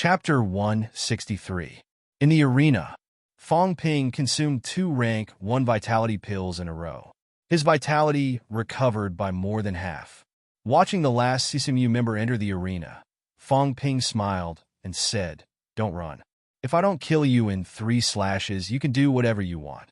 Chapter 163. In the arena, Fong Ping consumed 2 rank 1 vitality pills in a row. His vitality recovered by more than half. Watching the last CCMU member enter the arena, Fong Ping smiled and said, "Don't run. If I don't kill you in 3 slashes, you can do whatever you want."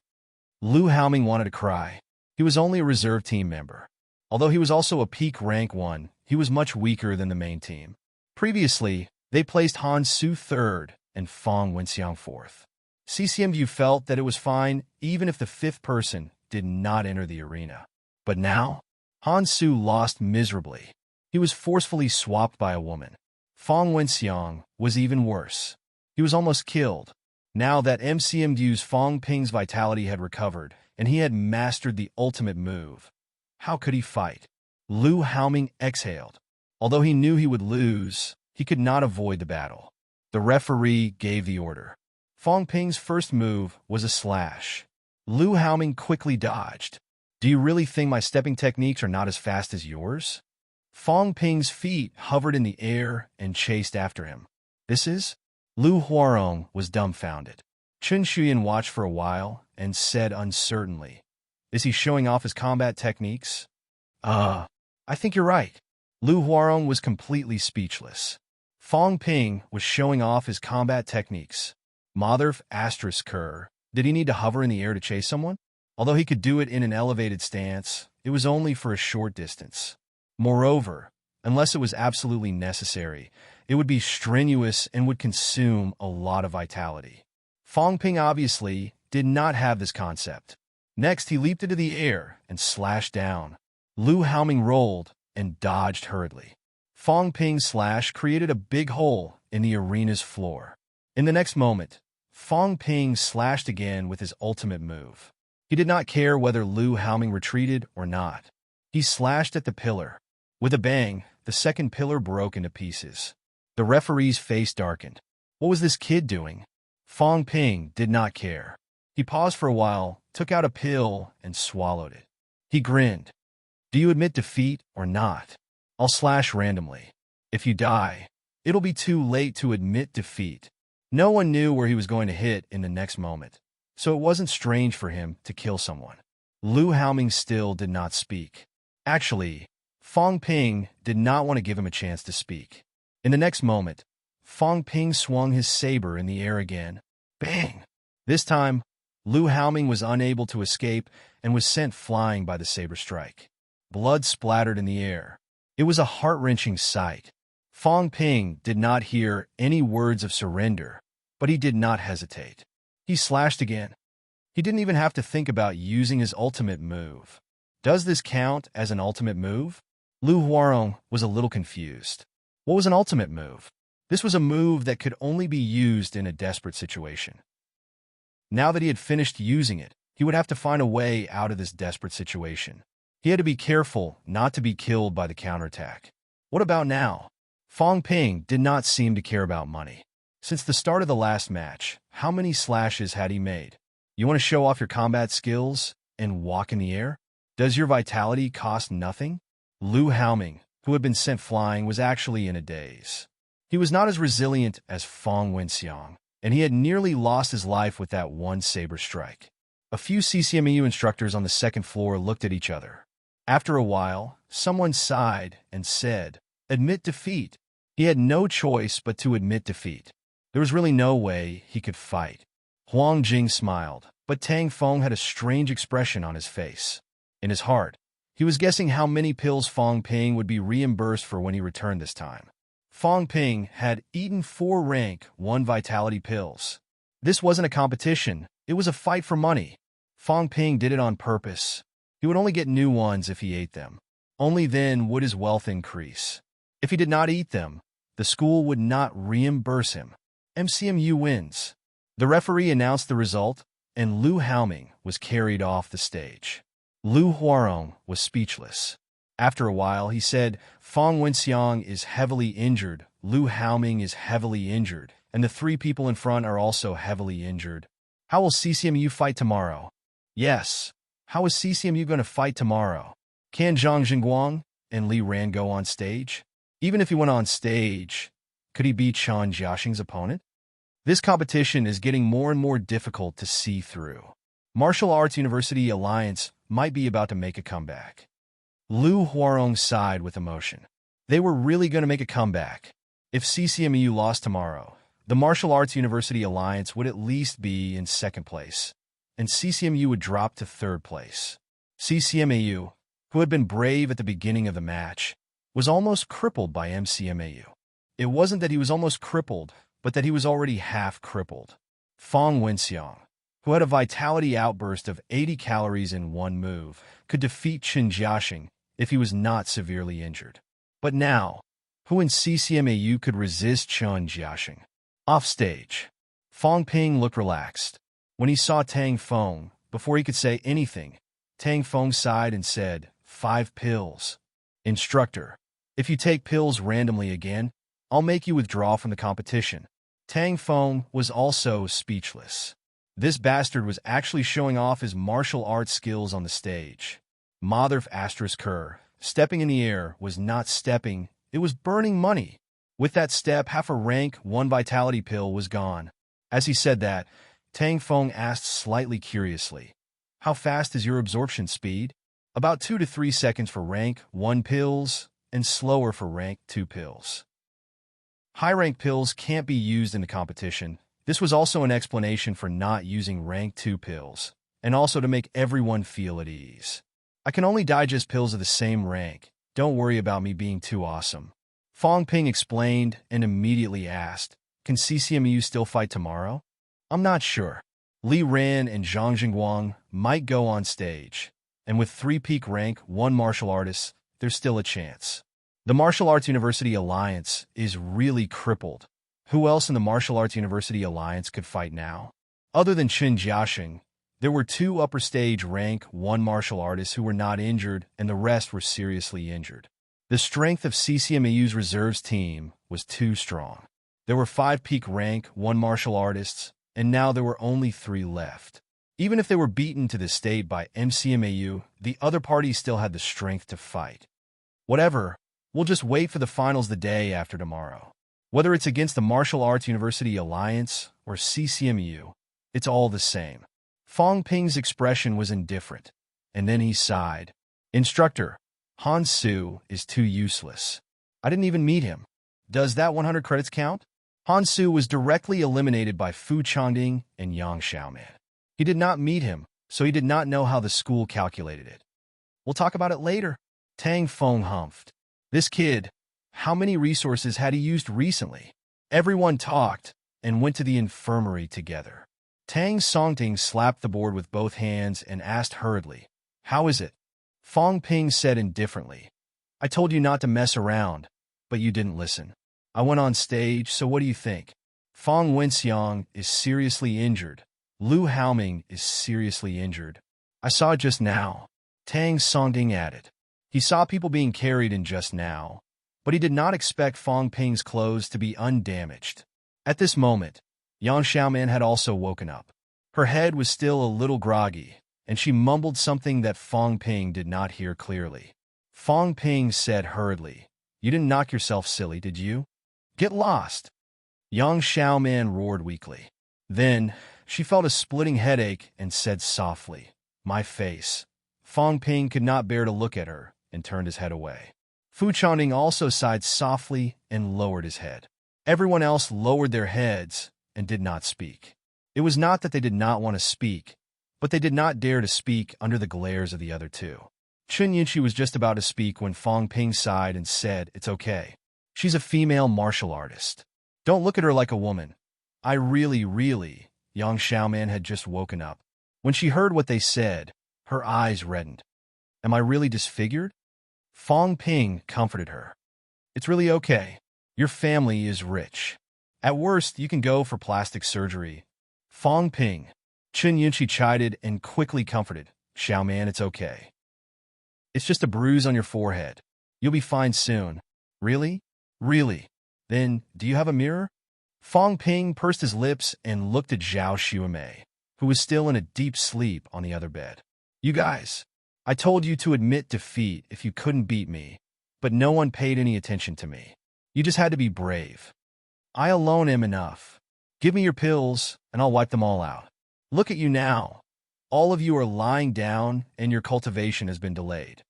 Lu Haoming wanted to cry. He was only a reserve team member. Although he was also a peak rank 1, he was much weaker than the main team. Previously, they placed Han Su 3rd and Fong Wenxiang 4th. CCMU felt that it was fine even if the 5th person did not enter the arena. But now, Han Su lost miserably. He was forcefully swapped by a woman. Fong Wenxiang was even worse. He was almost killed. Now that MCMU's Fong Ping's vitality had recovered, and he had mastered the ultimate move, how could he fight? Lu Haoming exhaled. Although he knew he would lose, he could not avoid the battle. The referee gave the order. Fong Ping's first move was a slash. Lu Haoming quickly dodged. "Do you really think my stepping techniques are not as fast as yours?" Fong Ping's feet hovered in the air and chased after him. "This is?" Lu Huarong was dumbfounded. Chun Shuyan watched for a while and said uncertainly, "Is he showing off his combat techniques?" I think you're right." Lu Huarong was completely speechless. Fong Ping was showing off his combat techniques. Motherf asterisk Kerr. Did he need to hover in the air to chase someone? Although he could do it in an elevated stance, it was only for a short distance. Moreover, unless it was absolutely necessary, it would be strenuous and would consume a lot of vitality. Fong Ping obviously did not have this concept. Next, he leaped into the air and slashed down. Lu Haoming rolled and dodged hurriedly. Fong Ping's slash created a big hole in the arena's floor. In the next moment, Fong Ping slashed again with his ultimate move. He did not care whether Lu Haoming retreated or not. He slashed at the pillar. With a bang, the second pillar broke into pieces. The referee's face darkened. What was this kid doing? Fong Ping did not care. He paused for a while, took out a pill, and swallowed it. He grinned. "Do you admit defeat or not? I'll slash randomly. If you die, it'll be too late to admit defeat." No one knew where he was going to hit in the next moment, so it wasn't strange for him to kill someone. Lu Haoming still did not speak. Actually, Fong Ping did not want to give him a chance to speak. In the next moment, Fong Ping swung his saber in the air again. Bang! This time, Lu Haoming was unable to escape and was sent flying by the saber strike. Blood splattered in the air. It was a heart-wrenching sight. Fong Ping did not hear any words of surrender, but he did not hesitate. He slashed again. He didn't even have to think about using his ultimate move. Does this count as an ultimate move? Lu Huarong was a little confused. What was an ultimate move? This was a move that could only be used in a desperate situation. Now that he had finished using it, he would have to find a way out of this desperate situation. He had to be careful not to be killed by the counterattack. What about now? Fong Ping did not seem to care about money. Since the start of the last match, how many slashes had he made? You want to show off your combat skills and walk in the air? Does your vitality cost nothing? Lu Haoming, who had been sent flying, was actually in a daze. He was not as resilient as Fong Wenxiang, and he had nearly lost his life with that one saber strike. A few CCMU instructors on the second floor looked at each other. After a while, someone sighed and said, "Admit defeat." He had no choice but to admit defeat. There was really no way he could fight. Huang Jing smiled, but Tang Feng had a strange expression on his face. In his heart, he was guessing how many pills Fong Ping would be reimbursed for when he returned this time. Fong Ping had eaten 4 rank 1 vitality pills. This wasn't a competition, it was a fight for money. Fong Ping did it on purpose. He would only get new ones if he ate them. Only then would his wealth increase. If he did not eat them, the school would not reimburse him. MCMU wins. The referee announced the result, and Lu Haoming was carried off the stage. Lu Huarong was speechless. After a while, he said, "Fong Wenxiang is heavily injured, Lu Haoming is heavily injured, and the 3 people in front are also heavily injured. How will CCMU fight tomorrow?" Yes. How is CCMU going to fight tomorrow? Can Zhang Jingguang and Li Ran go on stage? Even if he went on stage, Could he beat Chen Jiaxing's opponent? This competition is getting more and more difficult to see through. Martial Arts University Alliance might be about to make a comeback. Lu Huarong sighed with emotion. They were really going to make a comeback. If CCMU lost tomorrow, the Martial Arts University Alliance would at least be in second place, and CCMU would drop to third place. CCMAU, who had been brave at the beginning of the match, was almost crippled by MCMAU. It wasn't that he was almost crippled, but that he was already half crippled. Fong Wenxiang, who had a vitality outburst of 80 calories in one move, could defeat Chen Jiaxing if he was not severely injured. But now, who in CCMAU could resist Chen Jiaxing? Off stage, Fong Ping looked relaxed. When he saw Tang Feng, before he could say anything, Tang Feng sighed and said, 5 pills. Instructor, if you take pills randomly again, I'll make you withdraw from the competition. Tang Feng was also speechless. This bastard was actually showing off his martial arts skills on the stage. Mother asterisk Kerr, stepping in the air was not stepping, it was burning money. With that step, half a rank 1 vitality pill was gone. As he said that, Tang Feng asked slightly curiously, how fast is your absorption speed? About 2 to 3 seconds for rank 1 pills, and slower for rank 2 pills. High-rank pills can't be used in the competition. This was also an explanation for not using rank 2 pills, and also to make everyone feel at ease. I can only digest pills of the same rank. Don't worry about me being too awesome. Fong Ping explained and immediately asked, can CCMU still fight tomorrow? I'm not sure. Li Ran and Zhang Jingguang might go on stage, and with 3 peak rank 1 martial artists, there's still a chance. The Martial Arts University Alliance is really crippled. Who else in the Martial Arts University Alliance could fight now? Other than Chen Jiaxing, there were 2 upper stage rank 1 martial artists who were not injured, and the rest were seriously injured. The strength of CCMAU's reserves team was too strong. There were 5 peak rank 1 martial artists, and now there were only 3 left. Even if they were beaten to this state by MCMAU, the other party still had the strength to fight. Whatever, we'll just wait for the finals the day after tomorrow. Whether it's against the Martial Arts University Alliance or CCMU, it's all the same. Fong Ping's expression was indifferent, and then he sighed. Instructor, Han Su is too useless. I didn't even meet him. Does that 100 credits count? Han Su was directly eliminated by Fu Changding and Yang Xiaoman. He did not meet him, so he did not know how the school calculated it. We'll talk about it later. Tang Feng humphed. This kid, how many resources had he used recently? Everyone talked and went to the infirmary together. Tang Songting slapped the board with both hands and asked hurriedly, how is it? Fong Ping said indifferently, I told you not to mess around, but you didn't listen. I went on stage, so what do you think? Fong Wenxiang is seriously injured. Lu Haoming is seriously injured. I saw it just now. Tang Songting added. He saw people being carried in just now, but he did not expect Fong Ping's clothes to be undamaged. At this moment, Yang Xiaoman had also woken up. Her head was still a little groggy, and she mumbled something that Fong Ping did not hear clearly. Fong Ping said hurriedly, you didn't knock yourself silly, did you? Get lost. Yang Xiaoman roared weakly. Then, she felt a splitting headache and said softly, my face. Fong Ping could not bear to look at her and turned his head away. Fu Changding also sighed softly and lowered his head. Everyone else lowered their heads and did not speak. It was not that they did not want to speak, but they did not dare to speak under the glares of the other 2. Chun Yinchi was just about to speak when Fong Ping sighed and said, it's okay. She's a female martial artist. Don't look at her like a woman. I really, Yang Xiaoman had just woken up. When she heard what they said, her eyes reddened. Am I really disfigured? Fong Ping comforted her. It's really okay. Your family is rich. At worst, you can go for plastic surgery. Fong Ping. Chun Yinchi chided and quickly comforted. Xiaoman, it's okay. It's just a bruise on your forehead. You'll be fine soon. Really? Then, do you have a mirror? Fong Ping pursed his lips and looked at Zhao Xuemei, who was still in a deep sleep on the other bed. You guys, I told you to admit defeat if you couldn't beat me, but no one paid any attention to me. You just had to be brave. I alone am enough. Give me your pills, and I'll wipe them all out. Look at you now. All of you are lying down, and your cultivation has been delayed.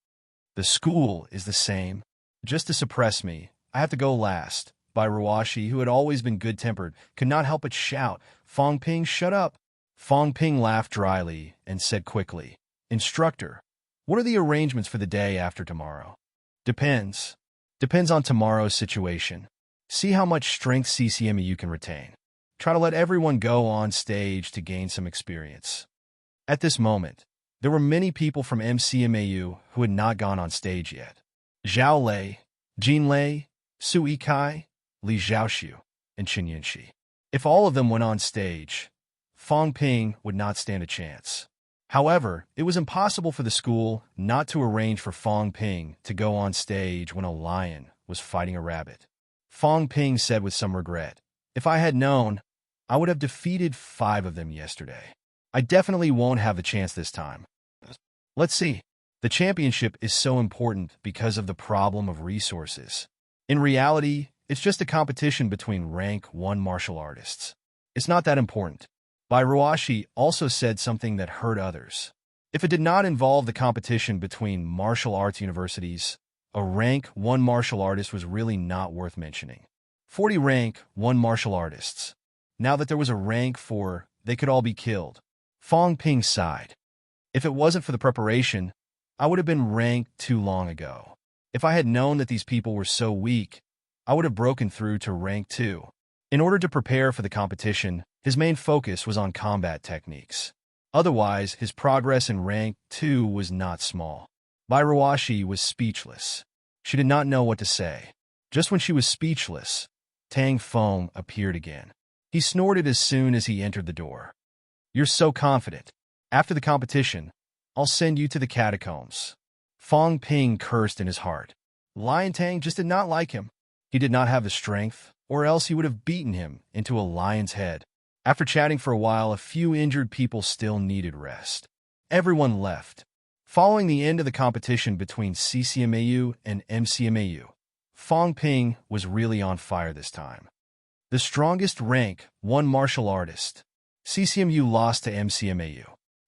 The school is the same. Just to suppress me, I have to go last. Bai Ruashi, who had always been good-tempered, could not help but shout, Fong Ping, shut up! Fong Ping laughed dryly and said quickly, Instructor, what are the arrangements for the day after tomorrow? Depends. Depends on tomorrow's situation. See how much strength CCME you can retain. Try to let everyone go on stage to gain some experience. At this moment, there were many people from MCMAU who had not gone on stage yet. Zhao Lei, Jin Lei, Su Yikai, Li Zhaoxiu, and Qin Yinshi. If all of them went on stage, Fong Ping would not stand a chance. However, it was impossible for the school not to arrange for Fong Ping to go on stage when a lion was fighting a rabbit. Fong Ping said with some regret, If I had known, I would have defeated 5 of them yesterday. I definitely won't have the chance this time. Let's see. The championship is so important because of the problem of resources. In reality, it's just a competition between rank 1 martial artists. It's not that important. Bai Ruashi also said something that hurt others. If it did not involve the competition between martial arts universities, a rank 1 martial artist was really not worth mentioning. 40 rank 1 martial artists. Now that there was a rank 4, they could all be killed. Fong Ping sighed. If it wasn't for the preparation, I would have been ranked 2 long ago. If I had known that these people were so weak, I would have broken through to rank 2. In order to prepare for the competition, his main focus was on combat techniques. Otherwise, his progress in rank 2 was not small. Bai Ruashi was speechless. She did not know what to say. Just when she was speechless, Tang Feng appeared again. He snorted as soon as he entered the door. You're so confident. After the competition, I'll send you to the catacombs. Fong Ping cursed in his heart. Lion Tang just did not like him. He did not have the strength, or else he would have beaten him into a lion's head. After chatting for a while, a few injured people still needed rest. Everyone left. Following the end of the competition between CCMAU and MCMAU, Fong Ping was really on fire this time. The strongest rank 1 martial artist. CCMU lost to MCMAU.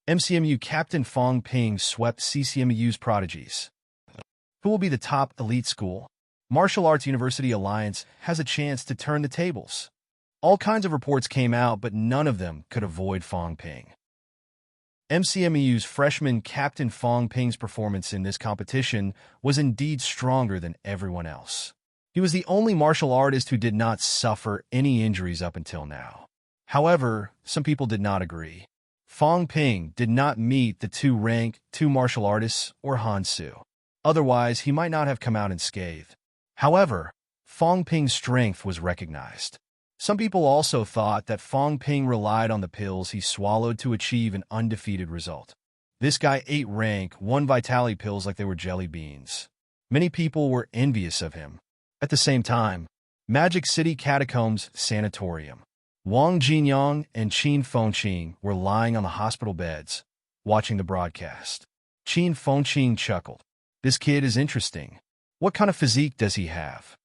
MCMU Captain Fong Ping swept CCMU's prodigies. Who will be the top elite school? Martial Arts University Alliance has a chance to turn the tables. All kinds of reports came out, but none of them could avoid Fong Ping. MCMU's freshman Captain Fong Ping's performance in this competition was indeed stronger than everyone else. He was the only martial artist who did not suffer any injuries up until now. However, some people did not agree. Fong Ping did not meet the 2 rank 2 martial artists or Hansu. Otherwise, he might not have come out unscathed. However, Fong Ping's strength was recognized. Some people also thought that Fong Ping relied on the pills he swallowed to achieve an undefeated result. This guy ate rank 1 vitality pills like they were jelly beans. Many people were envious of him. At the same time, Magic City Catacombs Sanatorium. Wang Jinyang and Qin Fengqing were lying on the hospital beds, watching the broadcast. Qin Fengqing chuckled. This kid is interesting. What kind of physique does he have?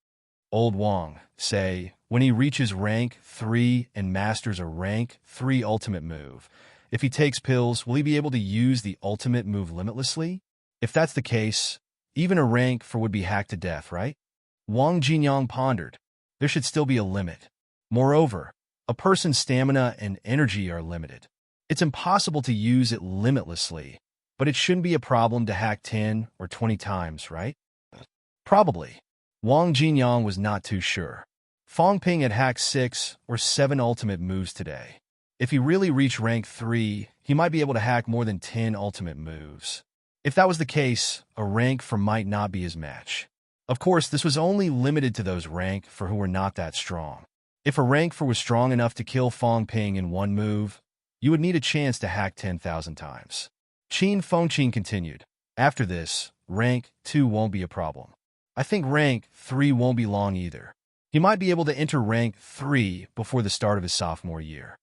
Old Wang, say, when he reaches rank 3 and masters a rank 3 ultimate move, if he takes pills, will he be able to use the ultimate move limitlessly? If that's the case, even a rank 4 would be hacked to death, right? Wang Jinyang pondered. There should still be a limit. Moreover, a person's stamina and energy are limited. It's impossible to use it limitlessly, but it shouldn't be a problem to hack 10 or 20 times, right? Probably. Wang Jinyang was not too sure. Fong Ping had hacked 6 or 7 ultimate moves today. If he really reached rank 3, he might be able to hack more than 10 ultimate moves. If that was the case, a rank 4 might not be his match. Of course, this was only limited to those rank 4 who were not that strong. If a rank 4 was strong enough to kill Fong Ping in 1 move, you would need a chance to hack 10,000 times. Qin Fengqing continued. After this, rank 2 won't be a problem. I think rank 3 won't be long either. He might be able to enter rank 3 before the start of his sophomore year.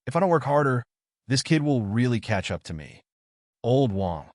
If I don't work harder, this kid will really catch up to me. Old Wang,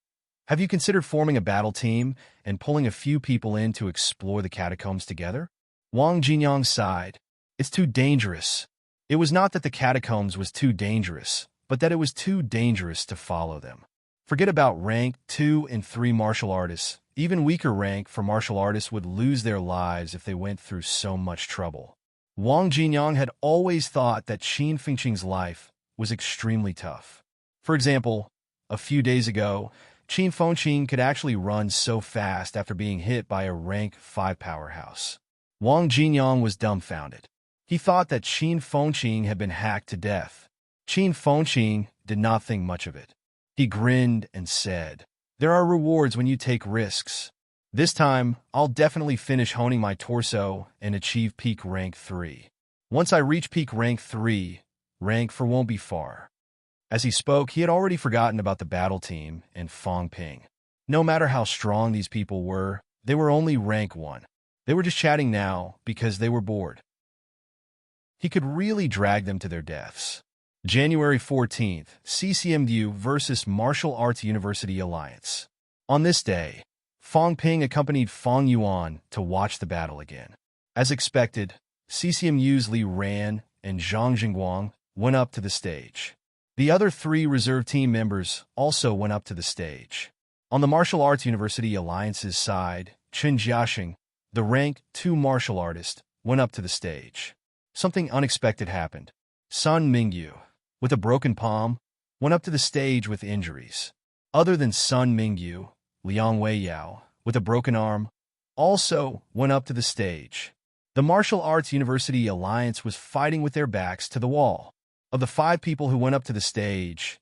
have you considered forming a battle team and pulling a few people in to explore the catacombs together? Wang Jinyang sighed. It's too dangerous. It was not that the catacombs was too dangerous, but that it was too dangerous to follow them. Forget about rank 2 and 3 martial artists. Even weaker rank for martial artists would lose their lives if they went through so much trouble. Wang Jinyang had always thought that Qin Fengqing's life was extremely tough. For example, a few days ago, Qin Fengqing could actually run so fast after being hit by a rank 5 powerhouse. Wang Jinyang was dumbfounded. He thought that Qin Fengqing had been hacked to death. Qin Fengqing did not think much of it. He grinned and said, "There are rewards when you take risks. This time, I'll definitely finish honing my torso and achieve peak rank 3. Once I reach peak rank 3, rank 4 won't be far." As he spoke, he had already forgotten about the battle team and Fang Ping. No matter how strong these people were, they were only rank 1. They were just chatting now because they were bored. He could really drag them to their deaths. January 14th, CCMU versus Martial Arts University Alliance. On this day, Fang Ping accompanied Fang Yuan to watch the battle again. As expected, CCMU's Li Ran and Zhang Jingguang went up to the stage. The other 3 reserve team members also went up to the stage. On the Martial Arts University Alliance's side, Chen Jiaxing, the rank 2 martial artist, went up to the stage. Something unexpected happened. Sun Mingyu, with a broken palm, went up to the stage with injuries. Other than Sun Mingyu, Liang Weiyao, with a broken arm, also went up to the stage. The Martial Arts University Alliance was fighting with their backs to the wall. Of the 5 people who went up to the stage,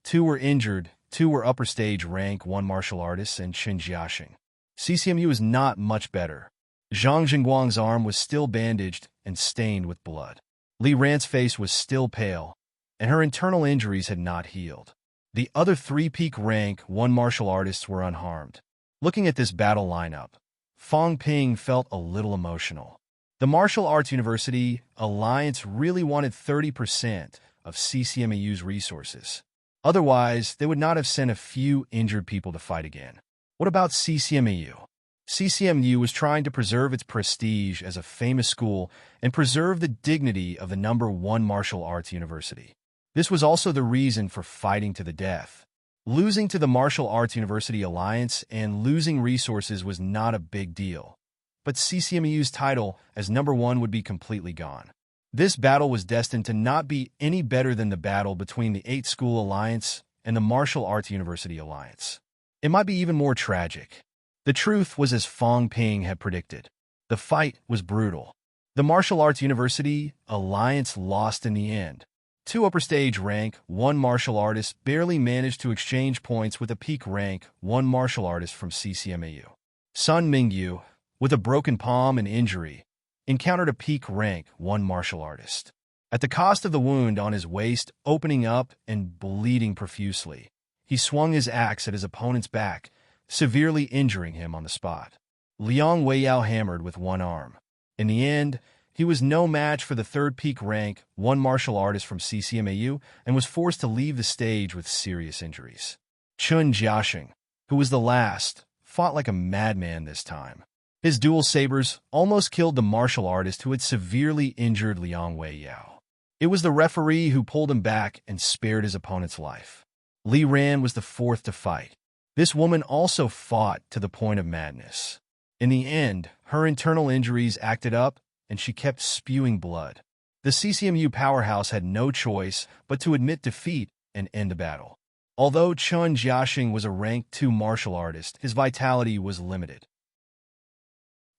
2 were injured, 2 were upper stage rank 1 martial artists, and Chen Jiaxing. CCMU is not much better. Zhang Jingguang's arm was still bandaged and stained with blood. Li Ran's face was still pale, and her internal injuries had not healed. The other 3 peak rank 1 martial artists were unharmed. Looking at this battle lineup, Fang Ping felt a little emotional. The Martial Arts University Alliance really wanted 30% of CCMU's resources. Otherwise, they would not have sent a few injured people to fight again. What about CCMU? CCMU was trying to preserve its prestige as a famous school and preserve the dignity of the #1 martial arts university. This was also the reason for fighting to the death. Losing to the Martial Arts University Alliance and losing resources was not a big deal, but CCMU's title as #1 would be completely gone. This battle was destined to not be any better than the battle between the 8-School Alliance and the Martial Arts University Alliance. It might be even more tragic. The truth was as Fang Ping had predicted. The fight was brutal. The Martial Arts University Alliance lost in the end. 2 upper stage rank 1 martial artists barely managed to exchange points with a peak rank 1 martial artist from CCMAU. Sun Mingyu, with a broken palm and injury, encountered a peak rank 1 martial artist. At the cost of the wound on his waist opening up and bleeding profusely, he swung his axe at his opponent's back, severely injuring him on the spot. Liang Weiyao hammered with 1 arm. In the end, he was no match for the 3rd peak rank 1 martial artist from CCMAU and was forced to leave the stage with serious injuries. Chen Jiaxing, who was the last, fought like a madman this time. His dual sabers almost killed the martial artist who had severely injured Liang Weiyao. It was the referee who pulled him back and spared his opponent's life. Li Ran was the 4th to fight. This woman also fought to the point of madness. In the end, her internal injuries acted up, and she kept spewing blood. The CCMU powerhouse had no choice but to admit defeat and end the battle. Although Chen Jiaxing was a rank 2 martial artist, his vitality was limited.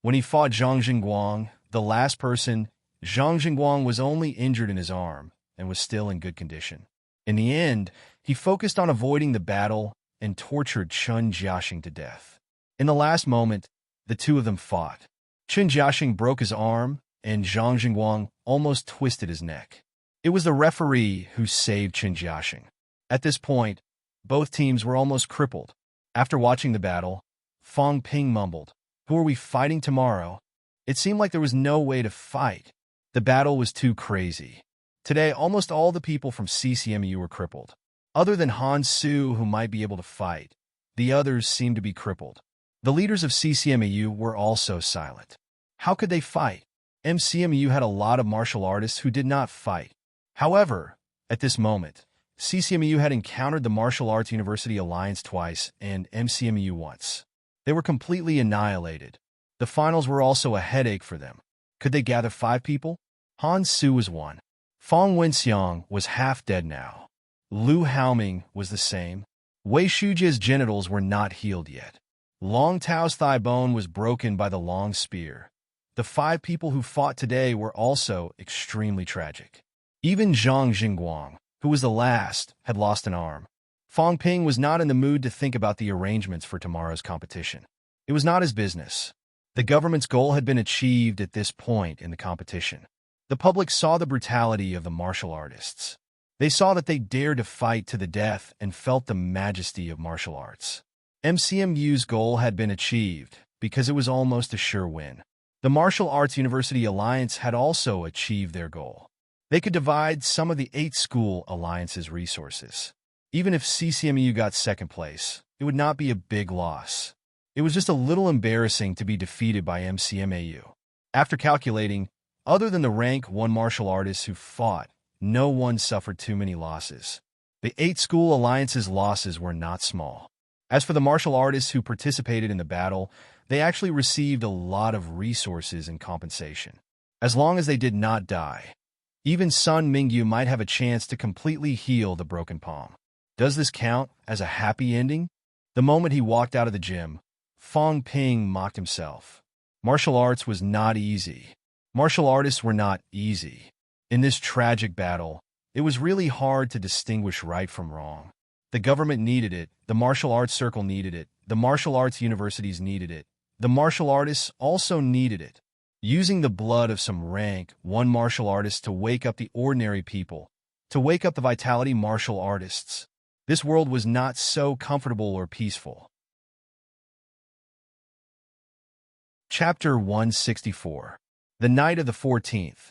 When he fought Zhang Jingguang, the last person, Zhang Jingguang was only injured in his arm and was still in good condition. In the end, he focused on avoiding the battle and tortured Chen Jiaxing to death. In the last moment, the 2 of them fought. Chen Jiaxing broke his arm, and Zhang Jingguang almost twisted his neck. It was the referee who saved Chen Jiaxing. At this point, both teams were almost crippled. After watching the battle, Fang Ping mumbled, "Who are we fighting tomorrow?" It seemed like there was no way to fight. The battle was too crazy. Today, almost all the people from CCMU were crippled. Other than Han Su, who might be able to fight, the others seemed to be crippled. The leaders of CCMU were also silent. How could they fight? MCMU had a lot of martial artists who did not fight. However, at this moment, CCMU had encountered the Martial Arts University Alliance twice and MCMU once. They were completely annihilated. The finals were also a headache for them. Could they gather 5 people? Han Su was one. Fong Wenxiang was half dead now. Lu Haoming was the same. Wei Shujia's genitals were not healed yet. Long Tao's thigh bone was broken by the long spear. The 5 people who fought today were also extremely tragic. Even Zhang Jingguang, who was the last, had lost an arm. Fong Ping was not in the mood to think about the arrangements for tomorrow's competition. It was not his business. The government's goal had been achieved at this point in the competition. The public saw the brutality of the martial artists. They saw that they dared to fight to the death and felt the majesty of martial arts. MCMU's goal had been achieved because it was almost a sure win. The Martial Arts University Alliance had also achieved their goal. They could divide some of the 8-school alliance's resources. Even if CCMU got second place, it would not be a big loss. It was just a little embarrassing to be defeated by MCMAU. After calculating, other than the rank 1 martial artists who fought, no one suffered too many losses. The 8-school alliance's losses were not small. As for the martial artists who participated in the battle, they actually received a lot of resources and compensation. As long as they did not die, even Sun Mingyu might have a chance to completely heal the broken palm. Does this count as a happy ending? The moment he walked out of the gym, Fong Ping mocked himself. Martial arts was not easy. Martial artists were not easy. In this tragic battle, it was really hard to distinguish right from wrong. The government needed it, the martial arts circle needed it, the martial arts universities needed it, the martial artists also needed it. Using the blood of some rank 1 martial artist to wake up the ordinary people, to wake up the vitality martial artists. This world was not so comfortable or peaceful. Chapter 164. The night of the 14th.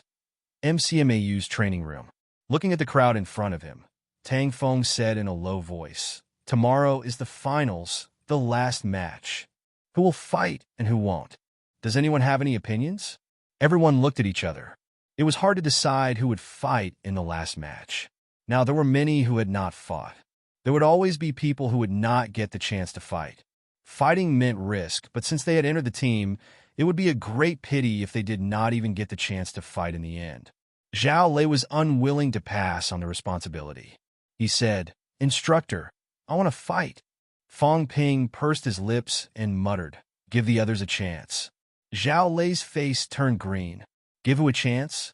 MCMAU's training room. Looking at the crowd in front of him, Tang Feng said in a low voice, "Tomorrow is the finals, the last match. Who will fight and who won't? Does anyone have any opinions?" Everyone looked at each other. It was hard to decide who would fight in the last match. Now, there were many who had not fought. There would always be people who would not get the chance to fight. Fighting meant risk, but since they had entered the team, it would be a great pity if they did not even get the chance to fight in the end. Zhao Lei was unwilling to pass on the responsibility. He said, "Instructor, I want to fight." Fong Ping pursed his lips and muttered, "Give the others a chance." Zhao Lei's face turned green. "Give who a chance?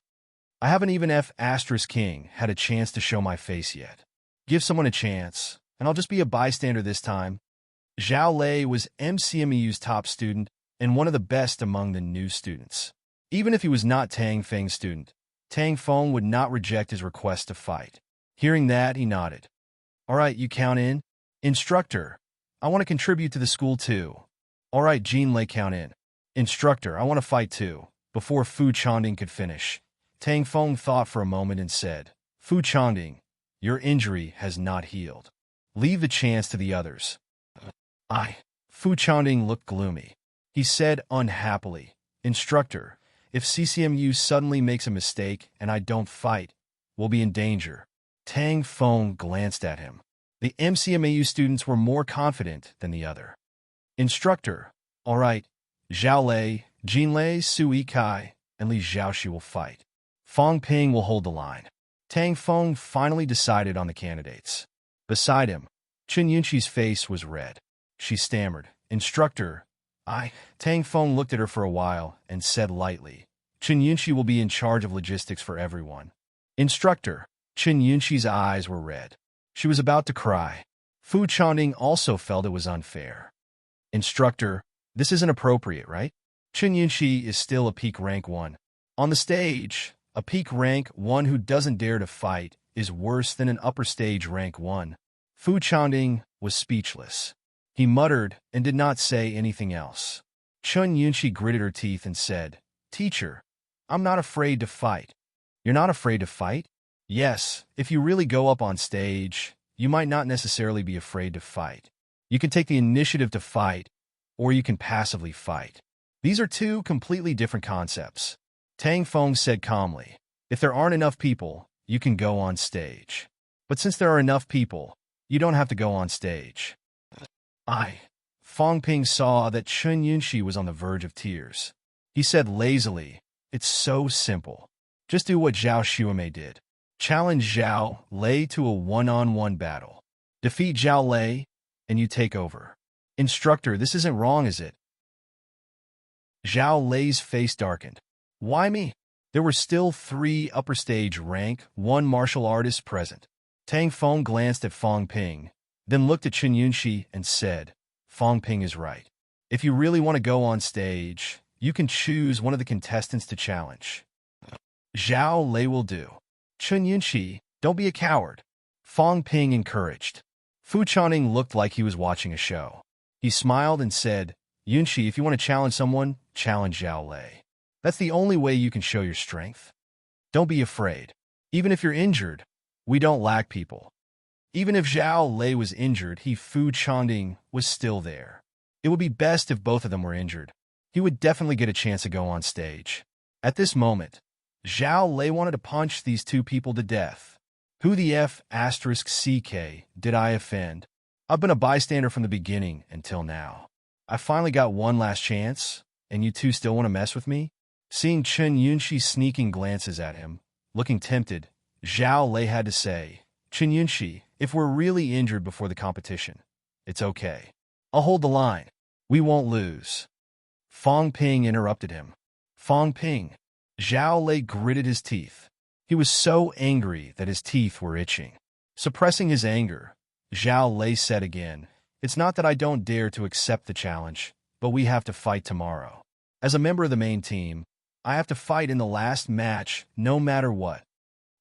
I haven't even F*King had a chance to show my face yet. Give someone a chance, and I'll just be a bystander this time." Zhao Lei was MCMU's top student and one of the best among the new students. Even if he was not Tang Feng's student, Tang Feng would not reject his request to fight. Hearing that, he nodded. "All right, you count in." "Instructor, I want to contribute to the school too." "All right, Jean Lei, count in." "Instructor, I want to fight too." Before Fu Changding could finish, Tang Feng thought for a moment and said, "Fu Changding, your injury has not healed. Leave the chance to the others." Fu Changding looked gloomy. He said unhappily, "Instructor, if CCMU suddenly makes a mistake and I don't fight, we'll be in danger." Tang Feng glanced at him. The MCMAU students were more confident than the other. "Instructor, all right, Zhao Lei, Jin Lei, Sui Kai, and Li Zhaoxi will fight. Fong Ping will hold the line." Tang Feng finally decided on the candidates. Beside him, Chen Yunqi's face was red. She stammered, "Instructor, I..." Tang Feng looked at her for a while and said lightly, "Chen Yunqi will be in charge of logistics for everyone." "Instructor." Chen Yunqi's eyes were red. She was about to cry. Fu Changding also felt it was unfair. "Instructor, this isn't appropriate, right? Chen Yunqi is still a peak rank 1. On the stage, a peak rank 1 who doesn't dare to fight is worse than an upper stage rank 1. Fu Changding was speechless. He muttered and did not say anything else. Chen Yunqi gritted her teeth and said, "Teacher, I'm not afraid to fight." "You're not afraid to fight?" "Yes, if you really go up on stage, you might not necessarily be afraid to fight. You can take the initiative to fight, or you can passively fight. These are 2 completely different concepts." Tang Feng said calmly. If there aren't enough people, you can go on stage. But since there are enough people, you don't have to go on stage. Fong Ping saw that Chen Yunxi was on the verge of tears. He said lazily, it's so simple. Just do what Zhao Xuemei did. Challenge Zhao Lei to a one-on-one battle. Defeat Zhao Lei, and you take over. Instructor, this isn't wrong, is it? Zhao Lei's face darkened. Why me? There were still 3 upper stage rank 1 martial artists present. Tang Feng glanced at Fong Ping, then looked at Chen Yunxi and said, Fong Ping is right. If you really want to go on stage, you can choose one of the contestants to challenge. Zhao Lei will do. Chen Yunxi, don't be a coward. Fong Ping encouraged. Fu Chaning looked like he was watching a show. He smiled and said, Yunxi, if you want to challenge someone, challenge Zhao Lei. That's the only way you can show your strength. Don't be afraid. Even if you're injured, we don't lack people. Even if Zhao Lei was injured, Fu Chaning was still there. It would be best if both of them were injured. He would definitely get a chance to go on stage. At this moment, Zhao Lei wanted to punch these 2 people to death. Who the F***CK did I offend? I've been a bystander from the beginning until now. I finally got one last chance, and you 2 still want to mess with me? Seeing Chen Yunxi sneaking glances at him, looking tempted, Zhao Lei had to say, Chen Yunxi, if we're really injured before the competition, it's okay. I'll hold the line. We won't lose. Fong Ping interrupted him. Fong Ping. Zhao Lei gritted his teeth. He was so angry that his teeth were itching. Suppressing his anger, Zhao Lei said again, it's not that I don't dare to accept the challenge, but we have to fight tomorrow. As a member of the main team, I have to fight in the last match, no matter what.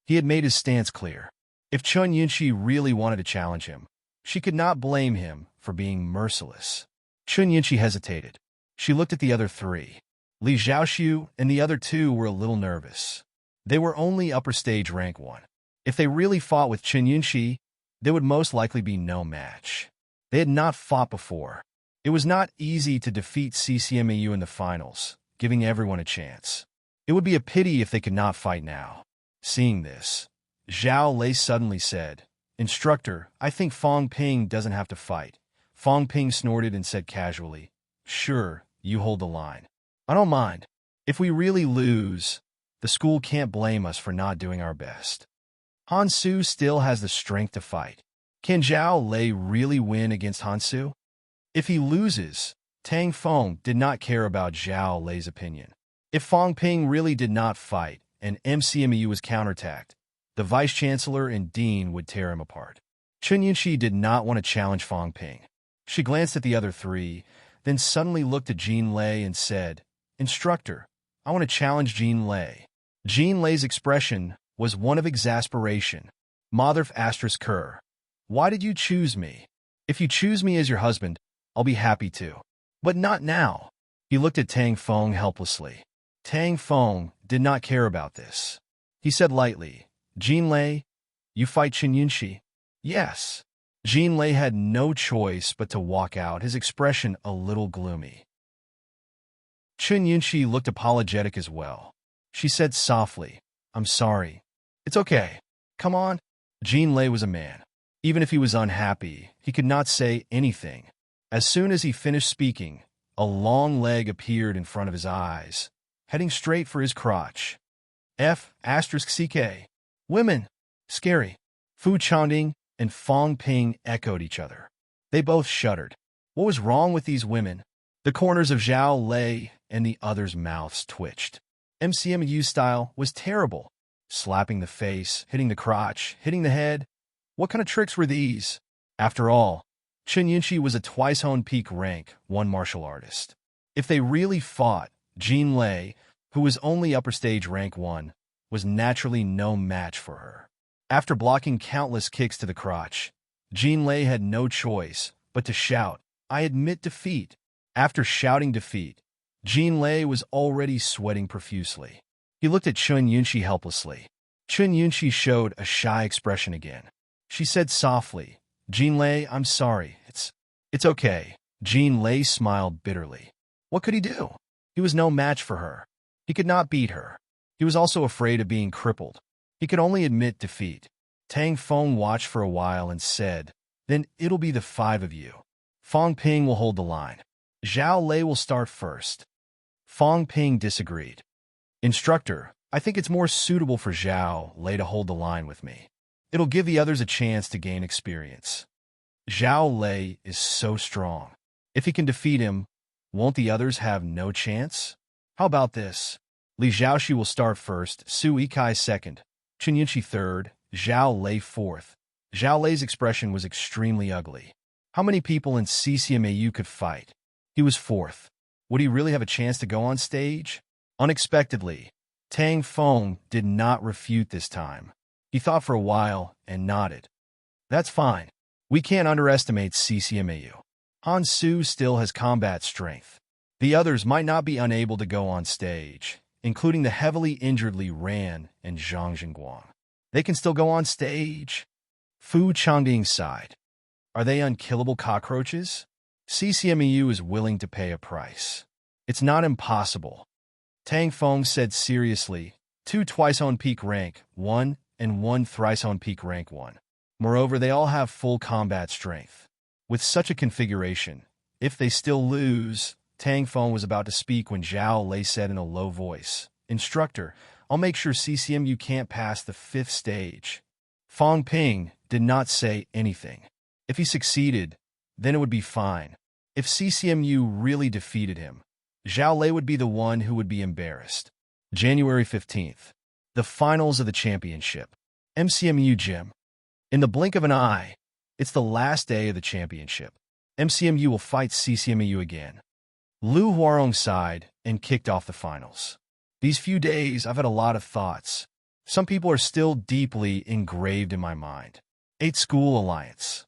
He had made his stance clear. If Chen Yunxi really wanted to challenge him, she could not blame him for being merciless. Chen Yunxi hesitated. She looked at the other 3. Li Zhaoxiu and the other 2 were a little nervous. They were only upper stage rank 1. If they really fought with Chen Yunxi, there would most likely be no match. They had not fought before. It was not easy to defeat CCMAU in the finals, giving everyone a chance. It would be a pity if they could not fight now. Seeing this, Zhao Lei suddenly said, Instructor, I think Fong Ping doesn't have to fight. Fong Ping snorted and said casually, Sure, you hold the line. I don't mind. If we really lose, the school can't blame us for not doing our best. Hansu still has the strength to fight. Can Zhao Lei really win against Hansu? If he loses, Tang Feng did not care about Zhao Lei's opinion. If Fong Ping really did not fight and MCMU was counterattacked, the vice-chancellor and dean would tear him apart. Chen Yunxi did not want to challenge Fong Ping. She glanced at the other 3, then suddenly looked at Jean Lei and said, Instructor, I want to challenge Jean Lei. Jean Lei's expression was one of exasperation. Mother ***, why did you choose me? If you choose me as your husband, I'll be happy to. But not now. He looked at Tang Feng helplessly. Tang Feng did not care about this. He said lightly, Jean Lei, you fight Chen Yunxi? Yes. Jean Lei had no choice but to walk out, his expression a little gloomy. Chen Yunxi looked apologetic as well. She said softly, I'm sorry. It's okay. Come on. Jean Lei was a man. Even if he was unhappy, he could not say anything. As soon as he finished speaking, a long leg appeared in front of his eyes, heading straight for his crotch. F***CK. Women. Scary. Fu Chaning and Fong Ping echoed each other. They both shuddered. What was wrong with these women? The corners of Zhao Lei and the others' mouths twitched. MCMU style was terrible. Slapping the face, hitting the crotch, hitting the head. What kind of tricks were these? After all, Chen Yunxi was a twice-honed peak rank 1 martial artist. If they really fought, Jean Lei, who was only upper stage rank 1, was naturally no match for her. After blocking countless kicks to the crotch, Jean Lei had no choice but to shout, I admit defeat. After shouting defeat, Jean Lei was already sweating profusely. He looked at Chen Yunxi helplessly. Chen Yunxi showed a shy expression again. She said softly, Jean Lei, I'm sorry. It's okay. Jean Lei smiled bitterly. What could he do? He was no match for her. He could not beat her. He was also afraid of being crippled. He could only admit defeat. Tang Feng watched for a while and said, "Then it'll be the 5 of you. Fong Ping will hold the line. Zhao Lei will start first." Fong Ping disagreed. "Instructor, I think it's more suitable for Zhao Lei to hold the line with me. It'll give the others a chance to gain experience. Zhao Lei is so strong. If he can defeat him, won't the others have no chance? How about this? Li Zhaoxi will start first, Su Yikai second, Chen Yunqi third, Zhao Lei fourth." Zhao Lei's expression was extremely ugly. How many people in CCMAU could fight? He was fourth. Would he really have a chance to go on stage? Unexpectedly, Tang Feng did not refute this time. He thought for a while and nodded. "That's fine. We can't underestimate CCMAU. Han Su still has combat strength. The others might not be unable to go on stage, including the heavily injured Li Ran and Zhang Jingguang. They can still go on stage." Fu Changding sighed. "Are they unkillable cockroaches? CCMEU is willing to pay a price. It's not impossible." Tang Feng said seriously, 2 twice on peak rank 1 and 1 thrice on peak rank 1. Moreover, they all have full combat strength. With such a configuration, if they still lose, Tang Feng was about to speak when Zhao Lei said in a low voice, "Instructor, I'll make sure CCMU can't pass the 5th stage." Fong Ping did not say anything. If he succeeded, then it would be fine. If CCMU really defeated him, Zhao Lei would be the one who would be embarrassed. January 15th. The finals of the championship. MCMU Gym. In the blink of an eye, it's the last day of the championship. MCMU will fight CCMU again. Lu Huarong sighed and kicked off the finals. "These few days, I've had a lot of thoughts. Some people are still deeply engraved in my mind. 8 School Alliance.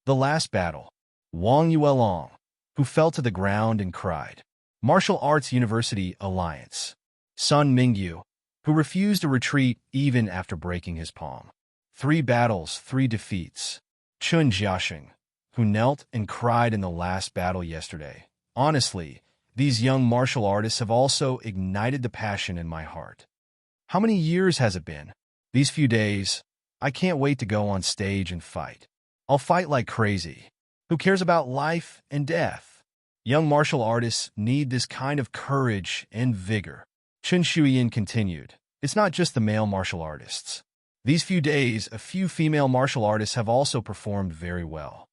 The last battle. Wang Yuelong, who fell to the ground and cried. Martial Arts University Alliance. Sun Mingyu, who refused to retreat even after breaking his palm. 3 battles, 3 defeats. Chun Jiaxing, who knelt and cried in the last battle yesterday. Honestly, these young martial artists have also ignited the passion in my heart. How many years has it been? These few days, I can't wait to go on stage and fight. I'll fight like crazy. Who cares about life and death? Young martial artists need this kind of courage and vigor." Chun Shuyin continued. "It's not just the male martial artists. These few days, a few female martial artists have also performed very well.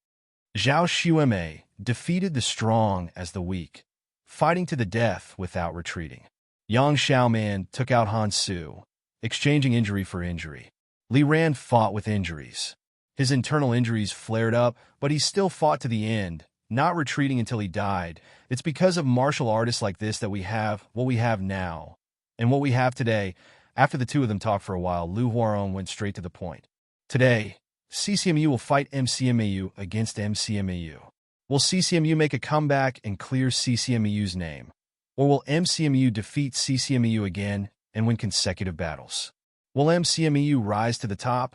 Zhao Xueme defeated the strong as the weak, fighting to the death without retreating. Yang Xiaoman took out Han Su, exchanging injury for injury. Li Ran fought with injuries. His internal injuries flared up, but he still fought to the end, not retreating until he died. It's because of martial artists like this that we have what we have now, and what we have today." After the two of them talked for a while, Lu Huarong went straight to the point. "Today, CCMU will fight MCMAU against MCMAU. Will CCMU make a comeback and clear CCMU's name? Or will MCMU defeat CCMU again and win consecutive battles? Will MCMU rise to the top?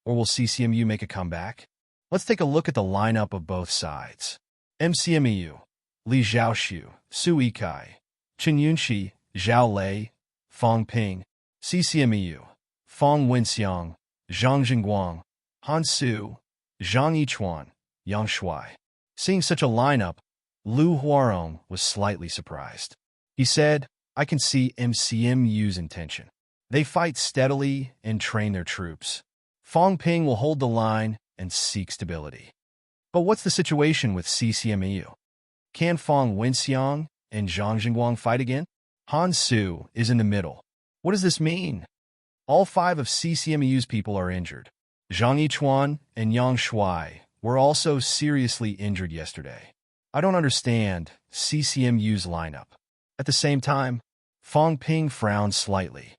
Or will CCMU make a comeback? Let's take a look at the lineup of both sides. MCMU, Li Zhaoxiu, Su Yikai, Chen Yunqi, Zhao Lei, Fong Ping. CCMU, Fong Wenxiang, Zhang Jingguang, Han Su, Zhang Yichuan, Yang Shuai. Seeing such a lineup, Lu Huarong was slightly surprised. He said, "I can see MCMU's intention. They fight steadily and train their troops. Fong Ping will hold the line and seek stability. But what's the situation with CCMU? Can Fong Wenxiang and Zhang Jingguang fight again? Han Su is in the middle. What does this mean? All 5 of CCMU's people are injured. Zhang Yichuan and Yang Shuai were also seriously injured yesterday. I don't understand CCMU's lineup." At the same time, Fong Ping frowned slightly.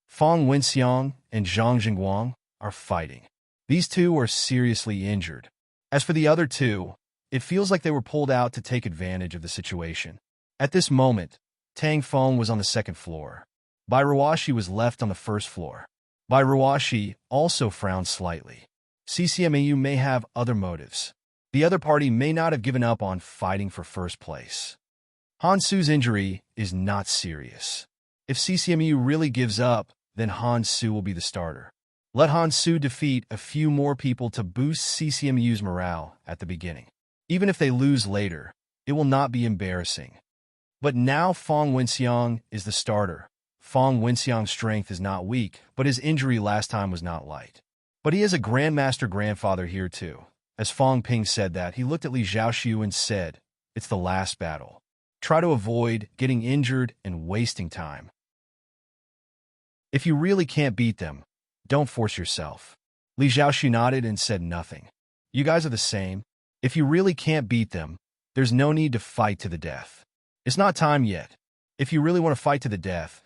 Fong Wenxiang and Zhang Jingguang are fighting. These 2 are seriously injured. As for the other 2, it feels like they were pulled out to take advantage of the situation. At this moment, Tang Feng was on the 2nd floor. Bai Ruoxi was left on the 1st floor. Bai Ruoxi also frowned slightly. CCMAU may have other motives. The other party may not have given up on fighting for first place. Han Su's injury is not serious. If CCMU really gives up, then Han Su will be the starter. Let Han Su defeat a few more people to boost CCMU's morale at the beginning. Even if they lose later, it will not be embarrassing. But now Fong Wenxiang is the starter. Fong Wenxiang's strength is not weak, but his injury last time was not light. But he is a Grandmaster grandfather here too. As Fong Ping said that, he looked at Li Zhaoxiu and said, "It's the last battle. Try to avoid getting injured and wasting time. If you really can't beat them, don't force yourself." Li Zhaoxiu nodded and said nothing. "You guys are the same. If you really can't beat them, there's no need to fight to the death. It's not time yet. If you really want to fight to the death,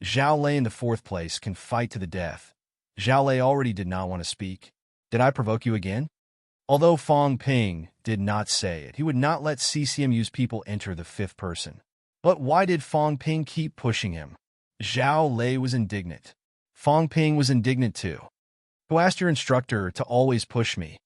Zhao Lei in the 4th place can fight to the death." Zhao Lei already did not want to speak. "Did I provoke you again?" Although Fong Ping did not say it, he would not let CCMU's people enter the 5th person. But why did Fong Ping keep pushing him? Zhao Lei was indignant. Fong Ping was indignant too. "Who asked your instructor to always push me?"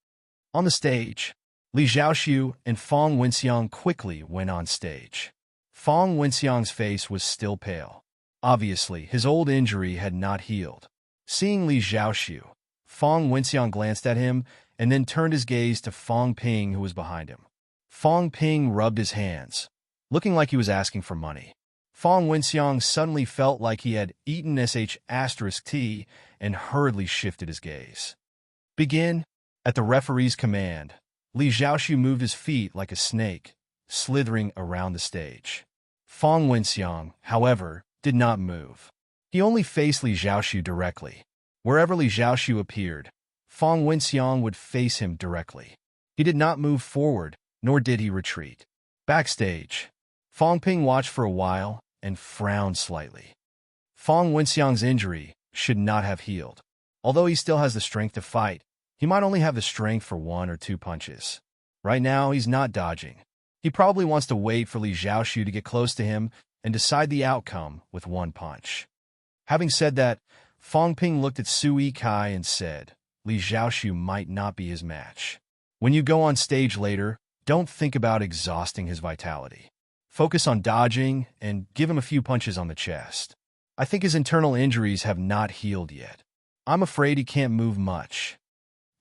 On the stage, Li Zhaoxiu and Fong Wenxiang quickly went on stage. Fong Wenxiang's face was still pale. Obviously, his old injury had not healed. Seeing Li Zhaoxiu, Fong Wenxiang glanced at him and then turned his gaze to Fong Ping, who was behind him. Fong Ping rubbed his hands, looking like he was asking for money. Fong Wenxiang suddenly felt like he had eaten **T and hurriedly shifted his gaze. "Begin." At the referee's command, Li Zhaoxiu moved his feet like a snake, slithering around the stage. Fong Wenxiang, however, did not move. He only faced Li Zhaoxiu directly. Wherever Li Zhaoxiu appeared, Fong Wenxiang would face him directly. He did not move forward, nor did he retreat. Backstage, Fong Ping watched for a while and frowned slightly. Fong Wenxiang's injury should not have healed. Although he still has the strength to fight, he might only have the strength for 1 or 2 punches. Right now, he's not dodging. He probably wants to wait for Li Zhaoxiu to get close to him and decide the outcome with 1 punch. Having said that, Fong Ping looked at Su Yikai and said, "Li Zhaoxiu might not be his match. When you go on stage later, don't think about exhausting his vitality. Focus on dodging and give him a few punches on the chest. I think his internal injuries have not healed yet. I'm afraid he can't move much.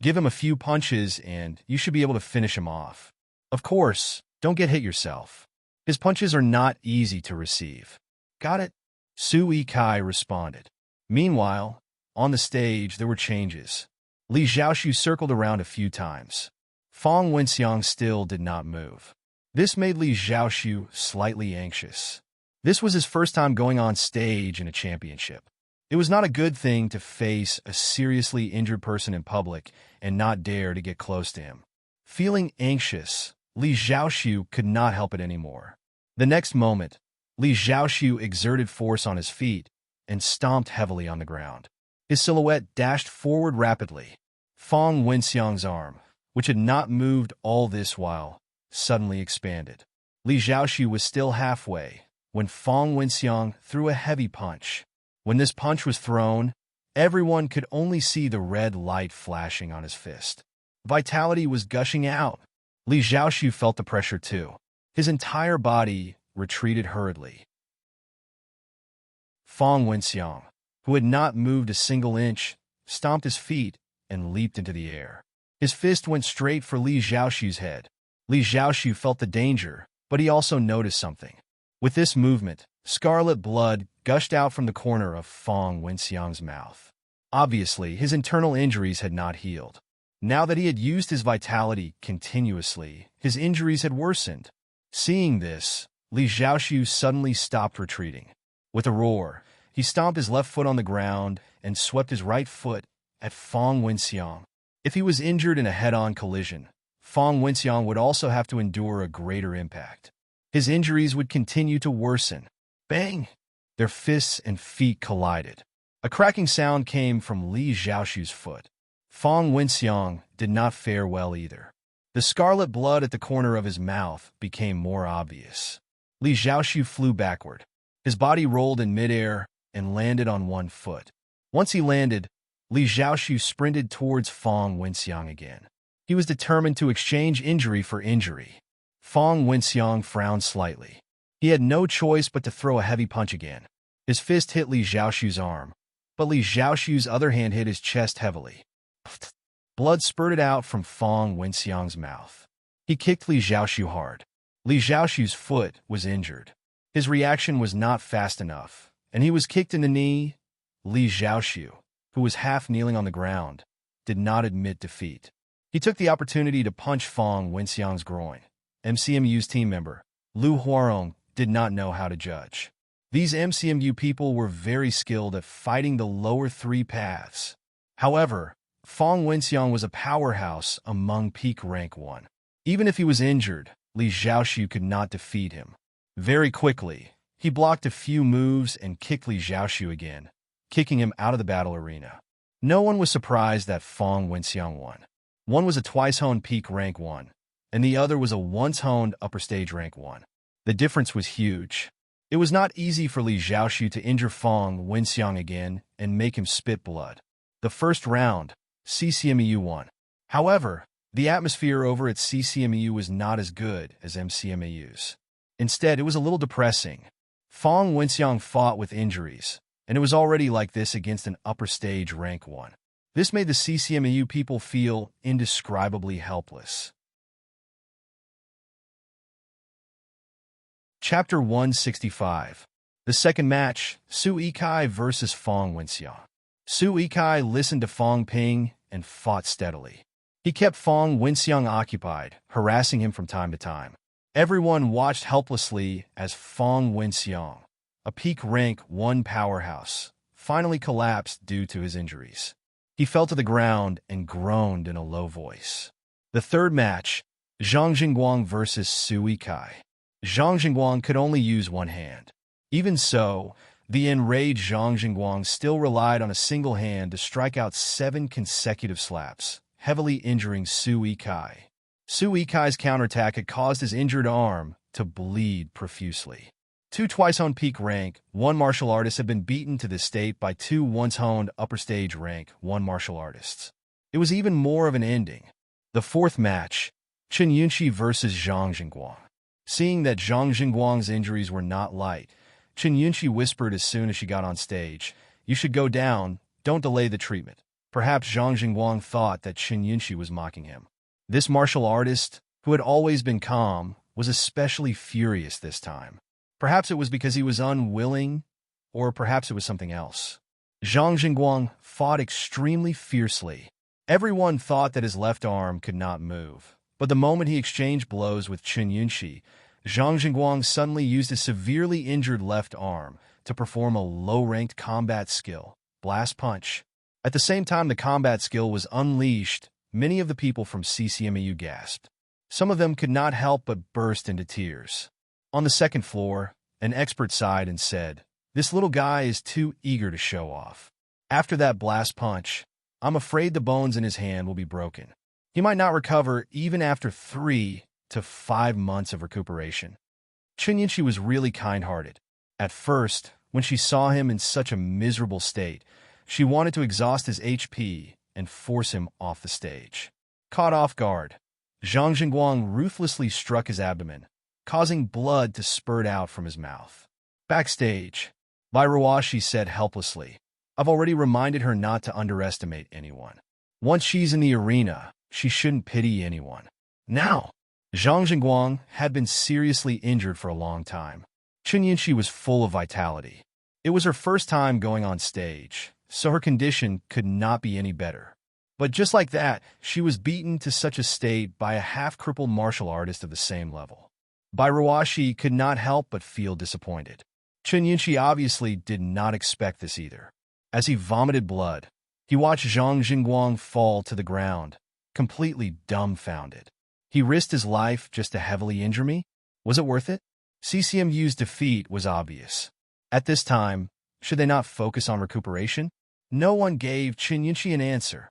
Give him a few punches and you should be able to finish him off. Of course, don't get hit yourself. His punches are not easy to receive." "Got it?" Su Yikai responded. Meanwhile, on the stage, there were changes. Li Zhaoxiu circled around a few times. Fong Wenxiang still did not move. This made Li Zhaoxiu slightly anxious. This was his first time going on stage in a championship. It was not a good thing to face a seriously injured person in public and not dare to get close to him. Feeling anxious, Li Zhaoxiu could not help it anymore. The next moment, Li Zhaoxiu exerted force on his feet and stomped heavily on the ground. His silhouette dashed forward rapidly. Fong Wenxiang's arm, which had not moved all this while, suddenly expanded. Li Zhaoxiu was still halfway when Fong Wenxiang threw a heavy punch. When this punch was thrown, everyone could only see the red light flashing on his fist. Vitality was gushing out. Li Zhaoxiu felt the pressure too. His entire body retreated hurriedly. Fong Wenxiang, who had not moved a single inch, stomped his feet and leaped into the air. His fist went straight for Li Zhaoxiu's head. Li Zhaoxiu felt the danger, but he also noticed something. With this movement, scarlet blood gushed out from the corner of Fong Wenxiang's mouth. Obviously, his internal injuries had not healed. Now that he had used his vitality continuously, his injuries had worsened. Seeing this, Li Zhaoxiu suddenly stopped retreating. With a roar, he stomped his left foot on the ground and swept his right foot at Fong Wenxiang. If he was injured in a head-on collision, Fong Wenxiang would also have to endure a greater impact. His injuries would continue to worsen. Bang! Their fists and feet collided. A cracking sound came from Li Zhaoxiu's foot. Fong Wenxiang did not fare well either. The scarlet blood at the corner of his mouth became more obvious. Li Zhaoxiu flew backward. His body rolled in midair and landed on one foot. Once he landed, Li Zhaoxiu sprinted towards Fong Wenxiang again. He was determined to exchange injury for injury. Fong Wenxiang frowned slightly. He had no choice but to throw a heavy punch again. His fist hit Li Zhaoshu's arm, but Li Zhaoshu's other hand hit his chest heavily. Blood spurted out from Fong Wenxiang's mouth. He kicked Li Zhaoshu hard. Li Zhaoshu's foot was injured. His reaction was not fast enough, and he was kicked in the knee. Li Zhaoshu, who was half kneeling on the ground, did not admit defeat. He took the opportunity to punch Fong Wenxiang's groin. MCMU's team member, Lu Huarong, did not know how to judge. These MCMU people were very skilled at fighting the lower three paths. However, Fong Wenxiang was a powerhouse among peak rank 1. Even if he was injured, Li Zhaoshu could not defeat him. Very quickly, he blocked a few moves and kicked Li Zhaoshu again, kicking him out of the battle arena. No one was surprised that Fong Wenxiang won. One was a twice-honed peak rank 1, and the other was a once-honed upper stage rank 1. The difference was huge. It was not easy for Li Zhaoshu to injure Fong Wenxiang again and make him spit blood. The first round, CCMEU won. However, the atmosphere over at CCMEU was not as good as MCMAU's. Instead, it was a little depressing. Fong Wenxiang fought with injuries, and it was already like this against an upper stage rank 1. This made the CCMEU people feel indescribably helpless. Chapter 165. The second match, Su Yikai versus Fong Wenxiang. Su Yikai listened to Fong Ping and fought steadily. He kept Fong Wenxiang occupied, harassing him from time to time. Everyone watched helplessly as Fong Wenxiang, a peak rank 1 powerhouse, finally collapsed due to his injuries. He fell to the ground and groaned in a low voice. The third match, Zhang Jingguang versus Su Yikai. Zhang Jingguang could only use one hand. Even so, the enraged Zhang Jingguang still relied on a single hand to strike out 7 consecutive slaps, heavily injuring Su Yikai. Su Yikai's counterattack had caused his injured arm to bleed profusely. 2 twice-honed peak rank 1 martial artists had been beaten to this state by 2 once-honed upper stage rank 1 martial artists. It was even more of an ending. The fourth match, Chen Yunqi versus Zhang Jingguang. Seeing that Zhang Jingguang's injuries were not light, Chen Yunqi whispered as soon as she got on stage, "You should go down, don't delay the treatment." Perhaps Zhang Jingguang thought that Chen Yunqi was mocking him. This martial artist, who had always been calm, was especially furious this time. Perhaps it was because he was unwilling, or perhaps it was something else. Zhang Jingguang fought extremely fiercely. Everyone thought that his left arm could not move, but the moment he exchanged blows with Chen Yunqi, Zhang Jingguang suddenly used his severely injured left arm to perform a low-ranked combat skill, Blast Punch. At the same time the combat skill was unleashed, many of the people from CCMEU gasped. Some of them could not help but burst into tears. On the second floor, an expert sighed and said, "This little guy is too eager to show off. After that Blast Punch, I'm afraid the bones in his hand will be broken. He might not recover even after 3 to 5 months of recuperation." Chen Yunqi was really kind-hearted. At first, when she saw him in such a miserable state, she wanted to exhaust his HP and force him off the stage. Caught off guard, Zhang Jingguang ruthlessly struck his abdomen, causing blood to spurt out from his mouth. Backstage, Lai Ruoshi said helplessly, "I've already reminded her not to underestimate anyone. Once she's in the arena, she shouldn't pity anyone." Now, Zhang Jingguang had been seriously injured for a long time. Chen Yunqi was full of vitality. It was her first time going on stage, so her condition could not be any better. But just like that, she was beaten to such a state by a half-crippled martial artist of the same level. Bai Ruoshi could not help but feel disappointed. Chen Yunqi obviously did not expect this either. As he vomited blood, he watched Zhang Jingguang fall to the ground, completely dumbfounded. He risked his life just to heavily injure me? Was it worth it? CCMU's defeat was obvious. At this time, should they not focus on recuperation? No one gave Chen Yunqi an answer.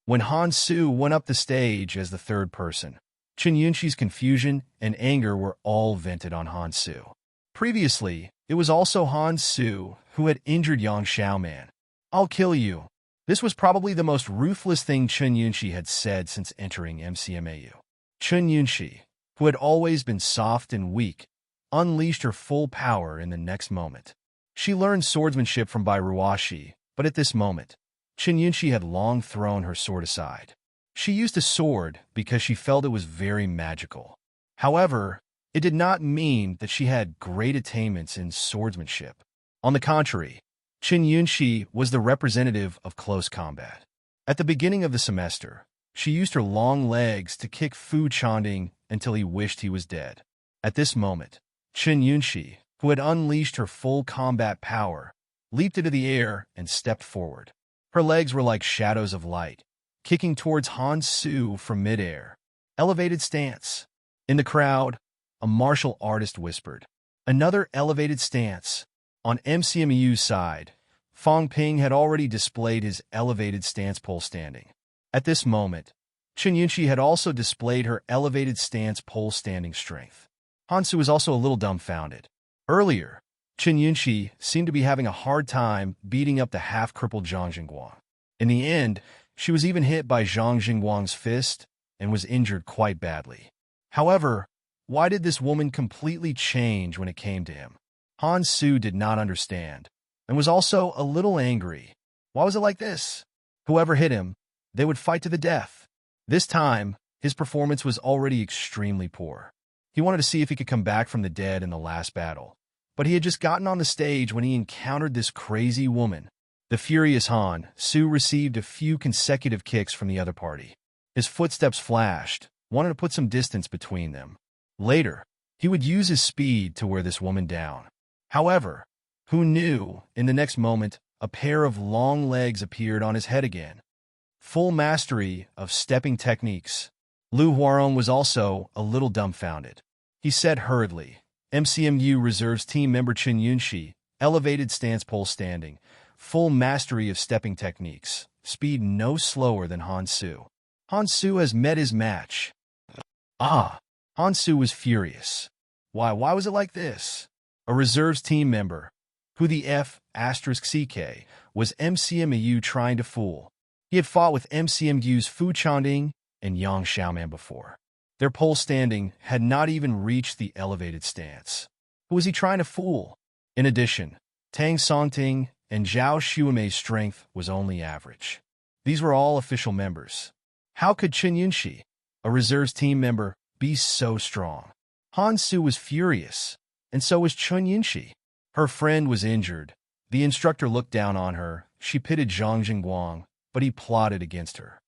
When Han Su went up the stage as the third person, Chen Yunqi's confusion and anger were all vented on Han Su. Previously, it was also Han Su who had injured Yang Xiaoman. "I'll kill you." This was probably the most ruthless thing Chen Yunqi had said since entering MCMAU. Chen Yunqi, who had always been soft and weak, unleashed her full power in the next moment. She learned swordsmanship from Bairuashi, but at this moment, Chen Yunxi had long thrown her sword aside. She used a sword because she felt it was very magical. However, it did not mean that she had great attainments in swordsmanship. On the contrary, Chen Yunxi was the representative of close combat. At the beginning of the semester, she used her long legs to kick Fu Chanding until he wished he was dead. At this moment, Chen Yunxi, who had unleashed her full combat power, leaped into the air and stepped forward. Her legs were like shadows of light, kicking towards Han Su from midair. Elevated stance. In the crowd, a martial artist whispered. Another elevated stance. On MCMU's side, Fong Ping had already displayed his elevated stance pole standing. At this moment, Chen Yunxi had also displayed her elevated stance pole standing strength. Han Su was also a little dumbfounded. Earlier, Chen Yunxi seemed to be having a hard time beating up the half-crippled Zhang Jingguang. In the end, she was even hit by Zhang Jingguang's fist and was injured quite badly. However, why did this woman completely change when it came to him? Han Su did not understand, and was also a little angry. Why was it like this? Whoever hit him, they would fight to the death. This time, his performance was already extremely poor. He wanted to see if he could come back from the dead in the last battle, but he had just gotten on the stage when he encountered this crazy woman. The furious Han Su received a few consecutive kicks from the other party. His footsteps flashed, wanting to put some distance between them. Later, he would use his speed to wear this woman down. However, who knew, in the next moment, a pair of long legs appeared on his head again. Full mastery of stepping techniques. Lu Huarong was also a little dumbfounded. He said hurriedly, MCMU Reserves team member Chen Yunxi, elevated stance pole standing, full mastery of stepping techniques, speed no slower than Han Su. Han Su has met his match. Ah! Han Su was furious. Why was it like this? A reserves team member, who the F*CK was MCMU trying to fool. He had fought with MCMU's Fu Chanding and Yang Xiaoman before. Their pole standing had not even reached the elevated stance. Who was he trying to fool? In addition, Tang Songting and Zhao Xuemei's strength was only average. These were all official members. How could Chen Yunxi, a reserves team member, be so strong? Han Su was furious, and so was Chen Yunxi. Her friend was injured. The instructor looked down on her. She pitted Zhang Jingguang, but he plotted against her.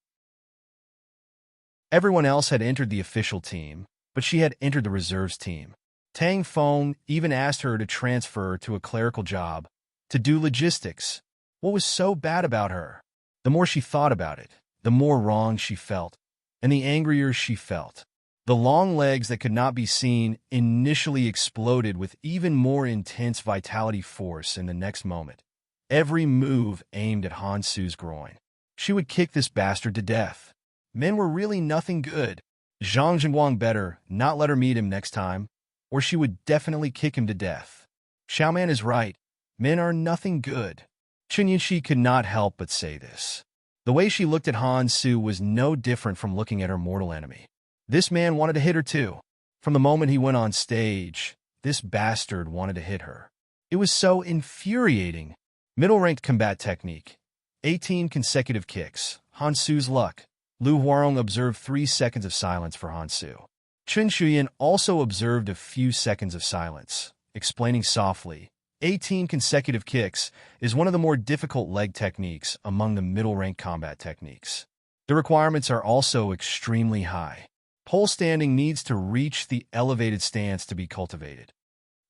Everyone else had entered the official team, but she had entered the reserves team. Tang Feng even asked her to transfer to a clerical job, to do logistics. What was so bad about her? The more she thought about it, the more wrong she felt, and the angrier she felt. The long legs that could not be seen initially exploded with even more intense vitality force in the next moment. Every move aimed at Han Su's groin. She would kick this bastard to death. Men were really nothing good. Zhang Jingguang better not let her meet him next time, or she would definitely kick him to death. Xiaoman is right. Men are nothing good. Chen Yunxi could not help but say this. The way she looked at Han Su was no different from looking at her mortal enemy. This man wanted to hit her too. From the moment he went on stage, this bastard wanted to hit her. It was so infuriating. Middle-ranked combat technique. 18 consecutive kicks. Han Su's luck. Lu Huarong observed 3 seconds of silence for Han Su. Chen Shuyan also observed a few seconds of silence, explaining softly, 18 consecutive kicks is one of the more difficult leg techniques among the middle-ranked combat techniques. The requirements are also extremely high. Pole standing needs to reach the elevated stance to be cultivated.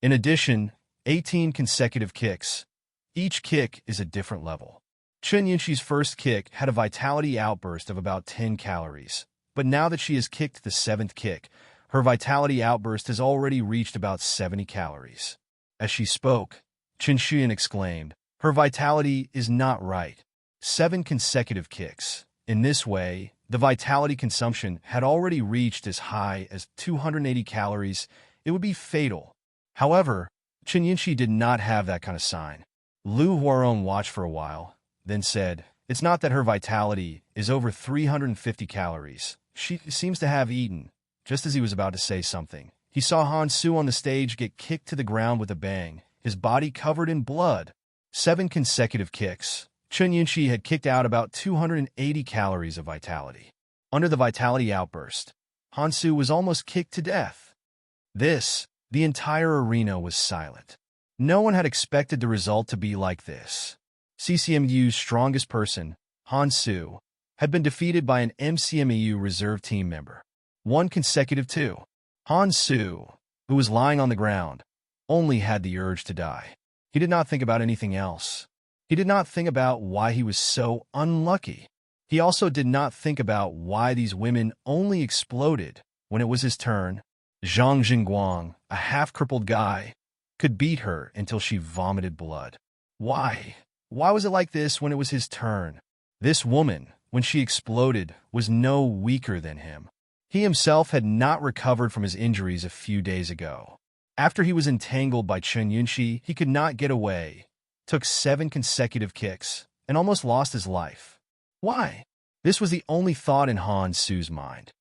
In addition, 18 consecutive kicks. Each kick is a different level. Chen Yunxi's first kick had a vitality outburst of about 10 calories, but now that she has kicked the 7th kick, her vitality outburst has already reached about 70 calories. As she spoke, Chen Xuyan exclaimed, "Her vitality is not right. 7 consecutive kicks. In this way, the vitality consumption had already reached as high as 280 calories. It would be fatal." However, Chen Yunxi did not have that kind of sign. Lu Huarong watched for a while, then said, "It's not that her vitality is over 350 calories. She seems to have eaten." Just as he was about to say something, He saw Han Su on the stage get kicked to the ground with a bang, his body covered in blood. 7 consecutive kicks. Chen Yunxi had kicked out about 280 calories of vitality. Under the vitality outburst, Han Su was almost kicked to death. The entire arena was silent. No one had expected the result to be like this. CCMU's strongest person, Han Su, had been defeated by an MCMEU reserve team member. 1 consecutive 2. Han Su, who was lying on the ground, only had the urge to die. He did not think about anything else. He did not think about why he was so unlucky. He also did not think about why these women only exploded when it was his turn. Zhang Jingguang, a half-crippled guy, could beat her until she vomited blood. Why? Why was it like this when it was his turn? This woman, when she exploded, was no weaker than him. He himself had not recovered from his injuries a few days ago. After he was entangled by Chen Yunxi, he could not get away, took 7 consecutive kicks, and almost lost his life. Why? This was the only thought in Han Su's mind.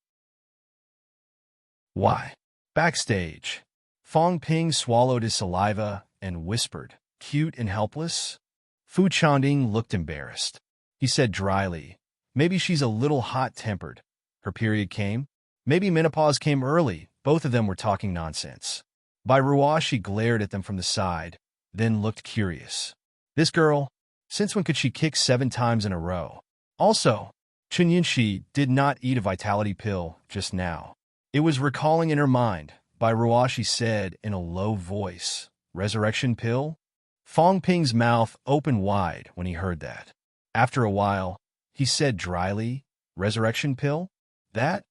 Why? Backstage, Fong Ping swallowed his saliva and whispered, "Cute and helpless?" Fu Chanding looked embarrassed. He said dryly, "Maybe she's a little hot-tempered. Her period came? Maybe menopause came early." Both of them were talking nonsense. Bai Ruoshi glared at them from the side, then looked curious. This girl, since when could she kick 7 times in a row? Also, Chen Yunxi did not eat a vitality pill just now. It was recalling in her mind. Bai Ruoshi said in a low voice, "Resurrection pill?" Fong Ping's mouth opened wide when he heard that. After a while, he said dryly, "Resurrection pill? That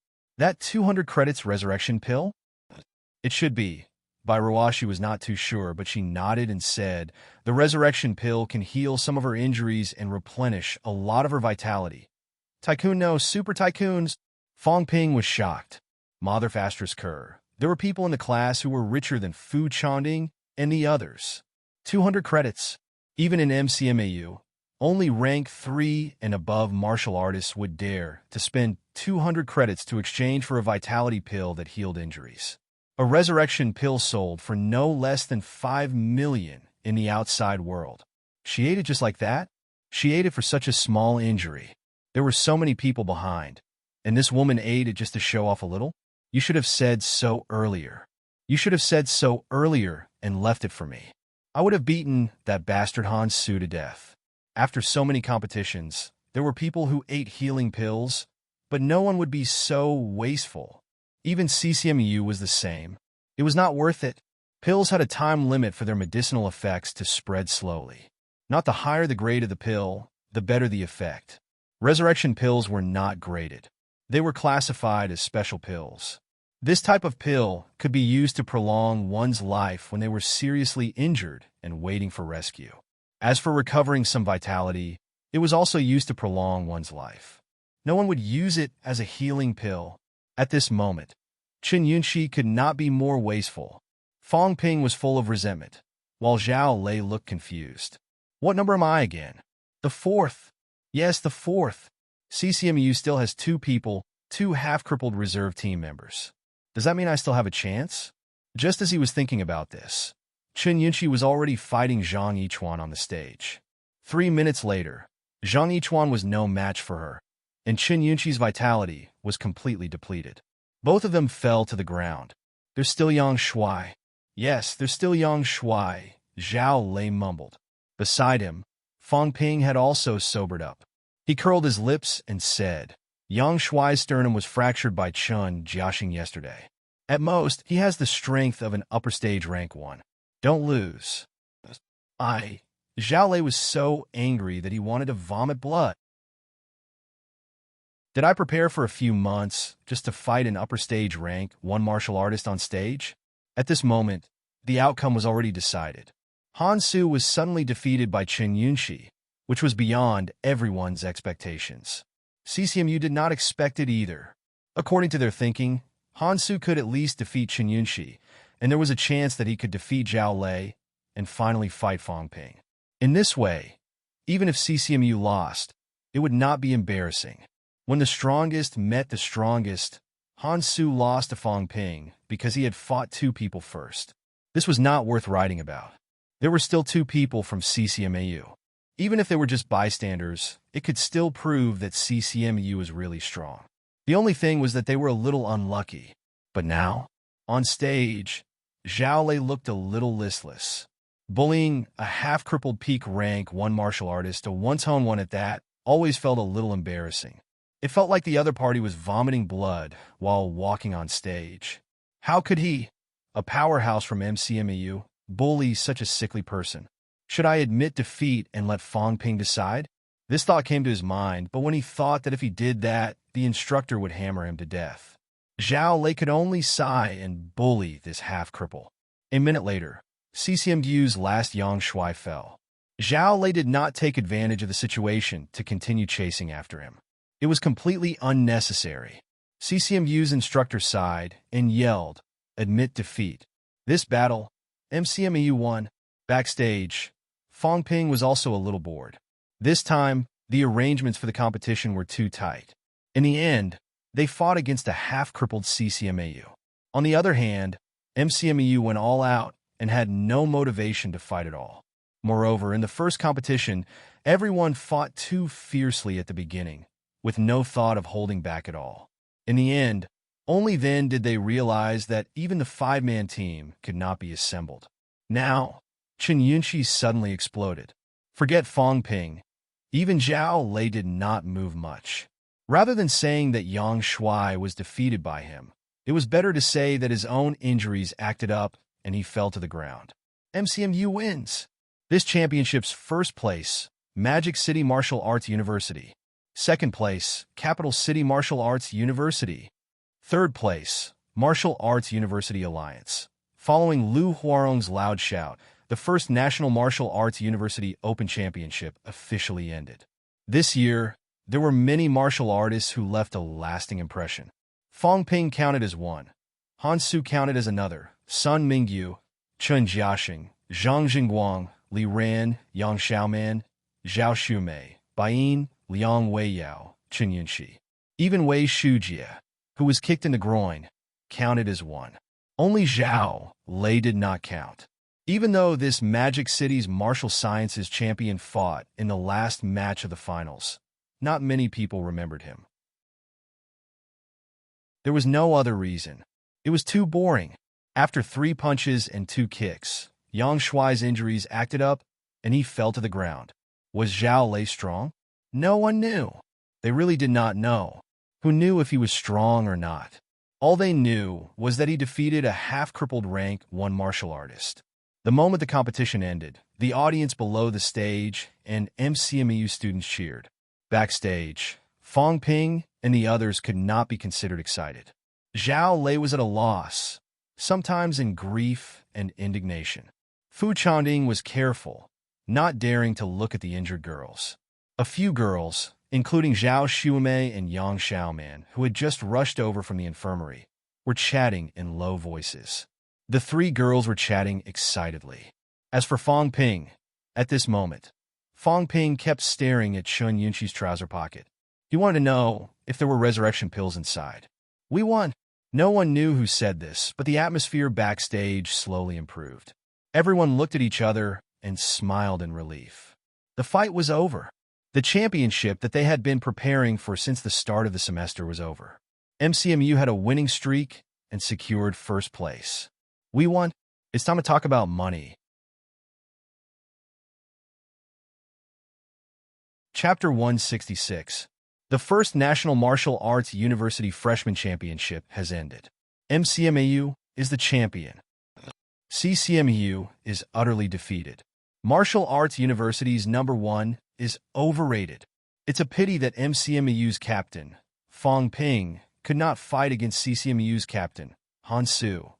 200 credits resurrection pill?" It should be. Bai Ruoshi was not too sure, but she nodded and said, "The resurrection pill can heal some of her injuries and replenish a lot of her vitality." Tycoon no super tycoons. Fong Ping was shocked. Mother Fasters Kerr. There were people in the class who were richer than Fu Chanding and the others. 200 credits. Even in MCMAU, only rank 3 and above martial artists would dare to spend 200 credits to exchange for a vitality pill that healed injuries. A resurrection pill sold for no less than 5 million in the outside world. She ate it just like that? She ate it for such a small injury. There were so many people behind, and this woman ate it just to show off a little? You should have said so earlier. You should have said so earlier and left it for me. I would have beaten that bastard Han Su to death. After so many competitions, there were people who ate healing pills, but no one would be so wasteful. Even CCMU was the same. It was not worth it. Pills had a time limit for their medicinal effects to spread slowly. Not the higher the grade of the pill, the better the effect. Resurrection pills were not graded. They were classified as special pills. This type of pill could be used to prolong one's life when they were seriously injured and waiting for rescue. As for recovering some vitality, it was also used to prolong one's life. No one would use it as a healing pill. At this moment, Chen Yunxi could not be more wasteful. Fong Ping was full of resentment, while Zhao Lei looked confused. What number am I again? The 4th. Yes, the 4th. CCMU still has 2 people, 2 half-crippled reserve team members. Does that mean I still have a chance? Just as he was thinking about this, Chen Yunxi was already fighting Zhang Yichuan on the stage. 3 minutes later, Zhang Yichuan was no match for her, and Chen Yunxi's vitality was completely depleted. Both of them fell to the ground. "There's still Yang Shuai." "Yes, there's still Yang Shuai," Zhao Lei mumbled. Beside him, Fong Ping had also sobered up. He curled his lips and said, "Yang Shuai's sternum was fractured by Chun Jiaxing yesterday. At most, he has the strength of an upper stage rank 1. Don't lose." Zhao Lei was so angry that he wanted to vomit blood. Did I prepare for a few months just to fight an upper stage rank 1 martial artist on stage? At this moment, the outcome was already decided. Han Su was suddenly defeated by Chen Yunxi, which was beyond everyone's expectations. CCMU did not expect it either. According to their thinking, Han Su could at least defeat Chen Yunxi, and there was a chance that he could defeat Zhao Lei and finally fight Fong Ping. In this way, even if CCMU lost, it would not be embarrassing. When the strongest met the strongest, Han Su lost to Fong Ping because he had fought 2 people first. This was not worth writing about. There were still 2 people from CCMAU. Even if they were just bystanders, it could still prove that CCMAU was really strong. The only thing was that they were a little unlucky. But now, on stage, Zhao Lei looked a little listless. Bullying a half-crippled peak rank 1 martial artist, a one-tone one at that, always felt a little embarrassing. It felt like the other party was vomiting blood while walking on stage. How could he, a powerhouse from MCMAU, bully such a sickly person? Should I admit defeat and let Fong Ping decide? This thought came to his mind, but when he thought that if he did that, the instructor would hammer him to death, Zhao Lei could only sigh and bully this half-cripple. A minute later, CCMU's last Yang Shui fell. Zhao Lei did not take advantage of the situation to continue chasing after him. It was completely unnecessary. CCMU's instructor sighed and yelled, "Admit defeat." This battle, MCMAU won. Backstage, Fong Ping was also a little bored. This time, the arrangements for the competition were too tight. In the end, they fought against a half-crippled CCMAU. On the other hand, MCMAU went all out and had no motivation to fight at all. Moreover, in the first competition, everyone fought too fiercely at the beginning, with no thought of holding back at all. In the end, only then did they realize that even the 5-man team could not be assembled. Now, Chen Yunqi suddenly exploded. Forget Fong Ping. Even Zhao Lei did not move much. Rather than saying that Yang Shui was defeated by him, it was better to say that his own injuries acted up and he fell to the ground. MCMU wins. This championship's first place, Magic City Martial Arts University. Second place, Capital City Martial Arts University. Third place, Martial Arts University Alliance. Following Lu Huarong's loud shout, the first National Martial Arts University Open Championship officially ended. This year, there were many martial artists who left a lasting impression. Fong Ping counted as one. Han Su counted as another. Sun Mingyu, Chen Jiaxing, Zhang Jingguang, Li Ran, Yang Xiaoman, Zhao Shumei, Baiyin, Liang Weiyao, Chen Yunqi. Even Wei Shujie, who was kicked in the groin, counted as one. Only Zhao Lei did not count. Even though this Magic City's martial sciences champion fought in the last match of the finals, not many people remembered him. There was no other reason. It was too boring. After 3 punches and 2 kicks, Yang Shui's injuries acted up, and he fell to the ground. Was Zhao Lei strong? No one knew. They really did not know. Who knew if he was strong or not? All they knew was that he defeated a half-crippled rank 1 martial artist. The moment the competition ended, the audience below the stage and MCMAU students cheered. Backstage, Fong Ping and the others could not be considered excited. Zhao Lei was at a loss, sometimes in grief and indignation. Fu Chanding was careful, not daring to look at the injured girls. A few girls, including Zhao Shumei and Yang Xiaoman, who had just rushed over from the infirmary, were chatting in low voices. The 3 girls were chatting excitedly. As for Fong Ping, at this moment, Fong Ping kept staring at Chen Yunqi's trouser pocket. He wanted to know if there were resurrection pills inside. We won. No one knew who said this, but the atmosphere backstage slowly improved. Everyone looked at each other and smiled in relief. The fight was over. The championship that they had been preparing for since the start of the semester was over. MCMU had a winning streak and secured first place. We won. It's time to talk about money. Chapter 166. The first National Martial Arts University Freshman Championship has ended. MCMAU is the champion. CCMU is utterly defeated. Martial Arts University's #1 is overrated. It's a pity that MCMAU's captain, Fong Ping, could not fight against CCMU's captain, Han Su.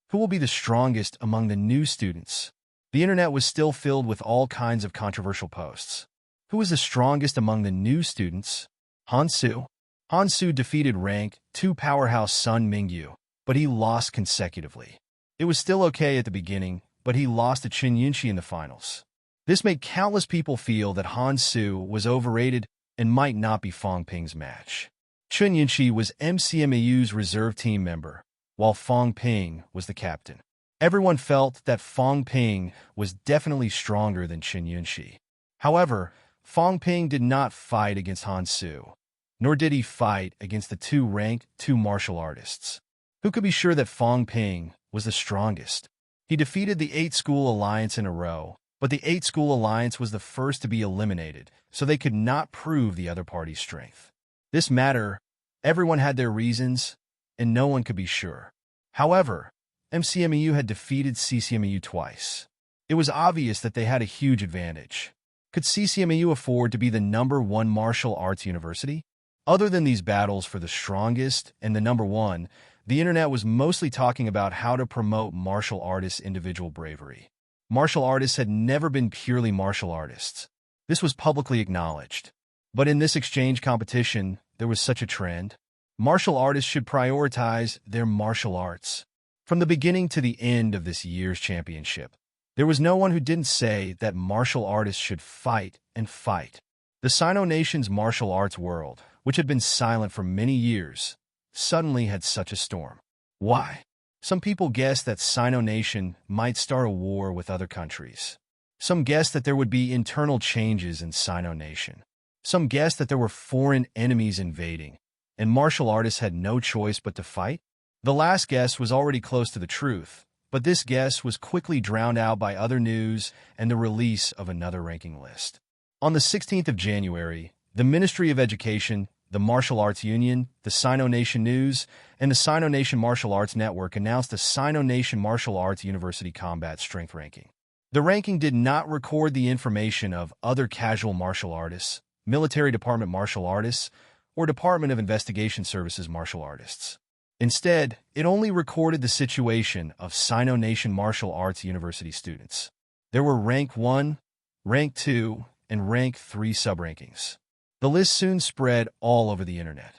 Who will be the strongest among the new students? The internet was still filled with all kinds of controversial posts. Who is the strongest among the new students? Han Su. Han Su defeated rank 2 powerhouse Sun Mingyu, but he lost consecutively. It was still okay at the beginning, but he lost to Chen Yunqi in the finals. This made countless people feel that Han Su was overrated and might not be Fong Ping's match. Chen Yunqi was MCMAU's reserve team member, while Fong Ping was the captain. Everyone felt that Fong Ping was definitely stronger than Qin Yunxi. However, Fong Ping did not fight against Han Su, nor did he fight against the two rank 2 martial artists. Who could be sure that Fong Ping was the strongest? He defeated the 8-school alliance in a row, but the 8-school alliance was the first to be eliminated, so they could not prove the other party's strength. This matter, everyone had their reasons, and no one could be sure. However, MCMEU had defeated CCMEU twice. It was obvious that they had a huge advantage. Could CCMEU afford to be the #1 martial arts university? Other than these battles for the strongest and the #1, the internet was mostly talking about how to promote martial artists' individual bravery. Martial artists had never been purely martial artists. This was publicly acknowledged. But in this exchange competition, there was such a trend. Martial artists should prioritize their martial arts. From the beginning to the end of this year's championship, there was no one who didn't say that martial artists should fight and fight. The Sino Nation's martial arts world, which had been silent for many years, suddenly had such a storm. Why? Some people guessed that Sino Nation might start a war with other countries. Some guessed that there would be internal changes in Sino Nation. Some guessed that there were foreign enemies invading, and martial artists had no choice but to fight. The last guess was already close to the truth, but this guess was quickly drowned out by other news and the release of another ranking list. On the 16th of January, the Ministry of Education, the Martial Arts Union, the Sino Nation News, and the Sino Nation Martial Arts Network announced the Sino Nation Martial Arts University Combat Strength Ranking. The ranking did not record the information of other casual martial artists, military department martial artists, or Department of Investigation Services martial artists. Instead, it only recorded the situation of Sino Nation Martial Arts University students. There were Rank 1, Rank 2, and Rank 3 sub-rankings. The list soon spread all over the internet.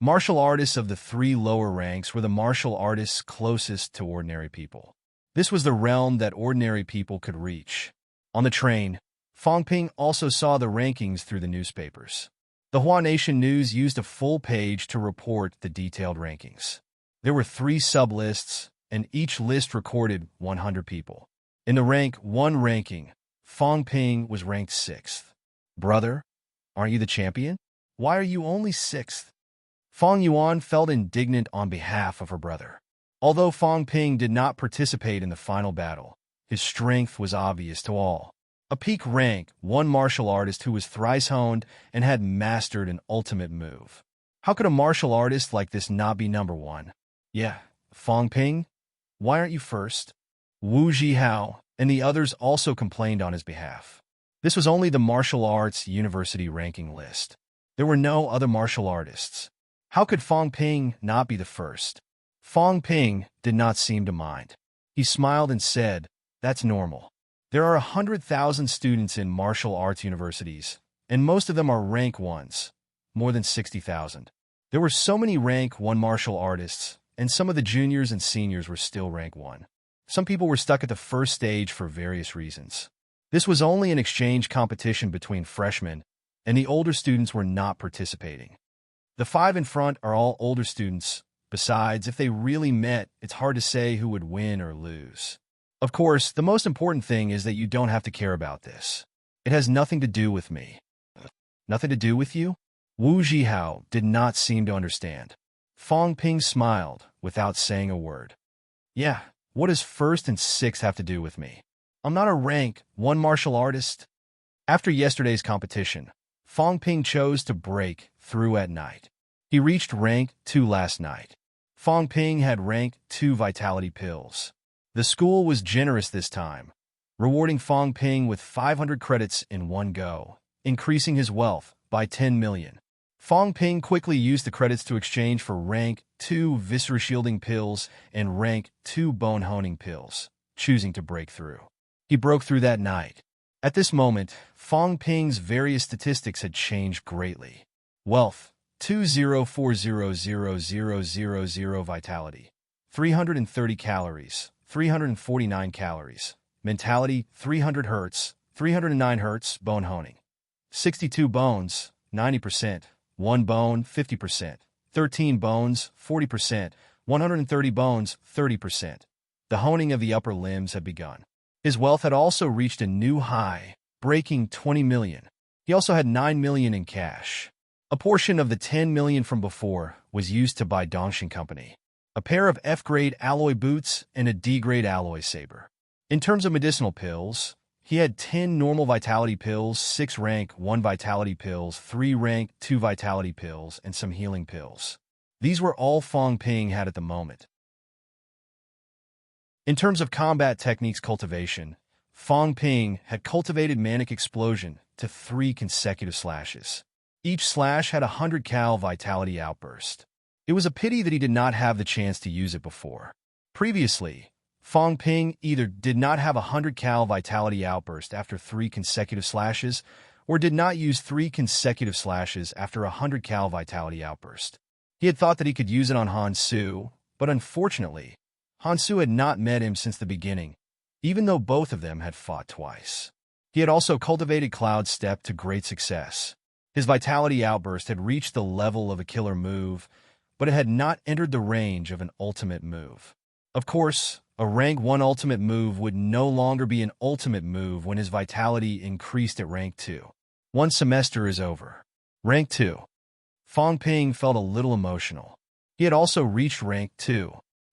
Martial artists of the 3 lower ranks were the martial artists closest to ordinary people. This was the realm that ordinary people could reach. On the train, Fong Ping also saw the rankings through the newspapers. The Hua Nation News used a full page to report the detailed rankings. There were 3 sub-lists, and each list recorded 100 people. In the Rank 1 ranking, Fong Ping was ranked 6th. Brother, aren't you the champion? Why are you only 6th? Fong Yuan felt indignant on behalf of her brother. Although Fong Ping did not participate in the final battle, his strength was obvious to all. A peak rank 1 martial artist who was thrice honed and had mastered an ultimate move. How could a martial artist like this not be #1? Yeah, Fong Ping, why aren't you first? Wu Zhihao and the others also complained on his behalf. This was only the martial arts university ranking list. There were no other martial artists. How could Fong Ping not be the first? Fong Ping did not seem to mind. He smiled and said, "That's normal. There are 100,000 students in martial arts universities, and most of them are rank 1s, more than 60,000. There were so many rank 1 martial artists, and some of the juniors and seniors were still rank 1. Some people were stuck at the first stage for various reasons. This was only an exchange competition between freshmen, and the older students were not participating. The 5 in front are all older students. Besides, if they really met, it's hard to say who would win or lose. Of course, the most important thing is that you don't have to care about this. It has nothing to do with me." "Nothing to do with you?" Wu Zhihao did not seem to understand. Fong Ping smiled without saying a word. "Yeah, what does 1st and 6th have to do with me? I'm not a rank 1 martial artist." After yesterday's competition, Fong Ping chose to break through at night. He reached rank 2 last night. Fong Ping had rank 2 vitality pills. The school was generous this time, rewarding Fong Ping with 500 credits in one go, increasing his wealth by 10 million. Fong Ping quickly used the credits to exchange for rank 2 viscera shielding pills and rank 2 bone honing pills, choosing to break through. He broke through that night. At this moment, Fong Ping's various statistics had changed greatly. Wealth, 204,000,000 vitality, 330 calories, 349 calories. Mentality, 300 Hz, 309 Hz, bone honing. 62 bones, 90%, 1 bone, 50%, 13 bones, 40%, 130 bones, 30%. The honing of the upper limbs had begun. His wealth had also reached a new high, breaking 20 million. He also had 9 million in cash. A portion of the 10 million from before was used to buy Dongshin Company, a pair of F-grade alloy boots and a D-grade alloy saber. In terms of medicinal pills, he had 10 normal vitality pills, 6 rank 1 vitality pills, 3 rank 2 vitality pills, and some healing pills. These were all Fong Ping had at the moment. In terms of combat techniques cultivation, Fong Ping had cultivated Manic Explosion to 3 consecutive slashes. Each slash had a 100 cal vitality outburst. It was a pity that he did not have the chance to use it before. Previously, Fong Ping either did not have a 100 cal vitality outburst after 3 consecutive slashes, or did not use 3 consecutive slashes after a 100 cal vitality outburst. He had thought that he could use it on Han Su, but unfortunately, Han Su had not met him since the beginning, even though both of them had fought twice. He had also cultivated Cloud Step to great success. His vitality outburst had reached the level of a killer move, but it had not entered the range of an ultimate move. Of course, a rank 1 ultimate move would no longer be an ultimate move when his vitality increased at rank 2. One semester is over. Rank 2. Fong Ping felt a little emotional. He had also reached rank 2.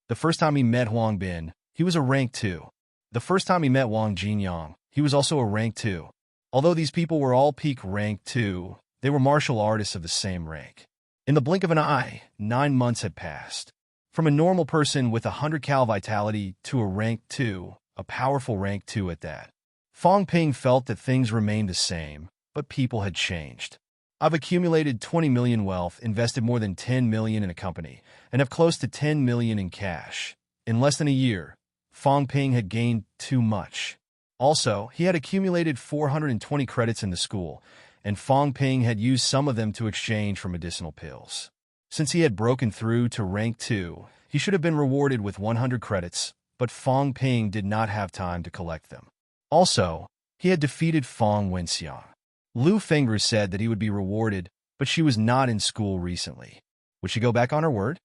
The first time he met Huang Bin, he was a rank 2. The first time he met Wang Jinyang, he was also a rank 2. Although these people were all peak rank 2, they were martial artists of the same rank. In the blink of an eye, 9 months had passed. From a normal person with 100 cal vitality to a rank 2, a powerful rank 2 at that. Fong Ping felt that things remained the same, but people had changed. I've accumulated 20 million wealth, invested more than 10 million in a company, and have close to 10 million in cash. In less than a year, Fong Ping had gained too much. Also, he had accumulated 420 credits in the school, and Fong Ping had used some of them to exchange for medicinal pills. Since he had broken through to rank 2, he should have been rewarded with 100 credits, but Fong Ping did not have time to collect them. Also, he had defeated Fong Wenxiang. Lu Fingers said that he would be rewarded, but she was not in school recently. Would she go back on her word?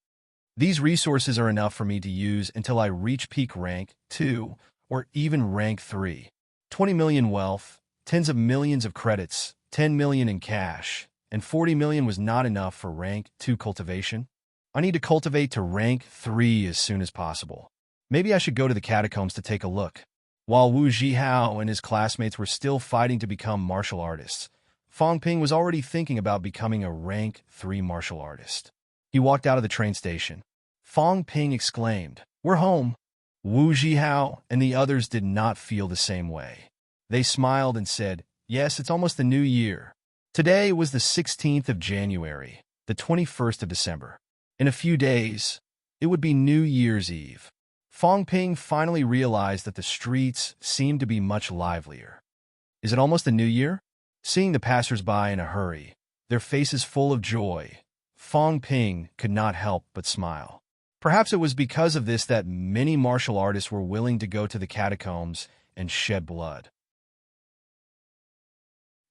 These resources are enough for me to use until I reach peak rank 2 or even rank 3. 20 million wealth, tens of millions of credits, 10 million in cash, and 40 million was not enough for rank 2 cultivation. I need to cultivate to rank 3 as soon as possible. Maybe I should go to the catacombs to take a look. While Wu Zhihao and his classmates were still fighting to become martial artists, Fong Ping was already thinking about becoming a rank 3 martial artist. He walked out of the train station. Fong Ping exclaimed, "We're home." Wu Zhihao and the others did not feel the same way. They smiled and said, "Yes, it's almost the new year." Today was the 16th of January, the 21st of December. In a few days, it would be New Year's Eve. Fong Ping finally realized that the streets seemed to be much livelier. Is it almost the new year? Seeing the passers-by in a hurry, their faces full of joy, Fong Ping could not help but smile. Perhaps it was because of this that many martial artists were willing to go to the catacombs and shed blood.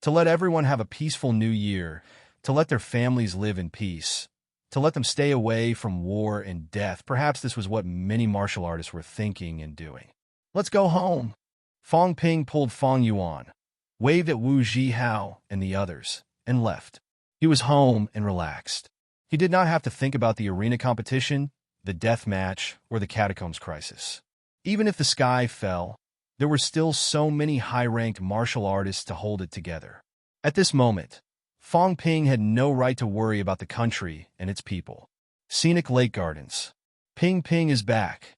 To let everyone have a peaceful new year, to let their families live in peace, to let them stay away from war and death. Perhaps this was what many martial artists were thinking and doing. "Let's go home." Fong Ping pulled Fong Yuan, waved at Wu Zhihao and the others, and left. He was home and relaxed. He did not have to think about the arena competition, the death match, or the catacombs crisis. Even if the sky fell, there were still so many high-ranked martial artists to hold it together. At this moment, Fong Ping had no right to worry about the country and its people. Scenic Lake Gardens. Ping Ping is back.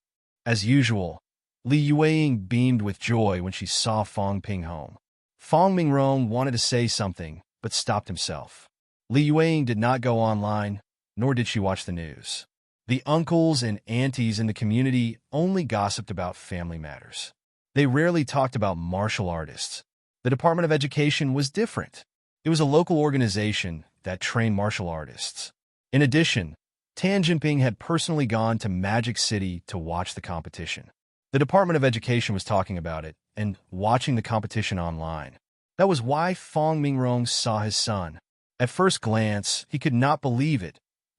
As usual, Li Yueying beamed with joy when she saw Fong Ping home. Fong Mingrong wanted to say something, but stopped himself. Li Yueying did not go online, nor did she watch the news. The uncles and aunties in the community only gossiped about family matters. They rarely talked about martial artists. The Department of Education was different. It was a local organization that trained martial artists. In addition, Tan Jinping had personally gone to Magic City to watch the competition. The Department of Education was talking about it and watching the competition online. That was why Fong Mingrong saw his son. At first glance, he could not believe it.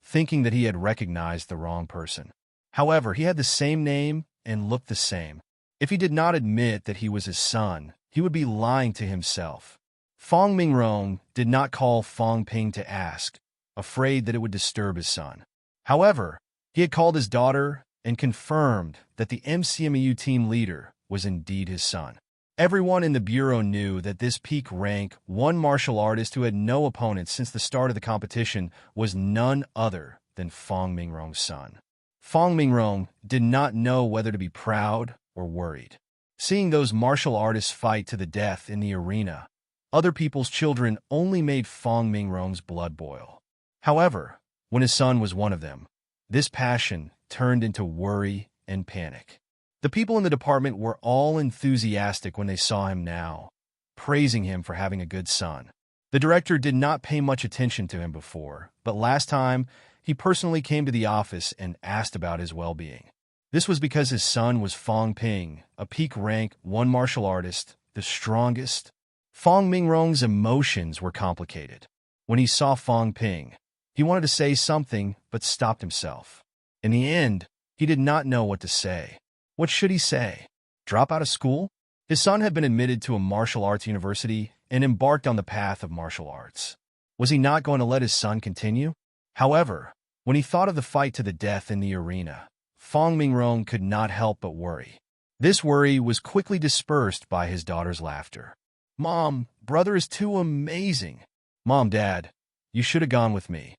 thinking that he had recognized the wrong person. However, he had the same name and looked the same. If he did not admit that he was his son, he would be lying to himself. Fong Mingrong did not call Fong Ping to ask, afraid that it would disturb his son. However, he had called his daughter and confirmed that the MCMU team leader was indeed his son. Everyone in the bureau knew that this peak rank 1 martial artist who had no opponents since the start of the competition was none other than Fong Mingrong's son. Fong Mingrong did not know whether to be proud or worried. Seeing those martial artists fight to the death in the arena, other people's children only made Fong Mingrong's blood boil. However, when his son was one of them, this passion turned into worry and panic. The people in the department were all enthusiastic when they saw him now, praising him for having a good son. The director did not pay much attention to him before, but last time, he personally came to the office and asked about his well-being. This was because his son was Fong Ping, a peak rank 1 martial artist, the strongest. Fong Mingrong's emotions were complicated. When he saw Fong Ping, he wanted to say something but stopped himself. In the end, he did not know what to say. What should he say? Drop out of school? His son had been admitted to a martial arts university and embarked on the path of martial arts. Was he not going to let his son continue? However, when he thought of the fight to the death in the arena, Fong Mingrong could not help but worry. This worry was quickly dispersed by his daughter's laughter. "Mom, brother is too amazing." "Mom, Dad, you should have gone with me."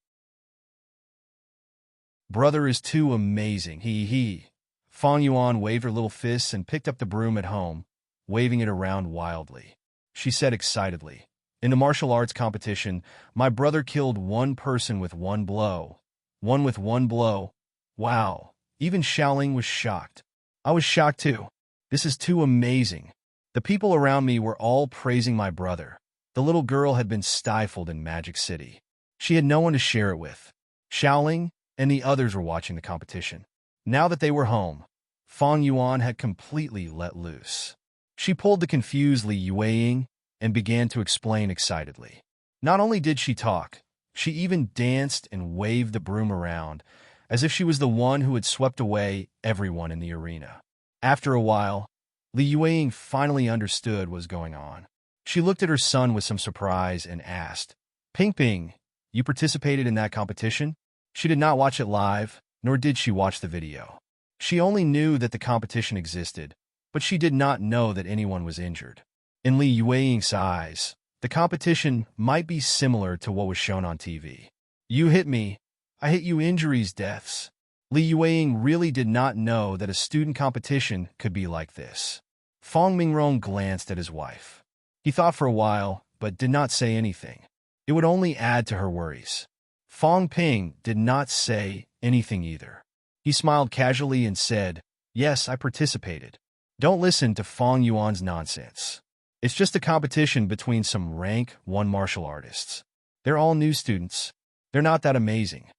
"Brother is too amazing, he." Fong Yuan waved her little fists and picked up the broom at home, waving it around wildly. She said excitedly, "In the martial arts competition, my brother killed 1 person with 1 blow. 1 with 1 blow. Wow." Even Xiaoling was shocked. I was shocked too. This is too amazing. The people around me were all praising my brother. The little girl had been stifled in Magic City. She had no one to share it with. Xiaoling and the others were watching the competition. Now that they were home, Fong Yuan had completely let loose. She pulled the confused Li Yueying and began to explain excitedly. Not only did she talk, she even danced and waved the broom around, as if she was the one who had swept away everyone in the arena. After a while, Li Yueying finally understood what was going on. She looked at her son with some surprise and asked, "Ping Ping, you participated in that competition?" She did not watch it live, nor did she watch the video. She only knew that the competition existed, but she did not know that anyone was injured. In Li Yueying's eyes, the competition might be similar to what was shown on TV. "You hit me, I hit you, injuries, deaths." Li Yueying really did not know that a student competition could be like this. Fong Mingrong glanced at his wife. He thought for a while, but did not say anything. It would only add to her worries. Fong Ping did not say anything either. He smiled casually and said, "Yes, I participated. Don't listen to Fong Yuan's nonsense. It's just a competition between some rank 1 martial artists. They're all new students. They're not that amazing."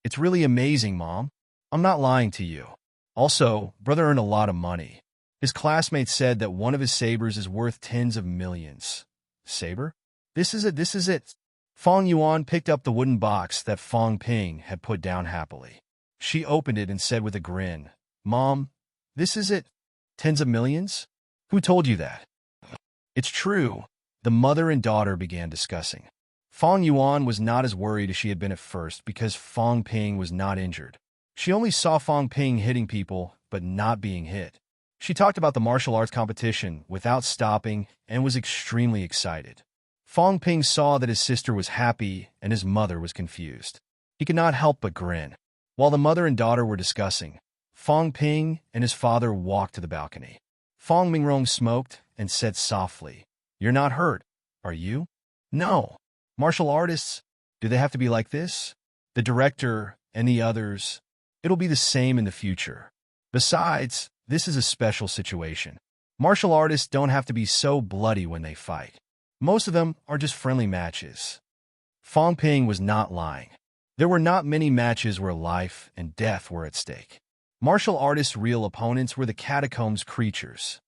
"It's really amazing, Mom. I'm not lying to you. Also, brother earned a lot of money. His classmates said that one of his sabers is worth tens of millions." "Saber? This is it." Fong Yuan picked up the wooden box that Fong Ping had put down happily. She opened it and said with a grin, "Mom, this is it? Tens of millions? Who told you that?" "It's true." The mother and daughter began discussing. Fong Yuan was not as worried as she had been at first because Fong Ping was not injured. She only saw Fong Ping hitting people, but not being hit. She talked about the martial arts competition without stopping and was extremely excited. Fong Ping saw that his sister was happy and his mother was confused. He could not help but grin. While the mother and daughter were discussing, Fong Ping and his father walked to the balcony. Fong Mingrong smoked and said softly, "You're not hurt, are you?" "No. Martial artists, do they have to be like this?" "The director and the others, it'll be the same in the future. Besides, this is a special situation. Martial artists don't have to be so bloody when they fight. Most of them are just friendly matches." Fong Ping was not lying. There were not many matches where life and death were at stake. Martial artists' real opponents were the catacombs creatures.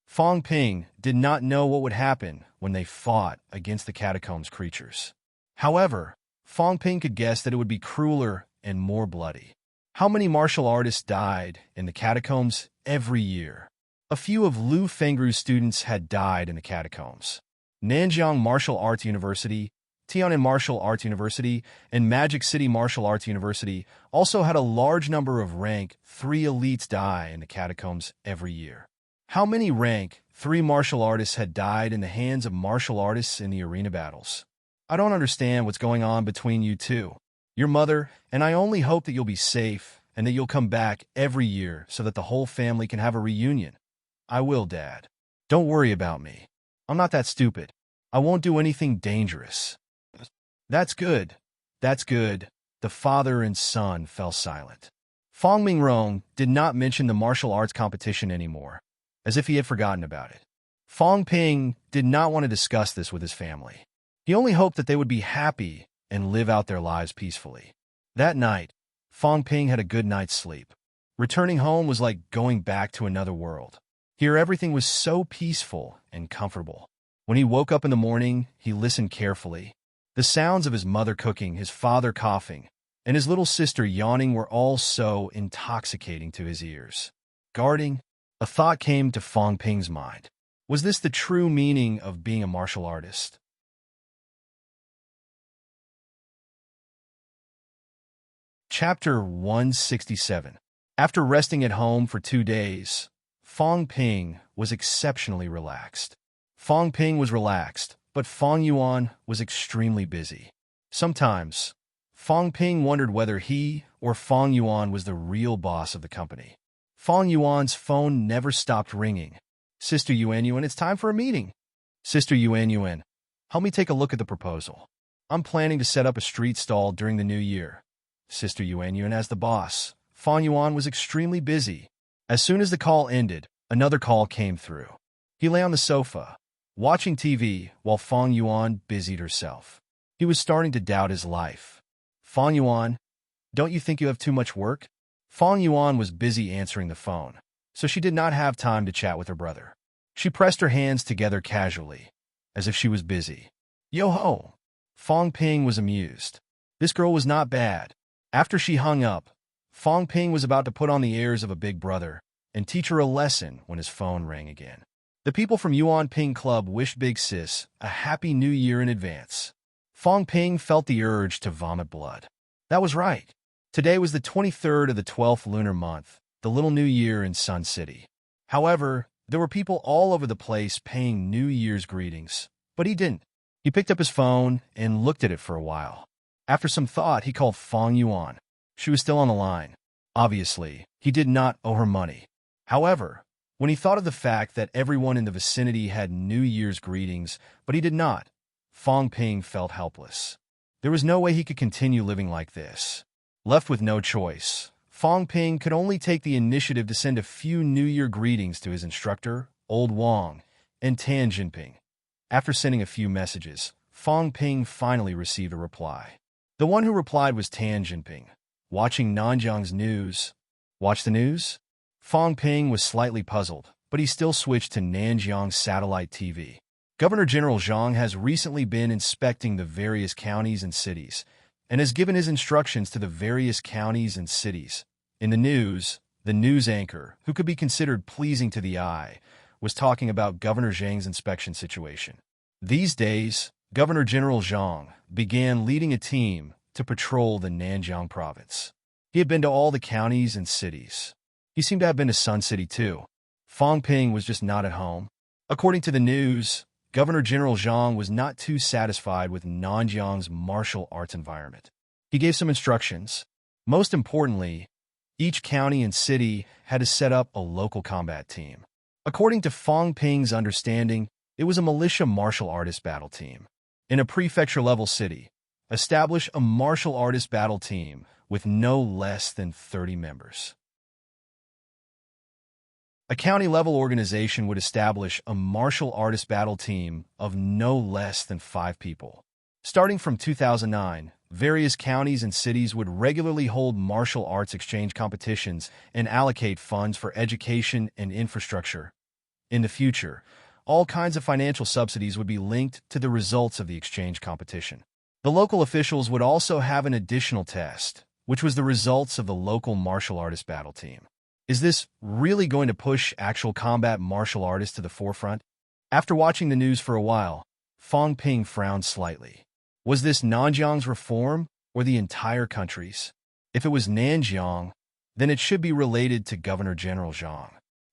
Fong Ping did not know what would happen when they fought against the catacombs creatures. However, Fong Ping could guess that it would be crueler and more bloody. How many martial artists died in the catacombs every year? A few of Lu Fengru's students had died in the catacombs. Nanjiang Martial Arts University, Tiananmen Martial Arts University, and Magic City Martial Arts University also had a large number of rank 3 elites die in the catacombs every year. How many rank 3 martial artists had died in the hands of martial artists in the arena battles? I don't understand what's going on between you two. Your mother, and I only hope that you'll be safe and that you'll come back every year so that the whole family can have a reunion. I will, Dad. Don't worry about me. I'm not that stupid. I won't do anything dangerous. That's good. That's good. The father and son fell silent. Fong Mingrong did not mention the martial arts competition anymore, as if he had forgotten about it. Fong Ping did not want to discuss this with his family. He only hoped that they would be happy and live out their lives peacefully. That night, Fong Ping had a good night's sleep. Returning home was like going back to another world. Here everything was so peaceful and comfortable. When he woke up in the morning, he listened carefully. The sounds of his mother cooking, his father coughing, and his little sister yawning were all so intoxicating to his ears. Guarding, a thought came to Fong Ping's mind. Was this the true meaning of being a martial artist? Chapter 167. After resting at home for 2 days, Fong Ping was exceptionally relaxed. Fong Ping was relaxed, but Fong Yuan was extremely busy. Sometimes, Fong Ping wondered whether he or Fong Yuan was the real boss of the company. Fong Yuan's phone never stopped ringing. Sister Yuan, it's time for a meeting. Sister Yuan, help me take a look at the proposal. I'm planning to set up a street stall during the new year. Sister Yuan, as the boss, Fong Yuan was extremely busy. As soon as the call ended, another call came through. He lay on the sofa, watching TV while Fong Yuan busied herself. He was starting to doubt his life. Fong Yuan, don't you think you have too much work? Fong Yuan was busy answering the phone, so she did not have time to chat with her brother. She pressed her hands together casually, as if she was busy. Yo-ho! Fong Ping was amused. This girl was not bad. After she hung up, Fong Ping was about to put on the airs of a big brother and teach her a lesson when his phone rang again. The people from Yuan Ping Club wished Big Sis a happy new year in advance. Fong Ping felt the urge to vomit blood. That was right. Today was the 23rd of the 12th lunar month, the little new year in Sun City. However, there were people all over the place paying New Year's greetings, but he didn't. He picked up his phone and looked at it for a while. After some thought, he called Fong Yuan. She was still on the line. Obviously, he did not owe her money. However, when he thought of the fact that everyone in the vicinity had New Year's greetings, but he did not, Fong Ping felt helpless. There was no way he could continue living like this. Left with no choice, Fong Ping could only take the initiative to send a few New Year greetings to his instructor, Old Wang, and Tan Jinping. After sending a few messages, Fong Ping finally received a reply. The one who replied was Tan Jinping. Watching Nanjiang's news. Watch the news? Fong Ping was slightly puzzled, but he still switched to Nanjiang's satellite TV. Governor General Zhang has recently been inspecting the various counties and cities, and has given his instructions to the various counties and cities. In the news anchor, who could be considered pleasing to the eye, was talking about Governor Zhang's inspection situation. These days, Governor General Zhang began leading a team to patrol the Nanjiang province. He had been to all the counties and cities. He seemed to have been to Sun City too. Fong Ping was just not at home. According to the news, Governor General Zhang was not too satisfied with Nanjiang's martial arts environment. He gave some instructions. Most importantly, each county and city had to set up a local combat team. According to Fong Ping's understanding, it was a militia martial artist battle team. In a prefecture-level city, establish a martial artist battle team with no less than 30 members. A county-level organization would establish a martial artist battle team of no less than 5 people. Starting from 2009, various counties and cities would regularly hold martial arts exchange competitions and allocate funds for education and infrastructure. In the future, all kinds of financial subsidies would be linked to the results of the exchange competition. The local officials would also have an additional test, which was the results of the local martial artist battle team. Is this really going to push actual combat martial artists to the forefront? After watching the news for a while, Fong Ping frowned slightly. Was this Nanjiang's reform or the entire country's? If it was Nanjiang, then it should be related to Governor General Zhang.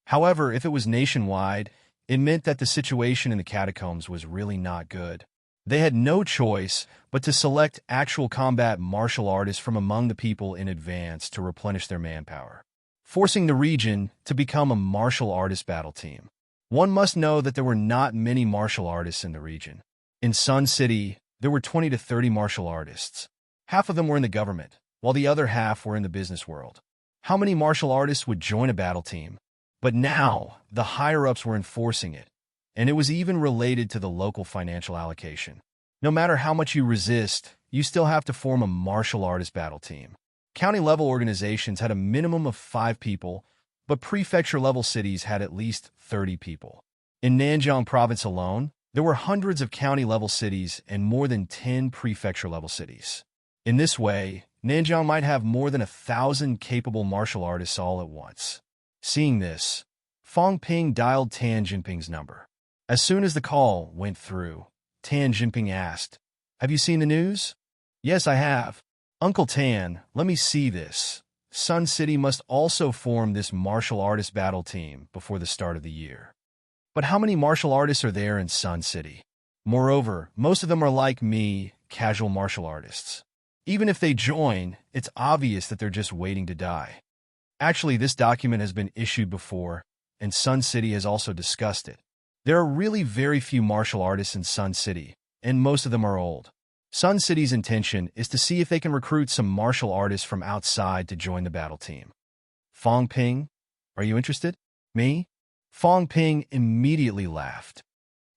However, if it was nationwide, it meant that the situation in the catacombs was really not good. They had no choice but to select actual combat martial artists from among the people in advance to replenish their manpower, forcing the region to become a martial artist battle team. One must know that there were not many martial artists in the region. In Sun City, there were 20 to 30 martial artists. Half of them were in the government, while the other half were in the business world. How many martial artists would join a battle team? But now, the higher-ups were enforcing it, and it was even related to the local financial allocation. No matter how much you resist, you still have to form a martial artist battle team. County-level organizations had a minimum of 5 people, but prefecture-level cities had at least 30 people. In Nanjiang province alone, there were hundreds of county-level cities and more than 10 prefecture-level cities. In this way, Nanjiang might have more than 1,000 capable martial artists all at once. Seeing this, Fong Ping dialed Tan Jinping's number. As soon as the call went through, Tan Jinping asked, "Have you seen the news?" "Yes, I have." "Uncle Tan, let me see this. Sun City must also form this martial artist battle team before the start of the year." But how many martial artists are there in Sun City? Moreover, most of them are like me, casual martial artists. Even if they join, it's obvious that they're just waiting to die. Actually, this document has been issued before, and Sun City has also discussed it. There are really very few martial artists in Sun City, and most of them are old. Sun City's intention is to see if they can recruit some martial artists from outside to join the battle team. Fong Ping, are you interested? Me? Fong Ping immediately laughed.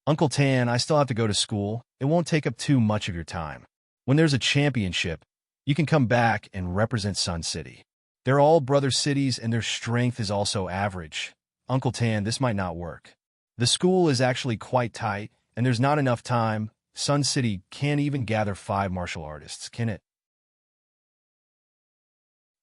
"Uncle Tan, I still have to go to school. It won't take up too much of your time. When there's a championship, you can come back and represent Sun City. They're all brother cities and their strength is also average. Uncle Tan, this might not work. The school is actually quite tight, and there's not enough time. Sun City can't even gather 5 martial artists, can it?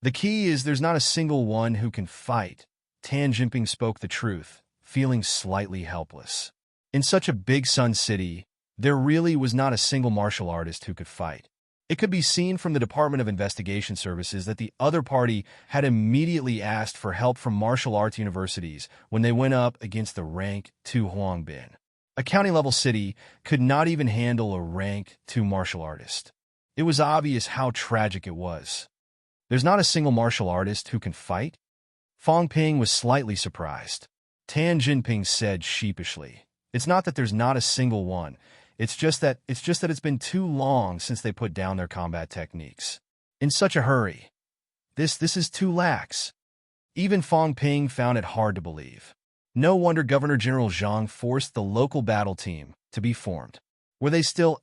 The key is there's not a single one who can fight." Tan Jinping spoke the truth, feeling slightly helpless. In such a big Sun City, there really was not a single martial artist who could fight. It could be seen from the Department of Investigation Services that the other party had immediately asked for help from martial arts universities when they went up against the rank 2 Huangbin. A county-level city could not even handle a rank 2 martial artist. It was obvious how tragic it was. There's not a single martial artist who can fight? Fong Ping was slightly surprised. Tan Jinping said sheepishly, "It's not that there's not a single one. It's just that it's been too long since they put down their combat techniques. In such a hurry. This is too lax." Even Fong Ping found it hard to believe. No wonder Governor General Zhang forced the local battle team to be formed. Were they still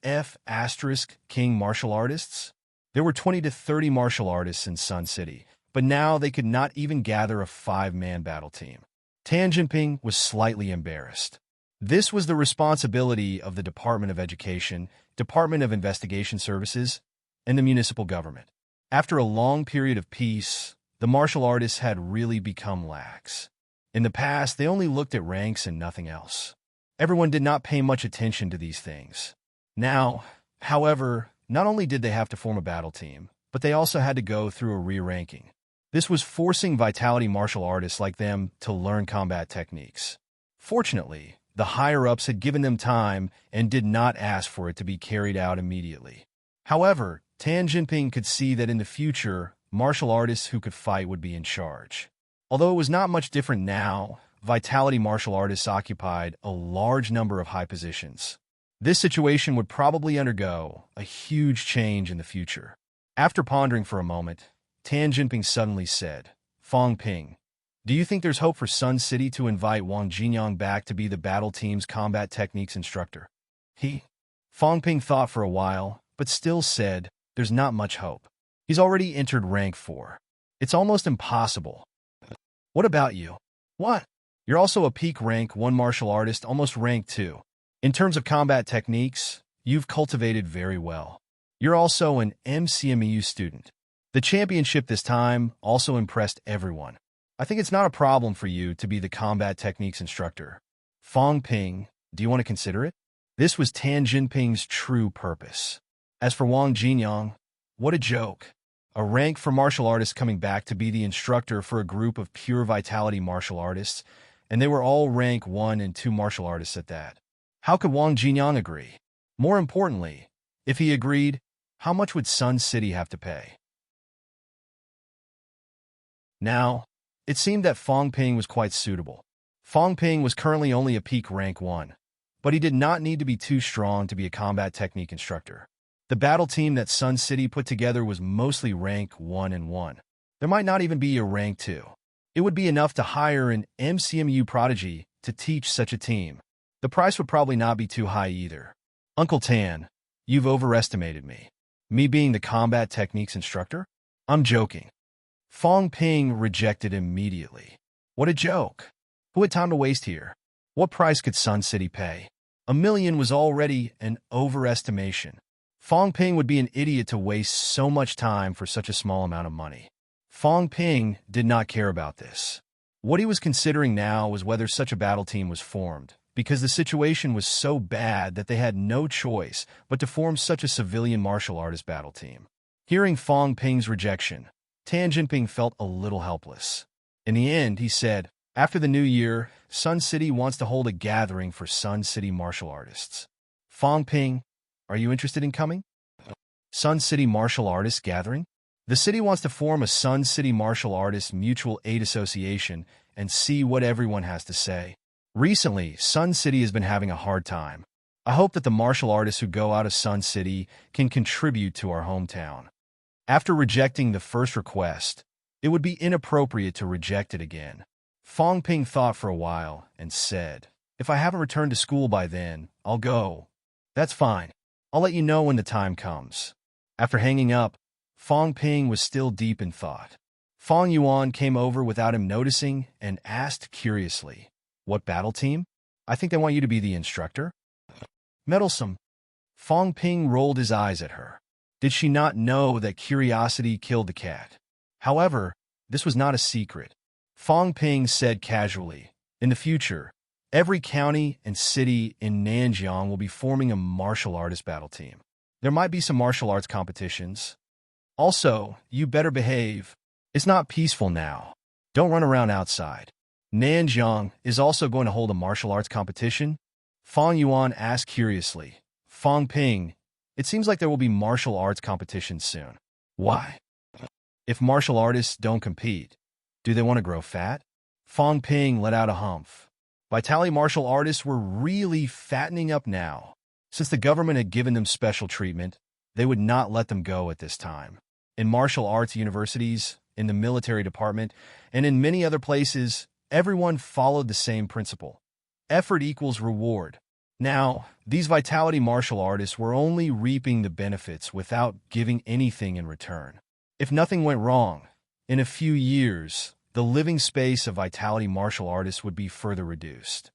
King martial artists? There were 20 to 30 martial artists in Sun City, but now they could not even gather a 5-man battle team. Tan Jinping was slightly embarrassed. This was the responsibility of the Department of Education, Department of Investigation Services, and the municipal government. After a long period of peace, the martial artists had really become lax. In the past, they only looked at ranks and nothing else. Everyone did not pay much attention to these things. Now, however, not only did they have to form a battle team, but they also had to go through a re-ranking. This was forcing vitality martial artists like them to learn combat techniques. Fortunately, the higher-ups had given them time and did not ask for it to be carried out immediately. However, Tan Jinping could see that in the future, martial artists who could fight would be in charge. Although it was not much different now, vitality martial artists occupied a large number of high positions. This situation would probably undergo a huge change in the future. After pondering for a moment, Tan Jinping suddenly said, "Fong Ping, do you think there's hope for Sun City to invite Wang Jinyang back to be the battle team's combat techniques instructor?" Fong Ping thought for a while, but still said, "There's not much hope. He's already entered rank 4. It's almost impossible." "What about you?" "What? You're also a peak rank 1 martial artist, almost rank 2. In terms of combat techniques, you've cultivated very well. You're also an MCMEU student. The championship this time also impressed everyone. I think it's not a problem for you to be the combat techniques instructor. Fong Ping, do you want to consider it? This was Tan Jinping's true purpose. As for Wang Jinyang, what a joke. A rank for martial artists coming back to be the instructor for a group of pure vitality martial artists, and they were all rank 1 and 2 martial artists at that. How could Wang Jinyang agree? More importantly, if he agreed, how much would Sun City have to pay? Now, it seemed that Fong Ping was quite suitable. Fong Ping was currently only a peak rank 1, but he did not need to be too strong to be a combat technique instructor. The battle team that Sun City put together was mostly rank 1 and 1. There might not even be a rank 2. It would be enough to hire an MCMU prodigy to teach such a team. The price would probably not be too high either. Uncle Tan, you've overestimated me. Me being the combat techniques instructor? I'm joking. Fong Ping rejected immediately. What a joke. Who had time to waste here? What price could Sun City pay? $1 million was already an overestimation. Fong Ping would be an idiot to waste so much time for such a small amount of money. Fong Ping did not care about this. What he was considering now was whether such a battle team was formed, because the situation was so bad that they had no choice but to form such a civilian martial artist battle team. Hearing Fong Ping's rejection, Tan Jinping felt a little helpless. In the end, he said, after the new year, Sun City wants to hold a gathering for Sun City martial artists. Fong Ping, are you interested in coming? Sun City Martial Artists Gathering? The city wants to form a Sun City Martial Artists Mutual Aid Association and see what everyone has to say. Recently, Sun City has been having a hard time. I hope that the martial artists who go out of Sun City can contribute to our hometown. After rejecting the first request, it would be inappropriate to reject it again. Fong Ping thought for a while and said, if I haven't returned to school by then, I'll go. That's fine. I'll let you know when the time comes. After hanging up, Fong Ping was still deep in thought. Fong Yuan came over without him noticing and asked curiously, what battle team? I think they want you to be the instructor. Meddlesome. Fong Ping rolled his eyes at her. Did she not know that curiosity killed the cat? However, this was not a secret. Fong Ping said casually, in the future, every county and city in Nanjiang will be forming a martial artist battle team. There might be some martial arts competitions. Also, you better behave. It's not peaceful now. Don't run around outside. Nanjiang is also going to hold a martial arts competition? Fong Yuan asked curiously. Fong Ping, it seems like there will be martial arts competitions soon. Why? If martial artists don't compete, do they want to grow fat? Fong Ping let out a humph. Vitality martial artists were really fattening up now. Since the government had given them special treatment, they would not let them go at this time. In martial arts universities, in the military department, and in many other places, everyone followed the same principle. Effort equals reward. Now, these vitality martial artists were only reaping the benefits without giving anything in return. If nothing went wrong, in a few years, the living space of vitality martial artists would be further reduced.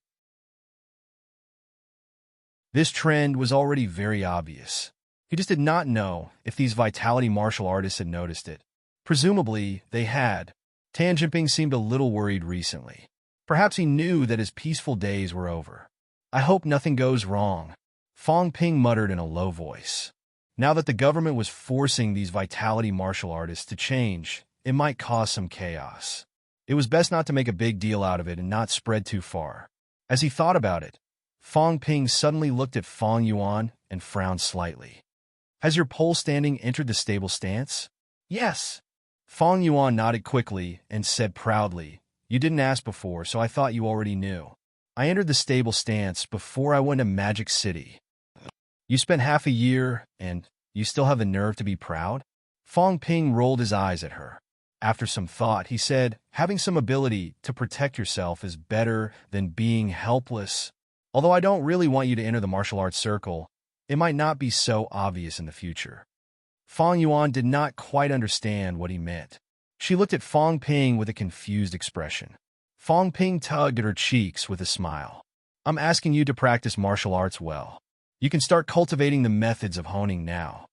This trend was already very obvious. He just did not know if these vitality martial artists had noticed it. Presumably, they had. Tan Jinping seemed a little worried recently. Perhaps he knew that his peaceful days were over. I hope nothing goes wrong, Fong Ping muttered in a low voice. Now that the government was forcing these vitality martial artists to change, it might cause some chaos. It was best not to make a big deal out of it and not spread too far. As he thought about it, Fong Ping suddenly looked at Fong Yuan and frowned slightly. Has your pole standing entered the stable stance? Yes. Fong Yuan nodded quickly and said proudly, you didn't ask before, so I thought you already knew. I entered the stable stance before I went to Magic City. You spent half a year, and you still have the nerve to be proud? Fong Ping rolled his eyes at her. After some thought, he said, having some ability to protect yourself is better than being helpless. Although I don't really want you to enter the martial arts circle, it might not be so obvious in the future. Fong Yuan did not quite understand what he meant. She looked at Fong Ping with a confused expression. Fong Ping tugged at her cheeks with a smile. I'm asking you to practice martial arts well. You can start cultivating the methods of honing now.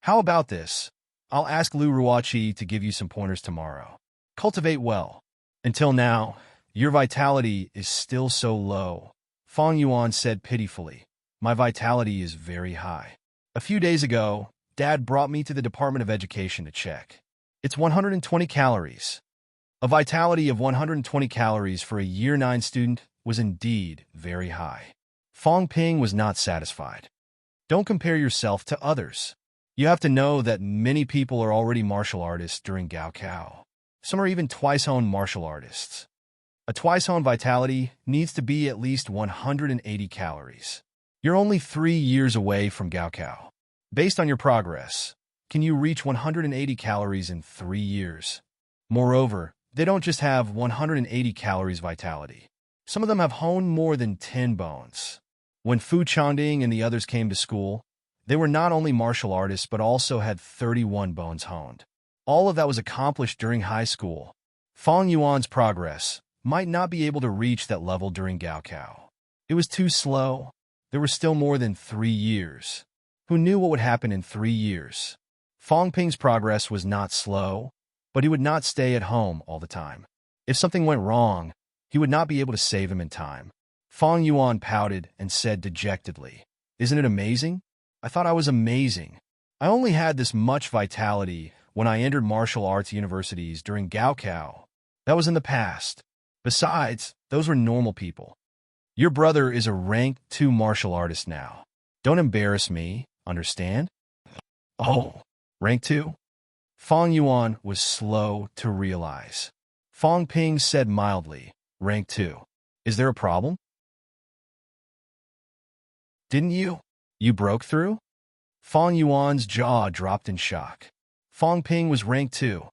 How about this? I'll ask Lu Ruoqi to give you some pointers tomorrow. Cultivate well. Until now, your vitality is still so low. Fang Yuan said pitifully. My vitality is very high. A few days ago, Dad brought me to the Department of Education to check. It's 120 calories. A vitality of 120 calories for a Year 9 student was indeed very high. Fang Ping was not satisfied. Don't compare yourself to others. You have to know that many people are already martial artists during Gaokao. Some are even twice-own martial artists. A twice-own vitality needs to be at least 180 calories. You're only 3 years away from Gaokao. Based on your progress, can you reach 180 calories in 3 years? Moreover, they don't just have 180 calories vitality. Some of them have honed more than 10 bones. When Fu Changding and the others came to school, they were not only martial artists but also had 31 bones honed. All of that was accomplished during high school. Fang Yuan's progress might not be able to reach that level during Gaokao. It was too slow. There were still more than 3 years. Who knew what would happen in 3 years? Fang Ping's progress was not slow, but he would not stay at home all the time. If something went wrong, he would not be able to save him in time. Fang Yuan pouted and said dejectedly, "Isn't it amazing? I thought I was amazing. I only had this much vitality when I entered martial arts universities during Gaokao. That was in the past. Besides, those were normal people. Your brother is a rank 2 martial artist now. Don't embarrass me, understand?" "Oh, rank 2? Fang Yuan was slow to realize. Fang Ping said mildly, "Rank 2. Is there a problem? Didn't you? You broke through?" Fang Yuan's jaw dropped in shock. Fang Ping was rank 2.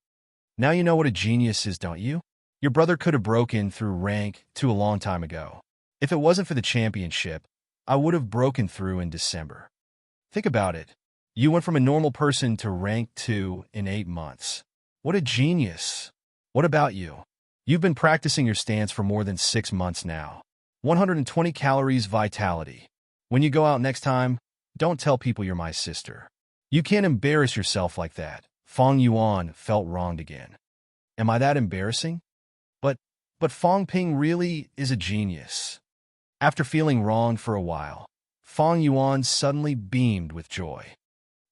Now you know what a genius is, don't you? Your brother could have broken through rank 2 a long time ago. If it wasn't for the championship, I would have broken through in December. Think about it. You went from a normal person to rank 2 in 8 months. What a genius. What about you? You've been practicing your stance for more than 6 months now. 120 calories vitality. When you go out next time, don't tell people you're my sister. You can't embarrass yourself like that. Fang Yuan felt wronged again. Am I that embarrassing? But Fang Ping really is a genius. After feeling wronged for a while, Fang Yuan suddenly beamed with joy.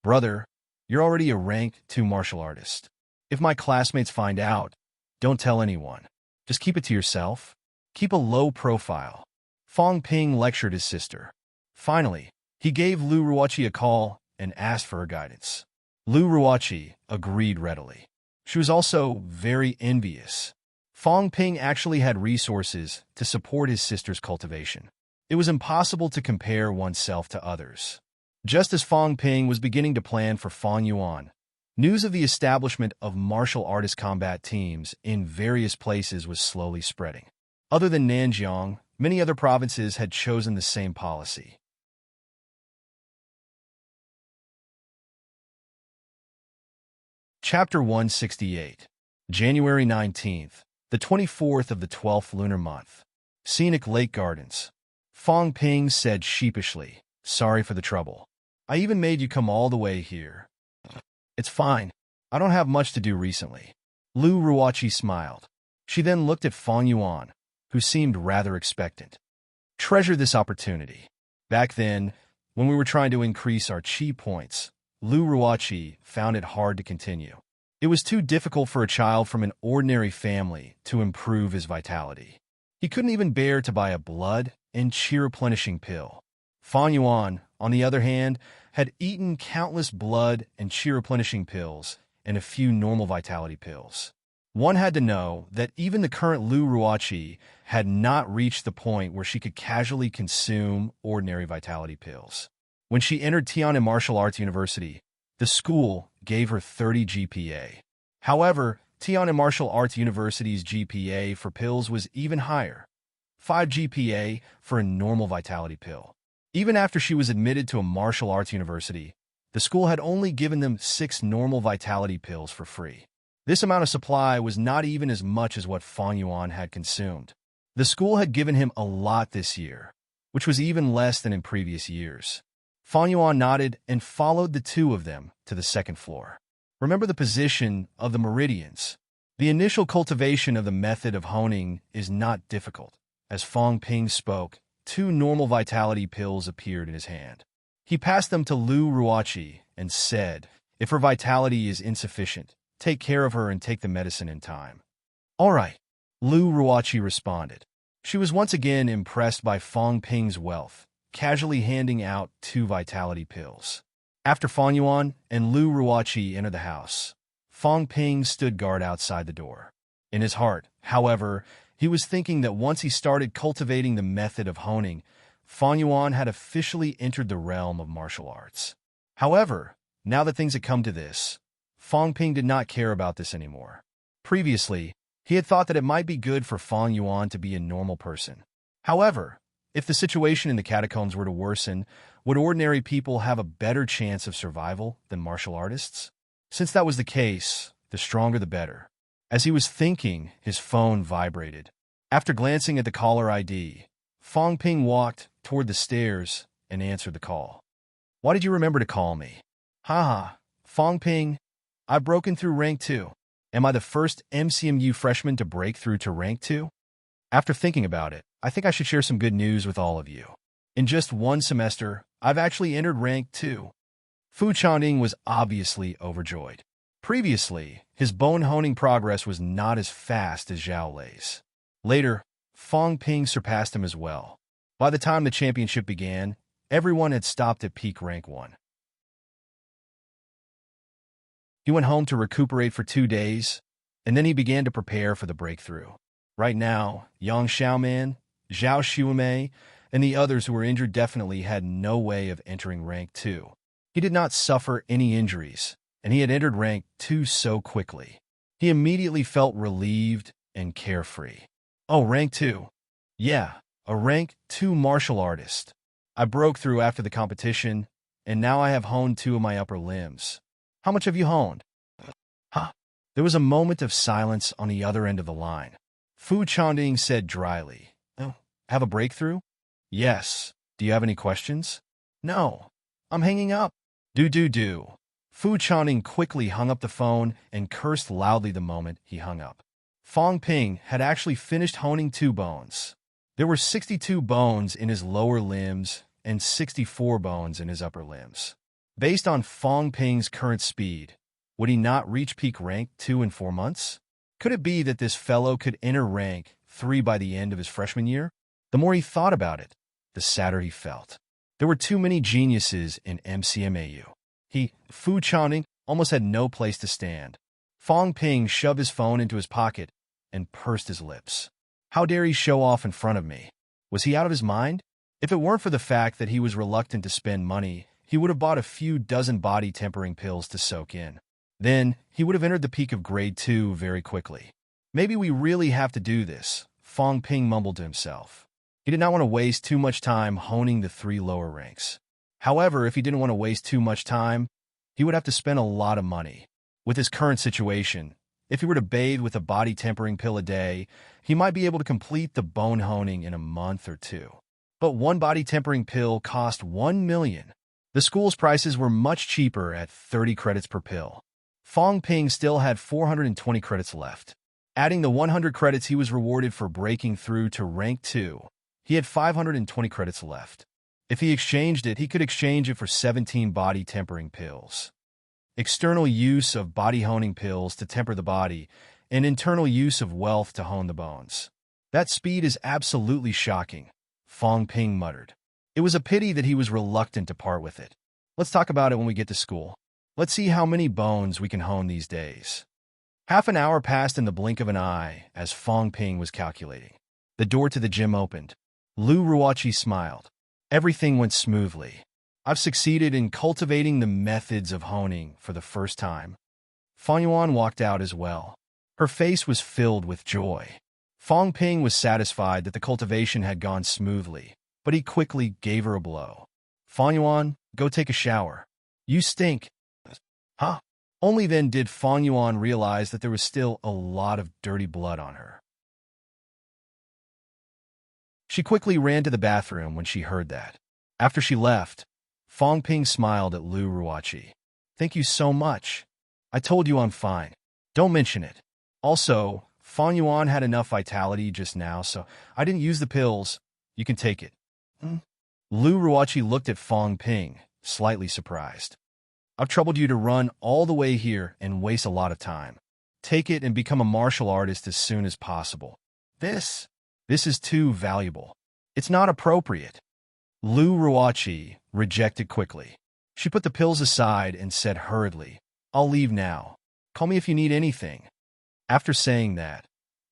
Brother, you're already a rank 2 martial artist. If my classmates find out, don't tell anyone. Just keep it to yourself. Keep a low profile. Fang Ping lectured his sister. Finally, he gave Lu Ruoqi a call and asked for her guidance. Lu Ruoqi agreed readily. She was also very envious. Fang Ping actually had resources to support his sister's cultivation. It was impossible to compare oneself to others. Just as Fang Ping was beginning to plan for Fang Yuan, news of the establishment of martial artist combat teams in various places was slowly spreading. Other than Nanjiang, many other provinces had chosen the same policy. Chapter 168. January 19th, the 24th of the 12th lunar month. Scenic Lake Gardens. Fang Ping said sheepishly, "Sorry for the trouble. I even made you come all the way here." "It's fine. I don't have much to do recently." Lu Ruoqi smiled. She then looked at Fang Yuan, who seemed rather expectant. "Treasure this opportunity. Back then, when we were trying to increase our chi points, Lu Ruoqi found it hard to continue. It was too difficult for a child from an ordinary family to improve his vitality. He couldn't even bear to buy a blood and chi replenishing pill. Fang Yuan, on the other hand, had eaten countless blood and chi replenishing pills and a few normal vitality pills. One had to know that even the current Lu Ruoqi had not reached the point where she could casually consume ordinary vitality pills. When she entered Tian'an Martial Arts University, the school gave her 30 GPA. However, Tian'an Martial Arts University's GPA for pills was even higher, 5 GPA for a normal vitality pill. Even after she was admitted to a martial arts university, the school had only given them 6 normal vitality pills for free. This amount of supply was not even as much as what Fang Yuan had consumed. The school had given him a lot this year, which was even less than in previous years. Fang Yuan nodded and followed the two of them to the second floor. Remember the position of the meridians. The initial cultivation of the method of honing is not difficult. As Fang Ping spoke, 2 normal vitality pills appeared in his hand. He passed them to Lu Ruoqi and said, "If her vitality is insufficient, take care of her and take the medicine in time." "All right," Lu Ruoqi responded. She was once again impressed by Fang Ping's wealth, casually handing out 2 vitality pills. After Fang Yuan and Lu Ruoqi entered the house, Fang Ping stood guard outside the door. In his heart, however, he was thinking that once he started cultivating the method of honing, Fang Yuan had officially entered the realm of martial arts. However, now that things had come to this, Fang Ping did not care about this anymore. Previously, he had thought that it might be good for Fang Yuan to be a normal person. However, if the situation in the catacombs were to worsen, would ordinary people have a better chance of survival than martial artists? Since that was the case, the stronger the better. As he was thinking, his phone vibrated. After glancing at the caller ID, Fang Ping walked toward the stairs and answered the call. "Why did you remember to call me?" "Haha, Fang Ping, I've broken through rank 2. Am I the first MCMU freshman to break through to rank 2? After thinking about it, I think I should share some good news with all of you. In just 1 semester, I've actually entered rank 2. Fu Changding was obviously overjoyed. Previously, his bone honing progress was not as fast as Zhao Lei's. Later, Fang Ping surpassed him as well. By the time the championship began, everyone had stopped at peak rank 1. He went home to recuperate for 2 days, and then he began to prepare for the breakthrough. Right now, Yang Xiaoman, Zhao Xuemei, and the others who were injured definitely had no way of entering rank 2. He did not suffer any injuries, and he had entered rank 2 so quickly. He immediately felt relieved and carefree. "Oh, rank 2. Yeah, a rank 2 martial artist. I broke through after the competition, and now I have honed 2 of my upper limbs. How much have you honed?" "Huh?" There was a moment of silence on the other end of the line. Fu Changding said dryly, "Oh, have a breakthrough?" "Yes. Do you have any questions?" "No. I'm hanging up." Do. Fu Changding quickly hung up the phone and cursed loudly the moment he hung up. Fang Ping had actually finished honing 2 bones. There were 62 bones in his lower limbs and 64 bones in his upper limbs. Based on Fang Ping's current speed, would he not reach peak rank 2 in 4 months? Could it be that this fellow could enter rank 3 by the end of his freshman year? The more he thought about it, the sadder he felt. There were too many geniuses in MCMAU. Fu Changding, almost had no place to stand. Fang Ping shoved his phone into his pocket and pursed his lips. How dare he show off in front of me? Was he out of his mind? If it weren't for the fact that he was reluctant to spend money, he would have bought a few dozen body-tempering pills to soak in. Then, he would have entered the peak of grade 2 very quickly. Maybe we really have to do this, Fang Ping mumbled to himself. He did not want to waste too much time honing the 3 lower ranks. However, if he didn't want to waste too much time, he would have to spend a lot of money. With his current situation, if he were to bathe with a body-tempering pill a day, he might be able to complete the bone honing in a month or 2. But 1 body-tempering pill cost 1 million. The school's prices were much cheaper at 30 credits per pill. Fang Ping still had 420 credits left. Adding the 100 credits he was rewarded for breaking through to rank 2, he had 520 credits left. If he exchanged it, he could exchange it for 17 body-tempering pills. External use of body-honing pills to temper the body, and internal use of wealth to hone the bones. That speed is absolutely shocking, Fang Ping muttered. It was a pity that he was reluctant to part with it. Let's talk about it when we get to school. Let's see how many bones we can hone these days. Half an hour passed in the blink of an eye as Fang Ping was calculating. The door to the gym opened. Lu Ruoqi smiled. Everything went smoothly. I've succeeded in cultivating the methods of honing for the first time. Fang Yuan walked out as well. Her face was filled with joy. Fang Ping was satisfied that the cultivation had gone smoothly, but he quickly gave her a blow. Fang Yuan, go take a shower. You stink. Huh? Only then did Fang Yuan realize that there was still a lot of dirty blood on her. She quickly ran to the bathroom when she heard that. After she left, Fong Ping smiled at Lu Ruoqi. Thank you so much. I told you I'm fine. Don't mention it. Also, Fong Yuan had enough vitality just now, so I didn't use the pills. You can take it. Lu Ruoqi looked at Fong Ping, slightly surprised. I've troubled you to run all the way here and waste a lot of time. Take it and become a martial artist as soon as possible. This is too valuable. It's not appropriate. Lu Ruoqi rejected quickly. She put the pills aside and said hurriedly, I'll leave now. Call me if you need anything. After saying that,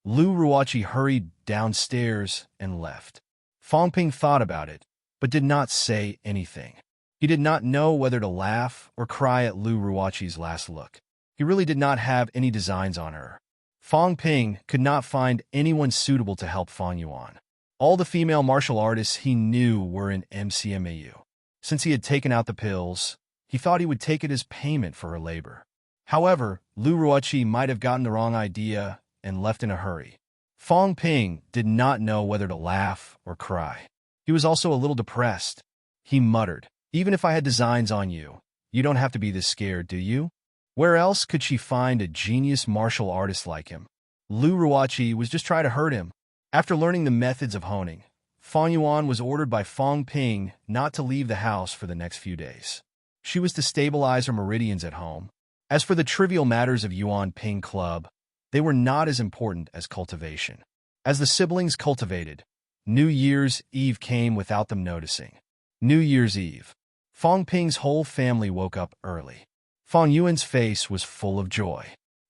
Lu Ruoqi hurried downstairs and left. Fong Ping thought about it, but did not say anything. He did not know whether to laugh or cry at Lu Ruoqi's last look. He really did not have any designs on her. Fong Ping could not find anyone suitable to help Fong Yuan. All the female martial artists he knew were in MCMAU. Since he had taken out the pills, he thought he would take it as payment for her labor. However, Lu Ruoqi might have gotten the wrong idea and left in a hurry. Fong Ping did not know whether to laugh or cry. He was also a little depressed. He muttered, Even if I had designs on you, you don't have to be this scared, do you? Where else could she find a genius martial artist like him? Lu Ruoqi was just trying to hurt him. After learning the methods of honing, Fong Yuan was ordered by Fong Ping not to leave the house for the next few days. She was to stabilize her meridians at home. As for the trivial matters of Yuan Ping Club, they were not as important as cultivation. As the siblings cultivated, New Year's Eve came without them noticing. New Year's Eve. Fong Ping's whole family woke up early. Fong Yuan's face was full of joy.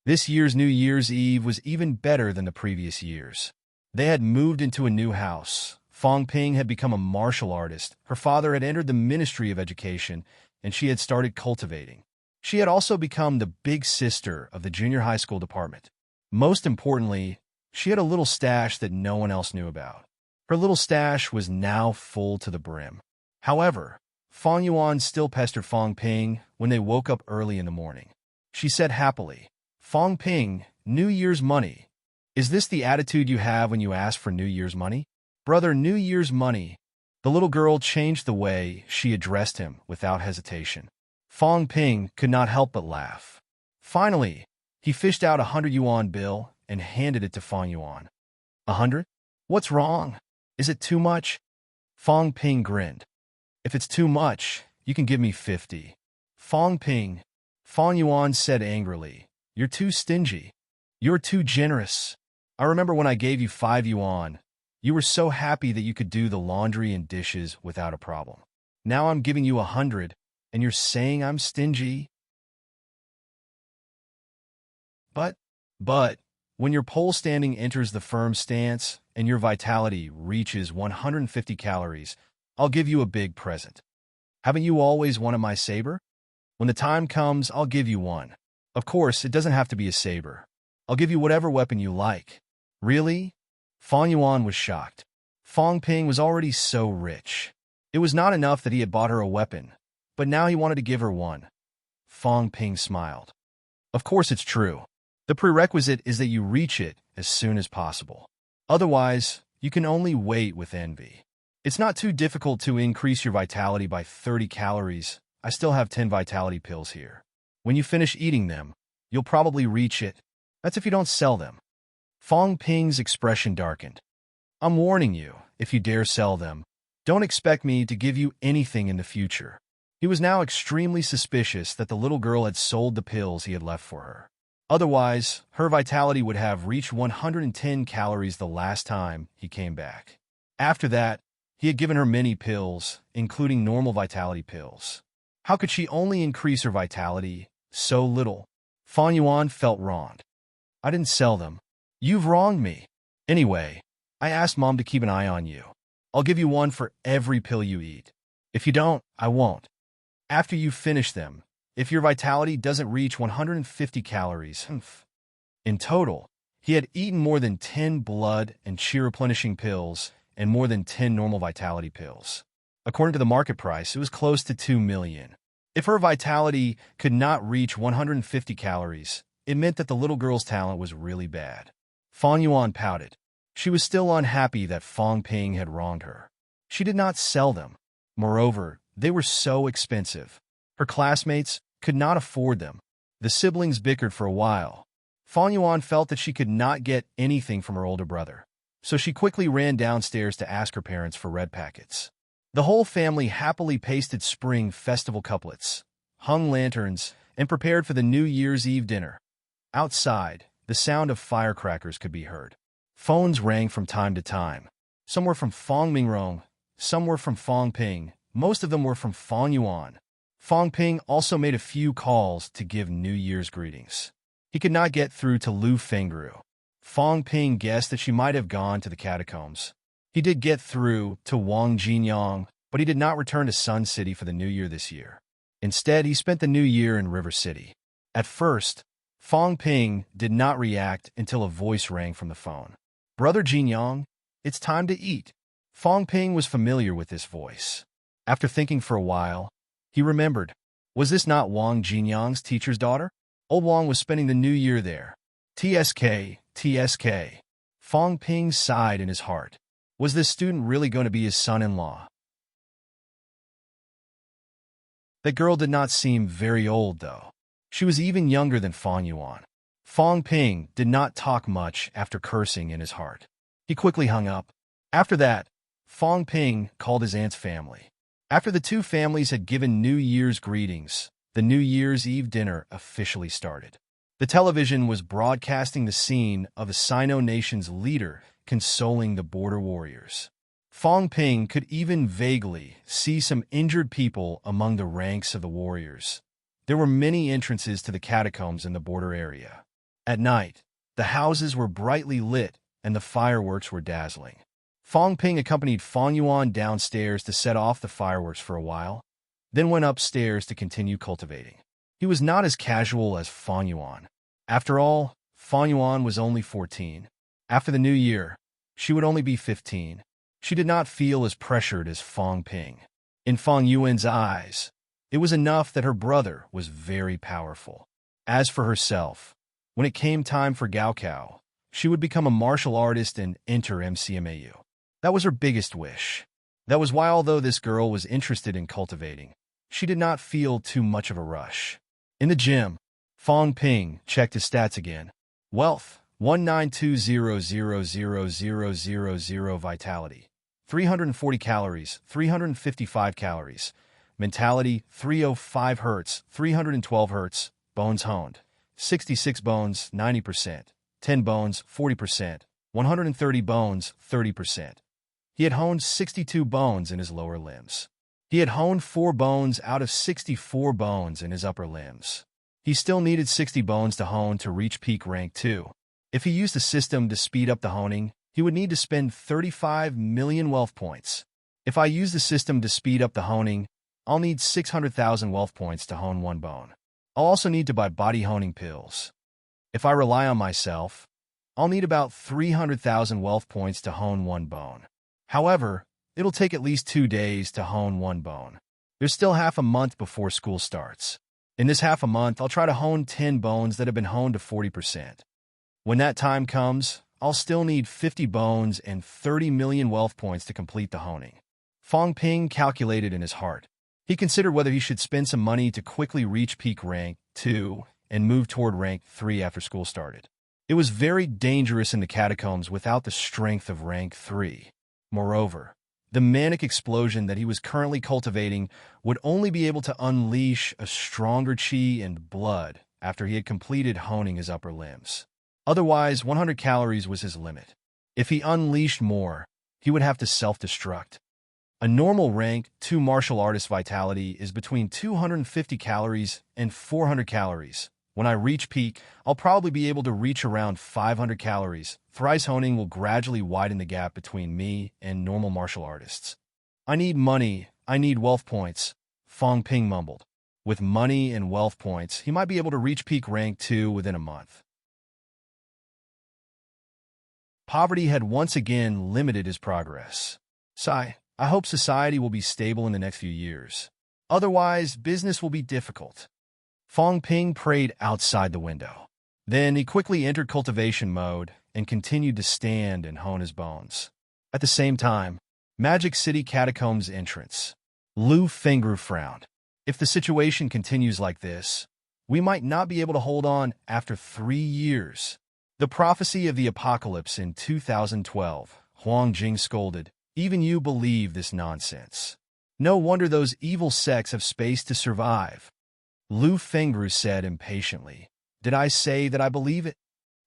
This year's New Year's Eve was even better than the previous years. They had moved into a new house. Fong Ping had become a martial artist. Her father had entered the Ministry of Education, and she had started cultivating. She had also become the big sister of the junior high school department. Most importantly, she had a little stash that no one else knew about. Her little stash was now full to the brim. However, Fong Yuan still pestered Fong Ping when they woke up early in the morning. She said happily, Fong Ping, New Year's money. Is this the attitude you have when you ask for New Year's money? Brother, New Year's money. The little girl changed the way she addressed him without hesitation. Fong Ping could not help but laugh. Finally, he fished out 100 yuan bill and handed it to Fong Yuan. 100? What's wrong? Is it too much? Fong Ping grinned. If it's too much, you can give me 50. Fong Ping. Fong Yuan said angrily, You're too stingy. You're too generous. I remember when I gave you 5 yuan. You were so happy that you could do the laundry and dishes without a problem. Now I'm giving you 100, and you're saying I'm stingy? But, when your pole standing enters the firm stance and your vitality reaches 150 calories, I'll give you a big present. Haven't you always wanted my saber? When the time comes, I'll give you one. Of course, it doesn't have to be a saber. I'll give you whatever weapon you like. Really? Fong Yuan was shocked. Fong Ping was already so rich. It was not enough that he had bought her a weapon, but now he wanted to give her one. Fong Ping smiled. Of course it's true. The prerequisite is that you reach it as soon as possible. Otherwise, you can only wait with envy. It's not too difficult to increase your vitality by 30 calories. I still have 10 vitality pills here. When you finish eating them, you'll probably reach it. That's if you don't sell them. Fong Ping's expression darkened. I'm warning you, if you dare sell them, don't expect me to give you anything in the future. He was now extremely suspicious that the little girl had sold the pills he had left for her. Otherwise, her vitality would have reached 110 calories the last time he came back. After that, he had given her many pills, including normal vitality pills. How could she only increase her vitality so little? Fong Yuan felt wronged. I didn't sell them. You've wronged me. Anyway, I asked Mom to keep an eye on you. I'll give you one for every pill you eat. If you don't, I won't. After you finish them, if your vitality doesn't reach 150 calories, in total, he had eaten more than 10 blood and chi replenishing pills and more than 10 normal vitality pills. According to the market price, it was close to 2 million. If her vitality could not reach 150 calories, it meant that the little girl's talent was really bad. Fong Yuan pouted. She was still unhappy that Fong Ping had wronged her. She did not sell them. Moreover, They were so expensive. Her classmates could not afford them. The siblings bickered for a while. Fang Yuan felt that she could not get anything from her older brother, so she quickly ran downstairs to ask her parents for red packets. The whole family happily pasted spring festival couplets, hung lanterns, and prepared for the New Year's Eve dinner. Outside, the sound of firecrackers could be heard. Phones rang from time to time. Some were from Fang Mingrong, some were from Fang Ping, most of them were from Fang Yuan. Fang Ping also made a few calls to give New Year's greetings. He could not get through to Lu Fengru. Fang Ping guessed that she might have gone to the catacombs. He did get through to Wang Jinyang, but he did not return to Sun City for the New Year this year. Instead, he spent the New Year in River City. At first, Fang Ping did not react until a voice rang from the phone. "Brother Jinyang, it's time to eat." Fang Ping was familiar with this voice. After thinking for a while, he remembered. Was this not Wang Jinyang's teacher's daughter? Old Wang was spending the New Year there. TSK, TSK. Fang Ping sighed in his heart. Was this student really going to be his son-in-law? That girl did not seem very old, though. She was even younger than Fang Yuan. Fang Ping did not talk much after cursing in his heart. He quickly hung up. After that, Fang Ping called his aunt's family. After the two families had given New Year's greetings, the New Year's Eve dinner officially started. The television was broadcasting the scene of the Sino nation's leader consoling the border warriors. Fang Ping could even vaguely see some injured people among the ranks of the warriors. There were many entrances to the catacombs in the border area. At night, the houses were brightly lit and the fireworks were dazzling. Fang Ping accompanied Fang Yuan downstairs to set off the fireworks for a while, then went upstairs to continue cultivating. He was not as casual as Fang Yuan. After all, Fang Yuan was only 14. After the New Year, she would only be 15. She did not feel as pressured as Fang Ping. In Fang Yuan's eyes, it was enough that her brother was very powerful. As for herself, when it came time for Gaokao, she would become a martial artist and enter MCMAU. That was her biggest wish. That was why, although this girl was interested in cultivating, she did not feel too much of a rush. In the gym, Fang Ping checked his stats again. Wealth, 192,000,000 vitality, 340 calories, 355 calories. Mentality, 305 Hz, 312 Hz. Bones honed, 66 bones, 90%. 10 bones, 40%. 130 bones, 30%. He had honed 62 bones in his lower limbs. He had honed 4 bones out of 64 bones in his upper limbs. He still needed 60 bones to hone to reach peak rank 2. If he used a system to speed up the honing, he would need to spend 35 million wealth points. If I use the system to speed up the honing, I'll need 600,000 wealth points to hone 1 bone. I'll also need to buy body honing pills. If I rely on myself, I'll need about 300,000 wealth points to hone 1 bone. However, it'll take at least 2 days to hone 1 bone. There's still half a month before school starts. In this half a month, I'll try to hone 10 bones that have been honed to 40%. When that time comes, I'll still need 50 bones and 30 million wealth points to complete the honing. Fang Ping calculated in his heart. He considered whether he should spend some money to quickly reach peak rank 2 and move toward rank 3 after school started. It was very dangerous in the catacombs without the strength of rank 3. Moreover, the manic explosion that he was currently cultivating would only be able to unleash a stronger chi and blood after he had completed honing his upper limbs. Otherwise, 100 calories was his limit. If he unleashed more, he would have to self-destruct. A normal rank 2 martial artist vitality is between 250 calories and 400 calories. When I reach peak, I'll probably be able to reach around 500 calories. Thrice honing will gradually widen the gap between me and normal martial artists. I need money, I need wealth points, Fang Ping mumbled. With money and wealth points, he might be able to reach peak rank 2 within a month. Poverty had once again limited his progress. I hope society will be stable in the next few years. Otherwise, business will be difficult. Fang Ping prayed outside the window. Then he quickly entered cultivation mode and continued to stand and hone his bones. At the same time, Magic City Catacombs entrance. Lu Fengru frowned. If the situation continues like this, we might not be able to hold on after 3 years. The prophecy of the apocalypse in 2012, Huang Jing scolded. Even you believe this nonsense. No wonder those evil sects have space to survive. Lu Fengru said impatiently. Did I say that I believe it?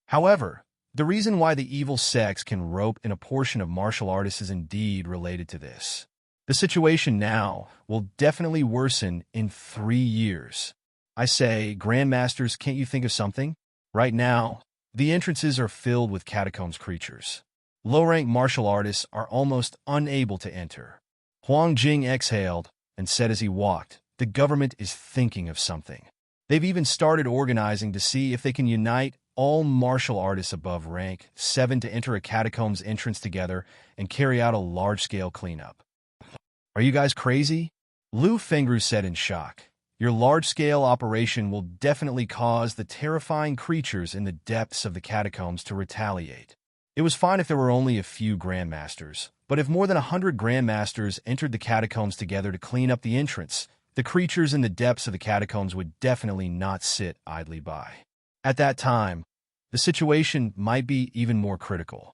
However, the reason why the evil sects can rope in a portion of martial artists is indeed related to this. The situation now will definitely worsen in 3 years. I say, Grandmasters, can't you think of something? Right now, the entrances are filled with catacombs creatures. Low-rank martial artists are almost unable to enter. Huang Jing exhaled and said as he walked, the government is thinking of something. They've even started organizing to see if they can unite all martial artists above rank 7 to enter a catacombs entrance together and carry out a large-scale cleanup. Are you guys crazy? Lu Fengru said in shock. Your large-scale operation will definitely cause the terrifying creatures in the depths of the catacombs to retaliate. It was fine if there were only a few Grandmasters, but if more than 100 Grandmasters entered the catacombs together to clean up the entrance, the creatures in the depths of the catacombs would definitely not sit idly by. At that time, the situation might be even more critical.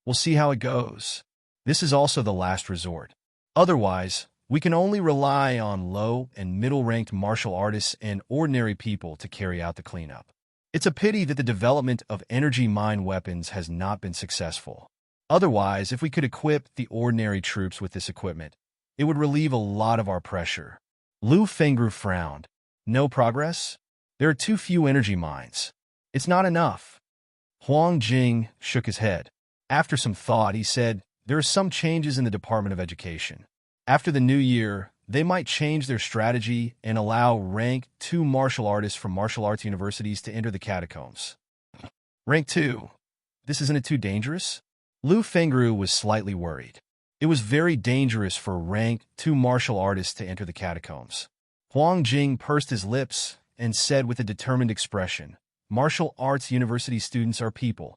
We'll see how it goes. This is also the last resort. Otherwise, we can only rely on low and middle-ranked martial artists and ordinary people to carry out the cleanup. It's a pity that the development of energy mine weapons has not been successful. Otherwise, if we could equip the ordinary troops with this equipment, it would relieve a lot of our pressure. Lu Fengru frowned. No progress? There are too few energy mines. It's not enough. Huang Jing shook his head. After some thought, he said, there are some changes in the Department of Education. After the new year, they might change their strategy and allow rank 2 martial artists from martial arts universities to enter the catacombs. Rank 2? This isn't it too dangerous? Lu Fengru was slightly worried. It was very dangerous for rank 2 martial artists to enter the catacombs. Huang Jing pursed his lips and said with a determined expression, martial arts university students are people,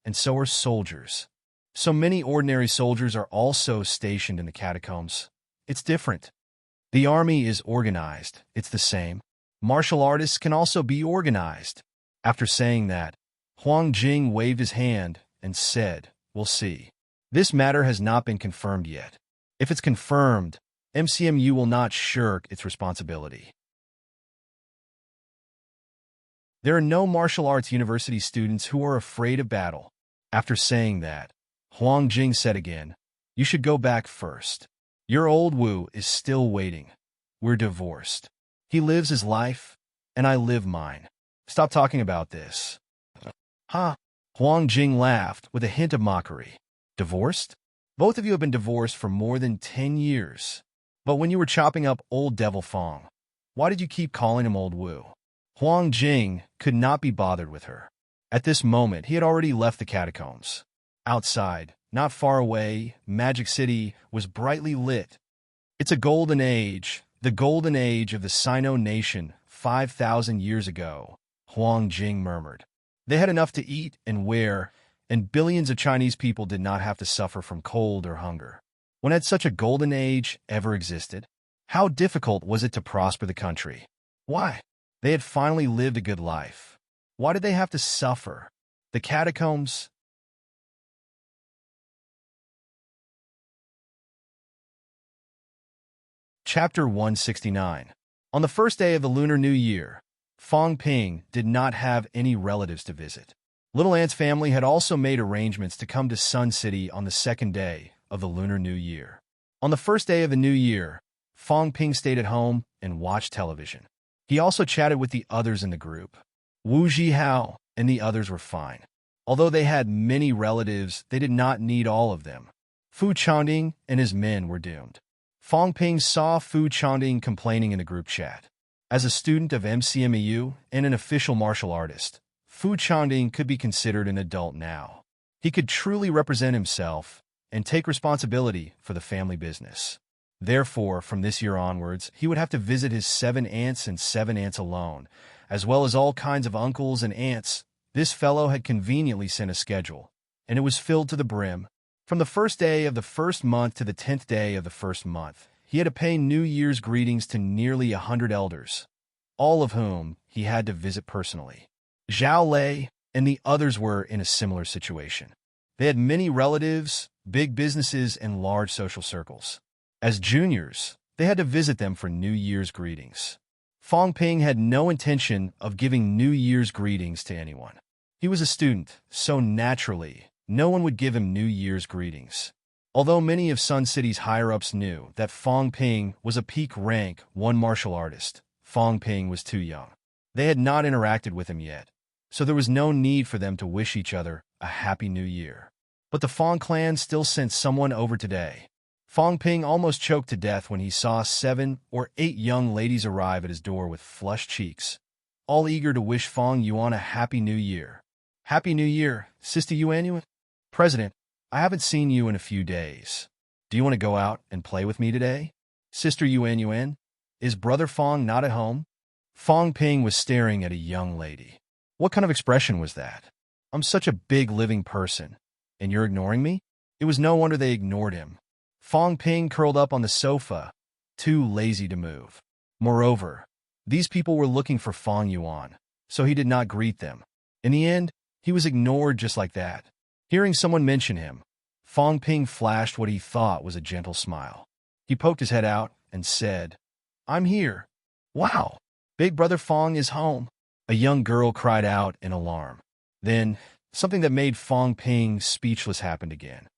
and so are soldiers. So many ordinary soldiers are also stationed in the catacombs. It's different. The army is organized. It's the same. Martial artists can also be organized. After saying that, Huang Jing waved his hand and said, we'll see. This matter has not been confirmed yet. If it's confirmed, MCMU will not shirk its responsibility. There are no martial arts university students who are afraid of battle. After saying that, Huang Jing said again, you should go back first. Your old Wu is still waiting. We're divorced. He lives his life, and I live mine. Stop talking about this. Ha! Huang Jing laughed with a hint of mockery. Divorced? Both of you have been divorced for more than 10 years. But when you were chopping up old Devil Fong, why did you keep calling him old Wu? Huang Jing could not be bothered with her. At this moment, he had already left the catacombs. Outside, not far away, Magic City was brightly lit. It's a golden age, the golden age of the Sino nation 5,000 years ago, Huang Jing murmured. They had enough to eat and wear, and billions of Chinese people did not have to suffer from cold or hunger. When had such a golden age ever existed? How difficult was it to prosper the country? Why? They had finally lived a good life. Why did they have to suffer? The catacombs? Chapter 169. On the first day of the Lunar New Year, Fong Ping did not have any relatives to visit. Little Ant's family had also made arrangements to come to Sun City on the second day of the Lunar New Year. On the first day of the New Year, Fong Ping stayed at home and watched television. He also chatted with the others in the group. Wu Zhihao and the others were fine. Although they had many relatives, they did not need all of them. Fu Changding and his men were doomed. Fong Ping saw Fu Changding complaining in the group chat. As a student of MCMEU and an official martial artist, Fu Changding could be considered an adult now. He could truly represent himself and take responsibility for the family business. Therefore, from this year onwards, he would have to visit his 7 aunts and 7 aunts alone, as well as all kinds of uncles and aunts. This fellow had conveniently sent a schedule, and it was filled to the brim. From the first day of the first month to the 10th day of the first month, he had to pay New Year's greetings to nearly 100 elders, all of whom he had to visit personally. Zhao Lei and the others were in a similar situation. They had many relatives, big businesses, and large social circles. As juniors, they had to visit them for New Year's greetings. Fong Ping had no intention of giving New Year's greetings to anyone. He was a student, so naturally, no one would give him New Year's greetings. Although many of Sun City's higher-ups knew that Fong Ping was a peak rank 1 martial artist, Fong Ping was too young. They had not interacted with him yet, so there was no need for them to wish each other a Happy New Year. But the Fong clan still sent someone over today. Fong Ping almost choked to death when he saw 7 or 8 young ladies arrive at his door with flushed cheeks, all eager to wish Fong Yuan a Happy New Year. Happy New Year, Sister Yuan. President, I haven't seen you in a few days. Do you want to go out and play with me today? Sister Yuan, is Brother Fong not at home? Fong Ping was staring at a young lady. What kind of expression was that? I'm such a big living person, and you're ignoring me? It was no wonder they ignored him. Fong Ping curled up on the sofa, too lazy to move. Moreover, these people were looking for Fong Yuan, so he did not greet them. In the end, he was ignored just like that. Hearing someone mention him, Fong Ping flashed what he thought was a gentle smile. He poked his head out and said, I'm here. Wow, Big Brother Fong is home. A young girl cried out in alarm. Then, something that made Fong Ping speechless happened again.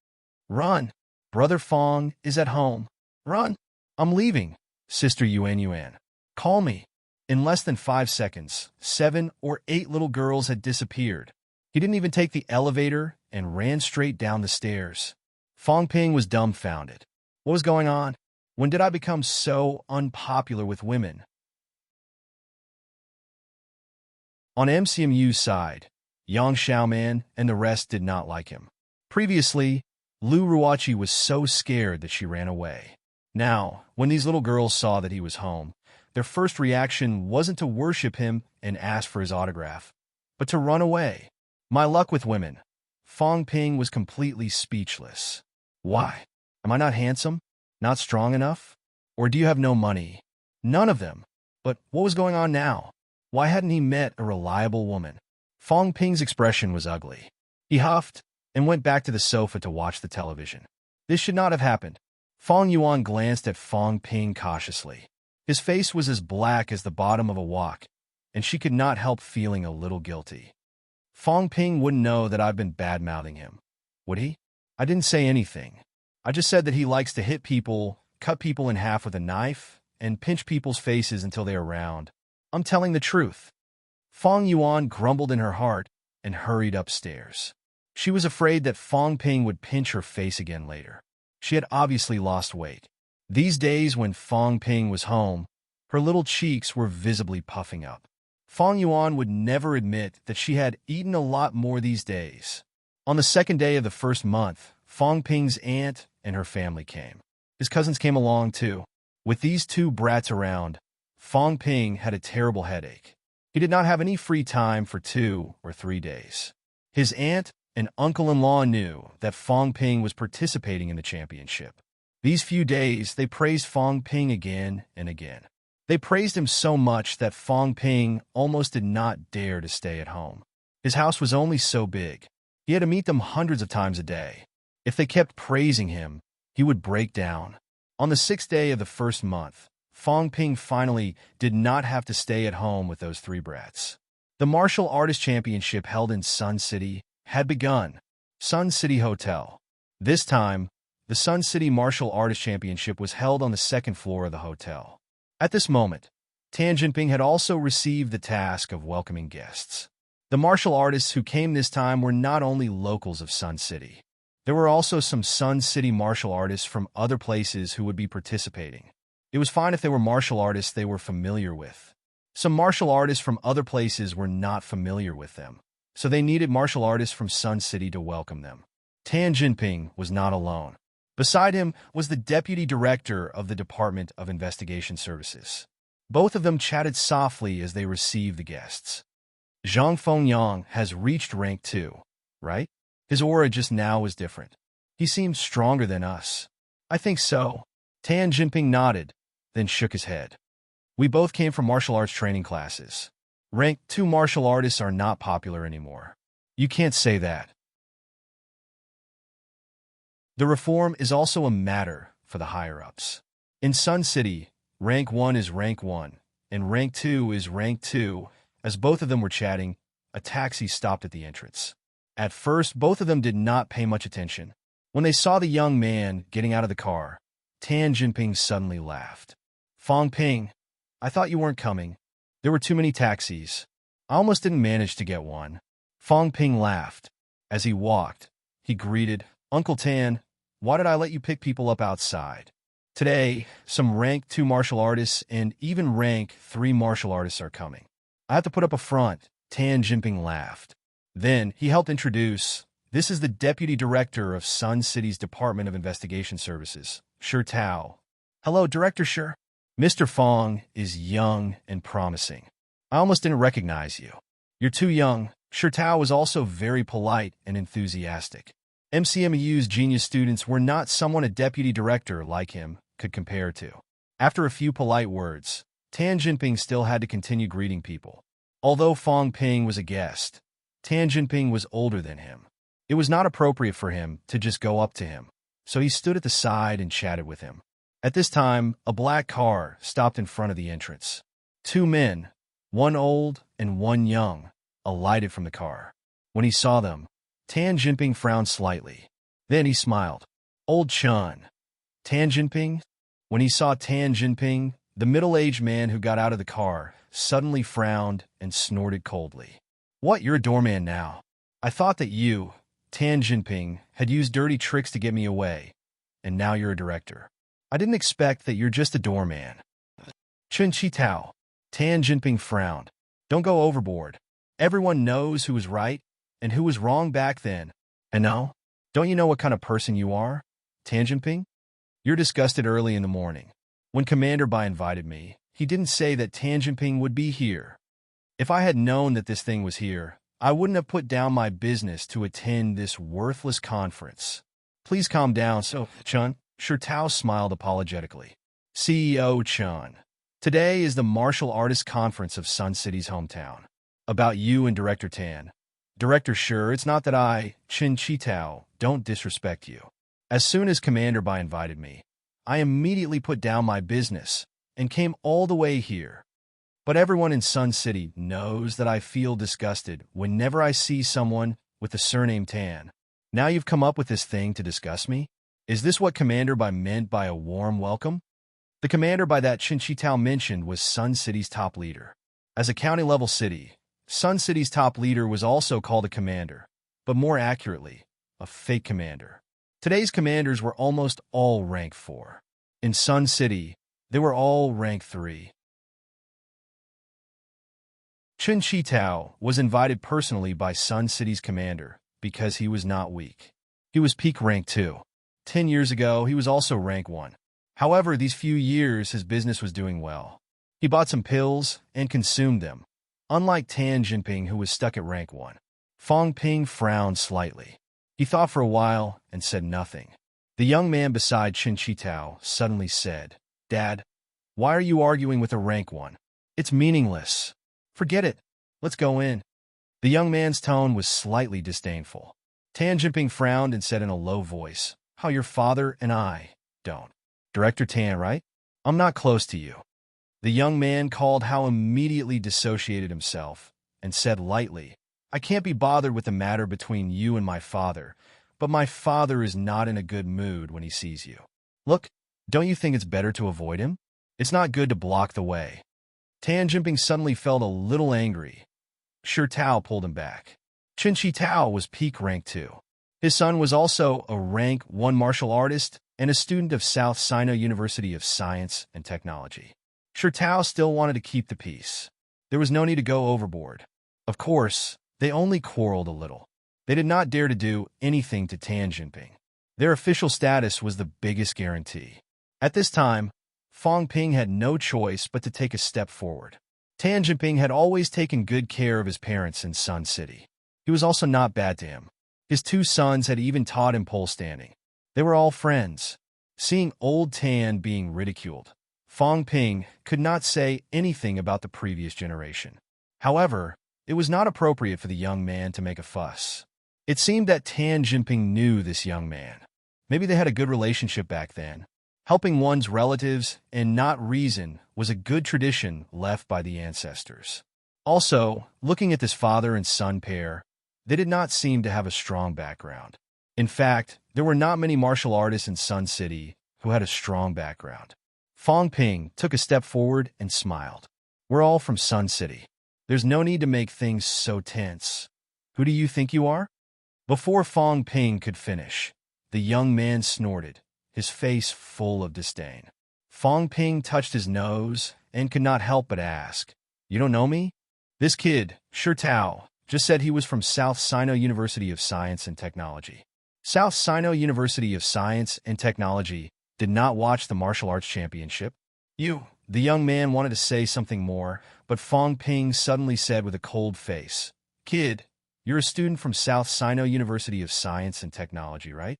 Run! Brother Fong is at home. Run! I'm leaving, Sister Yuan. Call me. In less than 5 seconds, 7 or 8 little girls had disappeared. He didn't even take the elevator and ran straight down the stairs. Fong Ping was dumbfounded. What was going on? When did I become so unpopular with women? On MCMU's side, Yang Xiaoman and the rest did not like him. Previously, Lu Ruoqi was so scared that she ran away. Now, when these little girls saw that he was home, their first reaction wasn't to worship him and ask for his autograph, but to run away. My luck with women. Fong Ping was completely speechless. Why? Am I not handsome? Not strong enough? Or do you have no money? None of them. But what was going on now? Why hadn't he met a reliable woman? Fong Ping's expression was ugly. He huffed and went back to the sofa to watch the television. This should not have happened. Fong Yuan glanced at Fong Ping cautiously. His face was as black as the bottom of a wok, and she could not help feeling a little guilty. Fong Ping wouldn't know that I've been bad-mouthing him, would he? I didn't say anything. I just said that he likes to hit people, cut people in half with a knife, and pinch people's faces until they are round. I'm telling the truth. Fong Yuan grumbled in her heart and hurried upstairs. She was afraid that Fong Ping would pinch her face again later. She had obviously lost weight. These days when Fong Ping was home, her little cheeks were visibly puffing up. Fong Yuan would never admit that she had eaten a lot more these days. On the second day of the first month, Fong Ping's aunt and her family came. His cousins came along too. With these 2 brats around, Fong Ping had a terrible headache. He did not have any free time for 2 or 3 days. His aunt and uncle-in-law knew that Fong Ping was participating in the championship. These few days, they praised Fong Ping again and again. They praised him so much that Fong Ping almost did not dare to stay at home. His house was only so big. He had to meet them hundreds of times a day. If they kept praising him, he would break down. On the 6th day of the first month, Fong Ping finally did not have to stay at home with those 3 brats. The Martial Artist Championship held in Sun City had begun. Sun City Hotel. This time, the Sun City Martial Artist Championship was held on the 2nd floor of the hotel. At this moment, Tan Jinping had also received the task of welcoming guests. The martial artists who came this time were not only locals of Sun City. There were also some Sun City martial artists from other places who would be participating. It was fine if they were martial artists they were familiar with. Some martial artists from other places were not familiar with them, so they needed martial artists from Sun City to welcome them. Tan Jinping was not alone. Beside him was the deputy director of the Department of Investigation Services. Both of them chatted softly as they received the guests. Zhang Fengyang has reached rank 2, right? His aura just now was different. He seems stronger than us. I think so. Tan Jinping nodded, then shook his head. We both came from martial arts training classes. Rank 2 martial artists are not popular anymore. You can't say that. The reform is also a matter for the higher-ups. In Sun City, rank 1 is rank 1, and rank 2 is rank 2. As both of them were chatting, a taxi stopped at the entrance. At first, both of them did not pay much attention. When they saw the young man getting out of the car, Tan Jinping suddenly laughed. Fong Ping, I thought you weren't coming. There were too many taxis. I almost didn't manage to get one. Fong Ping laughed. As he walked, he greeted, Uncle Tan, why did I let you pick people up outside? Today, some rank 2 martial artists and even rank 3 martial artists are coming. I have to put up a front. Tan Jinping laughed. Then he helped introduce, this is the Deputy Director of Sun City's Department of Investigation Services, Shi Tao. Hello, Director Shi. Mr. Fong is young and promising. I almost didn't recognize you. You're too young. Shi Tao was also very polite and enthusiastic. MCMU's genius students were not someone a deputy director like him could compare to. After a few polite words, Tan Jinping still had to continue greeting people. Although Fong Ping was a guest, Tan Jinping was older than him. It was not appropriate for him to just go up to him, so he stood at the side and chatted with him. At this time, a black car stopped in front of the entrance. 2 men, one old and one young, alighted from the car. When he saw them, Tan Jinping frowned slightly. Then he smiled. Old Chun. Tan Jinping? When he saw Tan Jinping, the middle-aged man who got out of the car suddenly frowned and snorted coldly. What, you're a doorman now? I thought that you, Tan Jinping, had used dirty tricks to get me away, and now you're a director. I didn't expect that you're just a doorman. Chun Chi Tao. Tan Jinping frowned. Don't go overboard. Everyone knows who was right and who was wrong back then. And now, don't you know what kind of person you are, Tan Jinping? You're disgusted early in the morning. When Commander Bai invited me, he didn't say that Tan Jinping would be here. If I had known that this thing was here, I wouldn't have put down my business to attend this worthless conference. Please calm down, Chun. Shi Tao smiled apologetically. CEO Chun. Today is the Martial Artists Conference of Sun City's hometown. About you and Director Tan. Director Shi, it's not that I, Chun Chi Tao, don't disrespect you. As soon as Commander Bai invited me, I immediately put down my business and came all the way here. But everyone in Sun City knows that I feel disgusted whenever I see someone with the surname Tan. Now you've come up with this thing to disgust me? Is this what Commander Bai meant by a warm welcome? The commander Bai that Chun Chi Tao mentioned was Sun City's top leader. As a county-level city, Sun City's top leader was also called a commander, but more accurately, a fake commander. Today's commanders were almost all rank 4. In Sun City, they were all rank 3. Chun Chi Tao was invited personally by Sun City's commander because he was not weak. He was peak rank 2. 10 years ago, he was also rank 1. However, these few years, his business was doing well. He bought some pills and consumed them, unlike Tan Jinping, who was stuck at rank 1. Fong Ping frowned slightly. He thought for a while and said nothing. The young man beside Chun Chi Tao suddenly said, Dad, why are you arguing with a rank 1? It's meaningless. Forget it. Let's go in. The young man's tone was slightly disdainful. Tan Jinping frowned and said in a low voice, How your father and I don't. Director Tan, right? I'm not close to you. The young man called how immediately dissociated himself and said lightly, I can't be bothered with the matter between you and my father, but my father is not in a good mood when he sees you. Look, don't you think it's better to avoid him? It's not good to block the way. Tan Jinping suddenly felt a little angry. Shi Tao pulled him back. Chun Chi Tao was peak rank 2. His son was also a rank 1 martial artist and a student of South Sino University of Science and Technology. Shi Tao still wanted to keep the peace. There was no need to go overboard. Of course, they only quarreled a little. They did not dare to do anything to Tan Jinping. Their official status was the biggest guarantee. At this time, Fong Ping had no choice but to take a step forward. Tan Jinping had always taken good care of his parents in Sun City. He was also not bad to him. His 2 sons had even taught him pole standing. They were all friends. Seeing old Tan being ridiculed, Fong Ping could not say anything about the previous generation. However, it was not appropriate for the young man to make a fuss. It seemed that Tan Jinping knew this young man. Maybe they had a good relationship back then. Helping one's relatives and not reason was a good tradition left by the ancestors. Also, looking at this father and son pair, they did not seem to have a strong background. In fact, there were not many martial artists in Sun City who had a strong background. Fong Ping took a step forward and smiled. We're all from Sun City. There's no need to make things so tense. Who do you think you are? Before Fong Ping could finish, the young man snorted, his face full of disdain. Fong Ping touched his nose and could not help but ask, "You don't know me?" This kid, Shi Tao, just said he was from South Sino University of Science and Technology. South Sino University of Science and Technology did not watch the martial arts championship. The young man wanted to say something more, but Fong Ping suddenly said with a cold face, "Kid, you're a student from South Sino University of Science and Technology, right?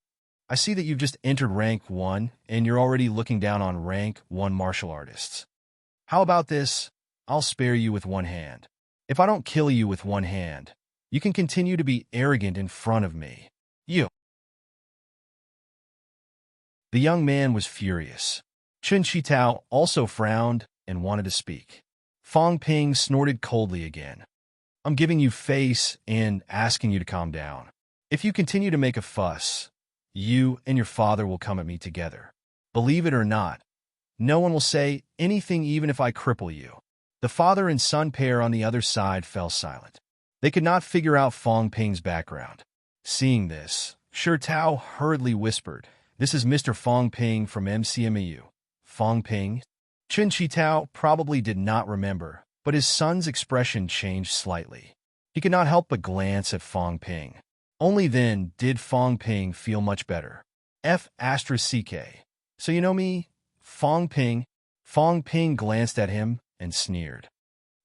I see that you've just entered rank 1 and you're already looking down on rank 1 martial artists. How about this? I'll spare you with one hand. If I don't kill you with one hand, you can continue to be arrogant in front of me." The young man was furious. Chen Shitao also frowned and wanted to speak. Fong Ping snorted coldly again. "I'm giving you face and asking you to calm down. If you continue to make a fuss, you and your father will come at me together. Believe it or not, no one will say anything even if I cripple you." The father and son pair on the other side fell silent. They could not figure out Fong Ping's background. Seeing this, Shi Tao hurriedly whispered, "This is Mr. Fong Ping from MCMU. Fong Ping?" Chen Shitao probably did not remember, but his son's expression changed slightly. He could not help but glance at Fong Ping. Only then did Fong Ping feel much better. F***CK. "So you know me, Fong Ping?" Fong Ping glanced at him and sneered.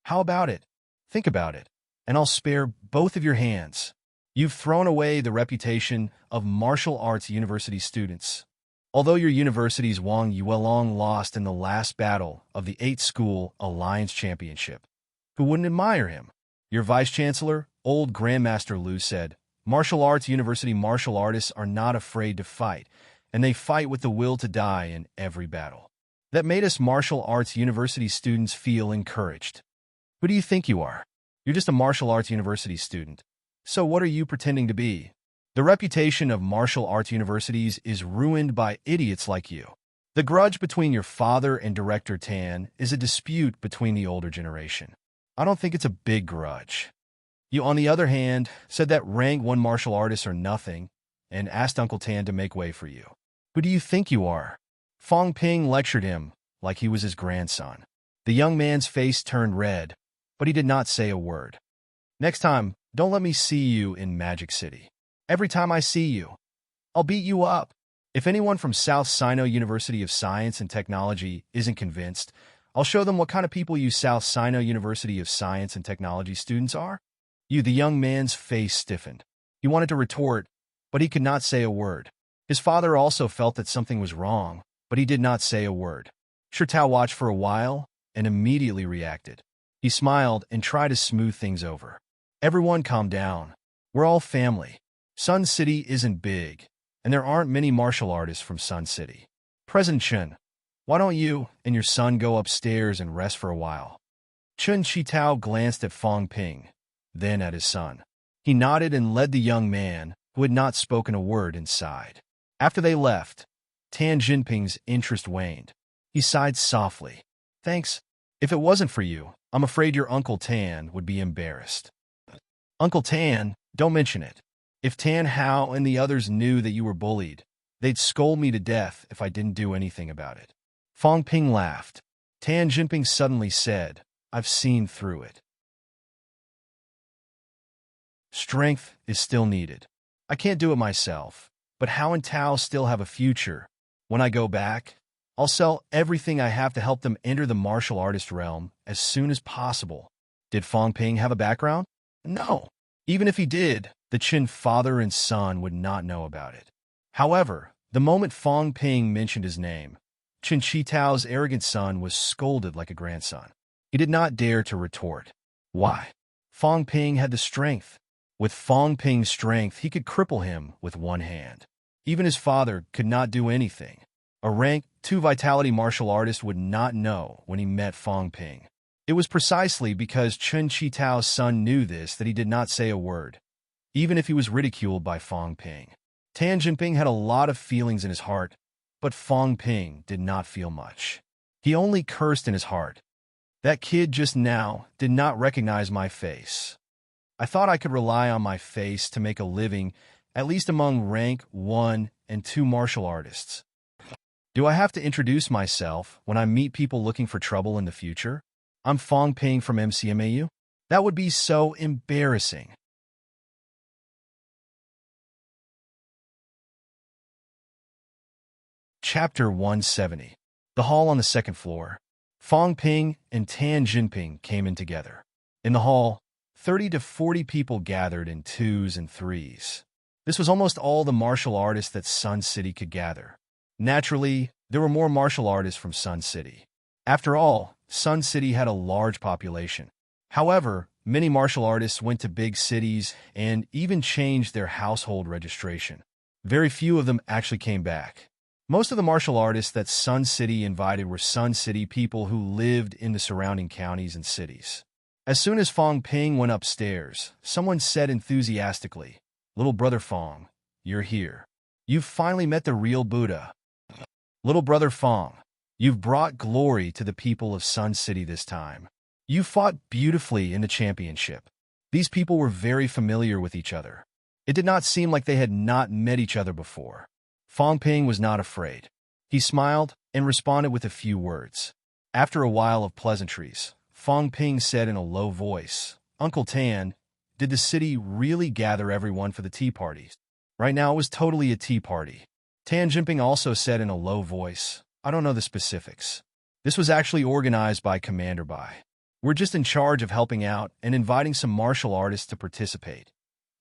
"How about it? Think about it, and I'll spare both of your hands. You've thrown away the reputation of martial arts university students. Although your university's Wang Yuelong lost in the last battle of the 8-School Alliance Championship, who wouldn't admire him? Your vice-chancellor, old Grandmaster Liu, said, 'Martial arts university martial artists are not afraid to fight, and they fight with the will to die in every battle.' That made us martial arts university students feel encouraged. Who do you think you are? You're just a martial arts university student. So what are you pretending to be? The reputation of martial arts universities is ruined by idiots like you. The grudge between your father and Director Tan is a dispute between the older generation. I don't think it's a big grudge. You, on the other hand, said that rank 1 martial artists are nothing and asked Uncle Tan to make way for you. Who do you think you are?" Fong Ping lectured him like he was his grandson. The young man's face turned red, but he did not say a word. "Next time, don't let me see you in Magic City. Every time I see you, I'll beat you up. If anyone from South Sino University of Science and Technology isn't convinced, I'll show them what kind of people you South Sino University of Science and Technology students are." The young man's face stiffened. He wanted to retort, but he could not say a word. His father also felt that something was wrong, but he did not say a word. Shi Tao watched for a while and immediately reacted. He smiled and tried to smooth things over. "Everyone calm down. We're all family. Sun City isn't big, and there aren't many martial artists from Sun City. President Chen, why don't you and your son go upstairs and rest for a while?" Chen Shitao glanced at Fong Ping, then at his son. He nodded and led the young man, who had not spoken a word, inside. After they left, Tan Jinping's interest waned. He sighed softly. "Thanks. If it wasn't for you, I'm afraid your Uncle Tan would be embarrassed." "Uncle Tan, don't mention it. If Tan Hao and the others knew that you were bullied, they'd scold me to death if I didn't do anything about it." Fong Ping laughed. Tan Jinping suddenly said, "I've seen through it. Strength is still needed. I can't do it myself, but Hao and Tao still have a future. When I go back, I'll sell everything I have to help them enter the martial artist realm as soon as possible." Did Fong Ping have a background? No. Even if he did, the Qin father and son would not know about it. However, The moment Fong Ping mentioned his name, Chen Chitao's arrogant son was scolded like a grandson. He did not dare to retort. Why? Fong Ping had the strength. With Fong Ping's strength, he could cripple him with one hand. Even his father could not do anything. A rank 2 vitality martial artist would not know when he met Fong Ping. It was precisely because Chen Chitao's son knew this that he did not say a word, even if he was ridiculed by Fong Ping. Tan Jinping had a lot of feelings in his heart, but Fong Ping did not feel much. He only cursed in his heart. That kid just now did not recognize my face. I thought I could rely on my face to make a living, at least among rank 1 and 2 martial artists. Do I have to introduce myself when I meet people looking for trouble in the future? I'm Fong Ping from MCMAU? That would be so embarrassing. Chapter 170. The hall on the second floor. Fong Ping and Tan Jinping came in together. In the hall, 30 to 40 people gathered in 2s and 3s. This was almost all the martial artists that Sun City could gather. Naturally, there were more martial artists from Sun City. After all, Sun City had a large population. However, many martial artists went to big cities and even changed their household registration. Very few of them actually came back. Most of the martial artists that Sun City invited were Sun City people who lived in the surrounding counties and cities. As soon as Fong Ping went upstairs, someone said enthusiastically, "Little brother Fong, you're here. You've finally met the real Buddha. Little brother Fong, you've brought glory to the people of Sun City this time. You fought beautifully in the championship." These people were very familiar with each other. It did not seem like they had not met each other before. Fong Ping was not afraid. He smiled and responded with a few words. After a while of pleasantries, Fong Ping said in a low voice, "Uncle Tan, did the city really gather everyone for the tea parties?" Right now it was totally a tea party. Tan Jinping also said in a low voice, "I don't know the specifics. This was actually organized by Commander Bai. We're just in charge of helping out and inviting some martial artists to participate."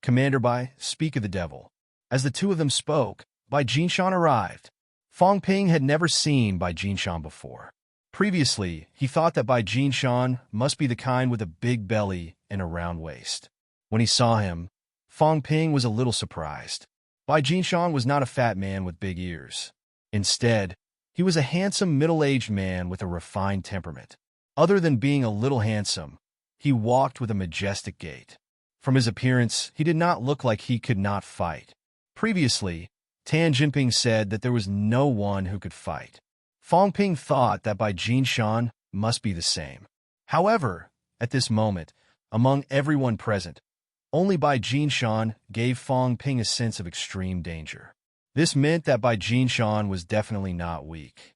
Commander Bai, speak of the devil. As the two of them spoke, Bai Jinshan arrived. Fong Ping had never seen Bai Jinshan before. Previously, he thought that Bai Jinshan must be the kind with a big belly and a round waist. When he saw him, Fong Ping was a little surprised. Bai Jinshan was not a fat man with big ears. Instead, he was a handsome middle-aged man with a refined temperament. Other than being a little handsome, he walked with a majestic gait. From his appearance, he did not look like he could not fight. Previously, Tan Jinping said that there was no one who could fight. Fong Ping thought that Bai Jinshan must be the same. However, at this moment, among everyone present, only Bai Jinshan gave Fong Ping a sense of extreme danger. This meant that Bai Jinshan was definitely not weak.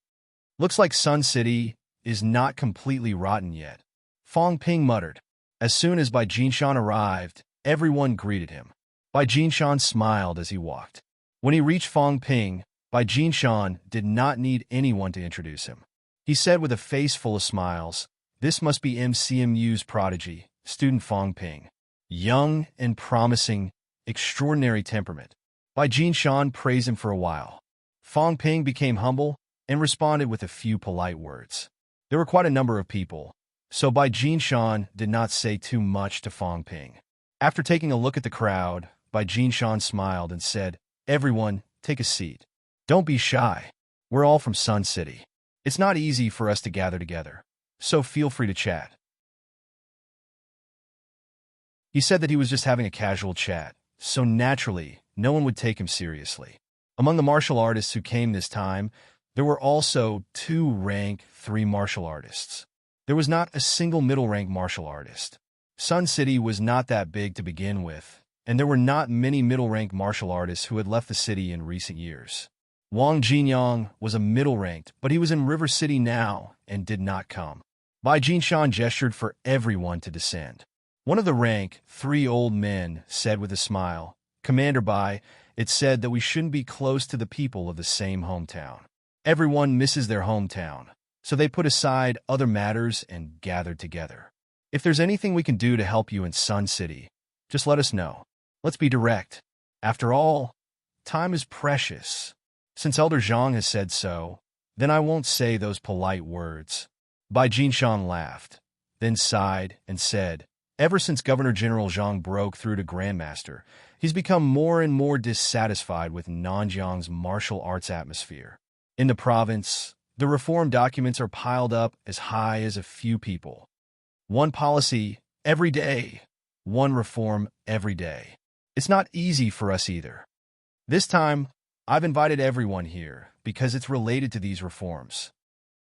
Looks like Sun City is not completely rotten yet, Fong Ping muttered. As soon as Bai Jinshan arrived, everyone greeted him. Bai Jinshan smiled as he walked. When he reached Fong Ping, Bai Jinshan did not need anyone to introduce him. He said with a face full of smiles, "This must be MCMU's prodigy, student Fong Ping. Young and promising, extraordinary temperament." Bai Jinshan praised him for a while. Fong Ping became humble and responded with a few polite words. There were quite a number of people, so Bai Jinshan did not say too much to Fong Ping. After taking a look at the crowd, Bai Jinshan smiled and said, "Everyone, take a seat. Don't be shy. We're all from Sun City. It's not easy for us to gather together, so feel free to chat." He said that he was just having a casual chat, so naturally, no one would take him seriously. Among the martial artists who came this time, there were also 2 rank 3 martial artists. There was not a single middle-rank martial artist. Sun City was not that big to begin with, and there were not many middle-ranked martial artists who had left the city in recent years. Wang Jinyang was a middle-ranked, but he was in River City now and did not come. Bai Jinshan gestured for everyone to descend. One of the rank 3 old men said with a smile, "Commander Bai, it said that we shouldn't be close to the people of the same hometown. Everyone misses their hometown, so they put aside other matters and gathered together. If there's anything we can do to help you in Sun City, just let us know. Let's be direct. After all, time is precious." Since Elder Zhang has said so, then I won't say those polite words. Bai Jinshan laughed, then sighed and said, ever since Governor General Zhang broke through to Grandmaster, he's become more and more dissatisfied with Nanjiang's martial arts atmosphere. In the province, the reform documents are piled up as high as a few people. One policy every day, one reform every day. It's not easy for us either. This time, I've invited everyone here because it's related to these reforms.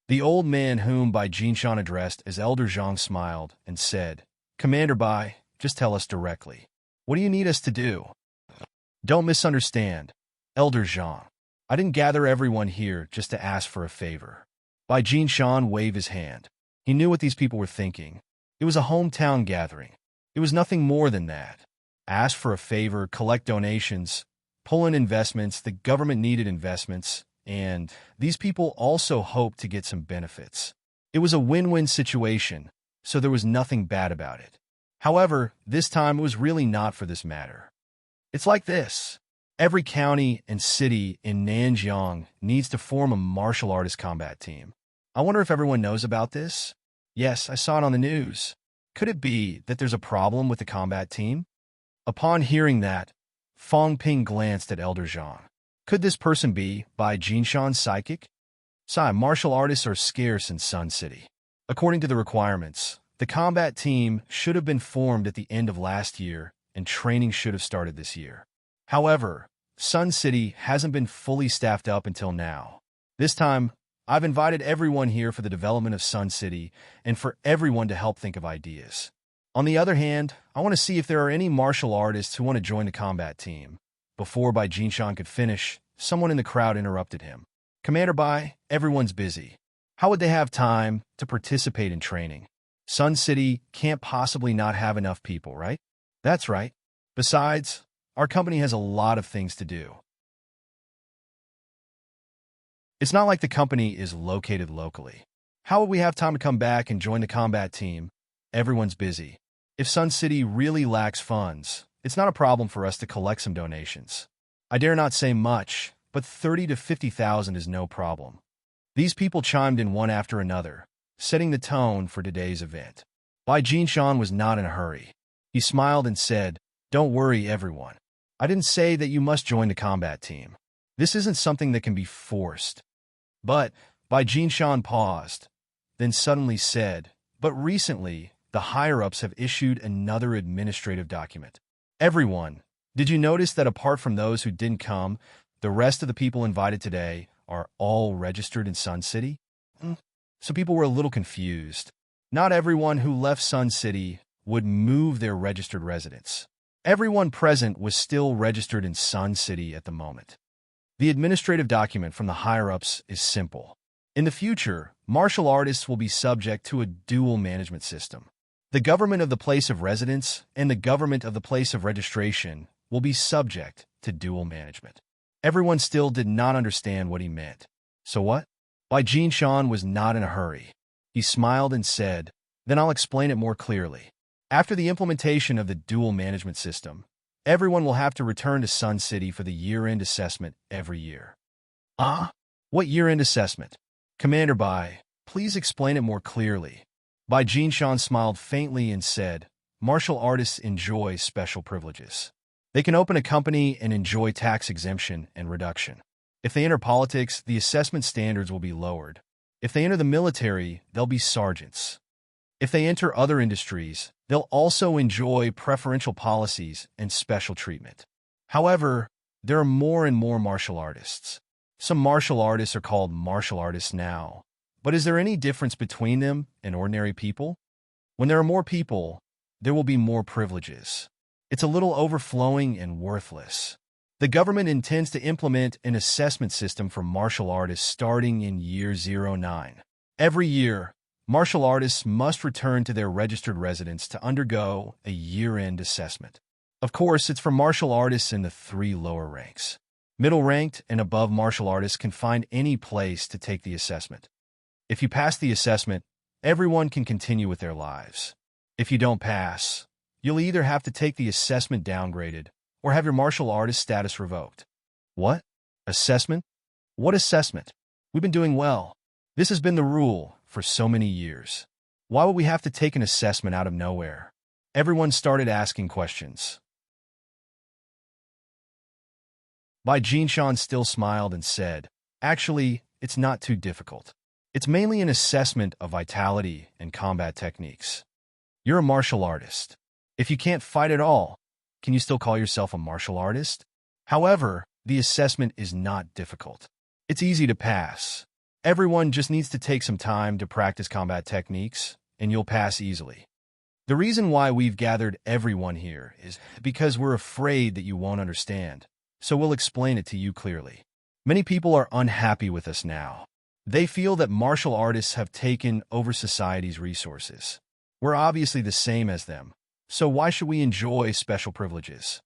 The old man whom Bai Jinshan addressed as Elder Zhang smiled and said, Commander Bai, just tell us directly. What do you need us to do? Don't misunderstand, Elder Zhang. I didn't gather everyone here just to ask for a favor. Bai Jinshan waved his hand. He knew what these people were thinking. It was a hometown gathering. It was nothing more than that. Ask for a favor, collect donations, pull in investments, the government needed investments, and these people also hoped to get some benefits. It was a win-win situation, so there was nothing bad about it. However, this time it was really not for this matter. It's like this. Every county and city in Nanjiang needs to form a martial artist combat team. I wonder if everyone knows about this? Yes, I saw it on the news. Could it be that there's a problem with the combat team? Upon hearing that, Fang Ping glanced at Elder Zhang. Could this person be Bai Jinshan's psychic? Sai, martial artists are scarce in Sun City. According to the requirements, the combat team should have been formed at the end of last year, and training should have started this year. However, Sun City hasn't been fully staffed up until now. This time, I've invited everyone here for the development of Sun City and for everyone to help think of ideas. On the other hand, I want to see if there are any martial artists who want to join the combat team. Before Bai Jinshan could finish, someone in the crowd interrupted him. Commander Bai, everyone's busy. How would they have time to participate in training? Sun City can't possibly not have enough people, right? That's right. Besides, our company has a lot of things to do. It's not like the company is located locally. How would we have time to come back and join the combat team? Everyone's busy. If Sun City really lacks funds, it's not a problem for us to collect some donations. I dare not say much, but 30 to 50,000 is no problem. These people chimed in one after another, setting the tone for today's event. Bai Jinshan was not in a hurry. He smiled and said, Don't worry, everyone. I didn't say that you must join the combat team. This isn't something that can be forced. But Bai Jinshan paused, then suddenly said, But recently, the higher-ups have issued another administrative document. Everyone, did you notice that apart from those who didn't come, the rest of the people invited today are all registered in Sun City? So people were a little confused. Not everyone who left Sun City would move their registered residence. Everyone present was still registered in Sun City at the moment. The administrative document from the higher-ups is simple. In the future, martial artists will be subject to a dual management system. The government of the place of residence and the government of the place of registration will be subject to dual management. Everyone still did not understand what he meant. So what? Bai Jinshan was not in a hurry. He smiled and said, Then I'll explain it more clearly. After the implementation of the dual management system, everyone will have to return to Sun City for the year-end assessment every year. What year-end assessment? Commander Bai, please explain it more clearly. Bai Jinshan smiled faintly and said, Martial artists enjoy special privileges. They can open a company and enjoy tax exemption and reduction. If they enter politics, the assessment standards will be lowered. If they enter the military, they'll be sergeants. If they enter other industries, they'll also enjoy preferential policies and special treatment. However, there are more and more martial artists. Some martial artists are called martial artists now. But is there any difference between them and ordinary people? When there are more people, there will be more privileges. It's a little overflowing and worthless. The government intends to implement an assessment system for martial artists starting in year 09. Every year, martial artists must return to their registered residence to undergo a year-end assessment. Of course, it's for martial artists in the 3 lower ranks. Middle-ranked and above martial artists can find any place to take the assessment. If you pass the assessment, everyone can continue with their lives. If you don't pass, you'll either have to take the assessment downgraded or have your martial artist status revoked. What? Assessment? What assessment? We've been doing well. This has been the rule for so many years. Why would we have to take an assessment out of nowhere? Everyone started asking questions. Bai Jinshan still smiled and said, actually, it's not too difficult. It's mainly an assessment of vitality and combat techniques. You're a martial artist. If you can't fight at all, can you still call yourself a martial artist? However, the assessment is not difficult. It's easy to pass. Everyone just needs to take some time to practice combat techniques, and you'll pass easily. The reason why we've gathered everyone here is because we're afraid that you won't understand, so we'll explain it to you clearly. Many people are unhappy with us now. They feel that martial artists have taken over society's resources. We're obviously the same as them, so why should we enjoy special privileges?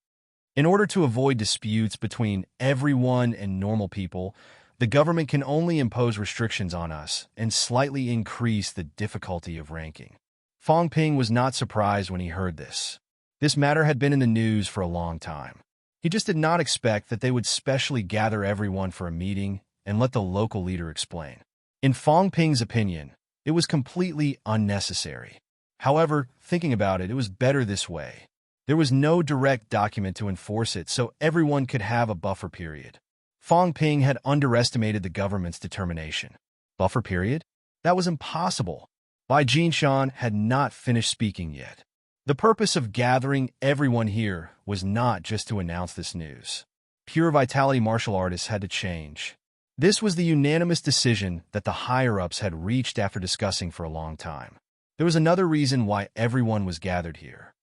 In order to avoid disputes between everyone and normal people, the government can only impose restrictions on us and slightly increase the difficulty of ranking. Fong Ping was not surprised when he heard this. This matter had been in the news for a long time. He just did not expect that they would specially gather everyone for a meeting and let the local leader explain. In Fong Ping's opinion, it was completely unnecessary. However, thinking about it, it was better this way. There was no direct document to enforce it, so everyone could have a buffer period. Fong Ping had underestimated the government's determination. Buffer period? That was impossible. Bai Jinshan had not finished speaking yet. The purpose of gathering everyone here was not just to announce this news. Pure Vitality martial artists had to change. This was the unanimous decision that the higher-ups had reached after discussing for a long time. There was another reason why everyone was gathered here.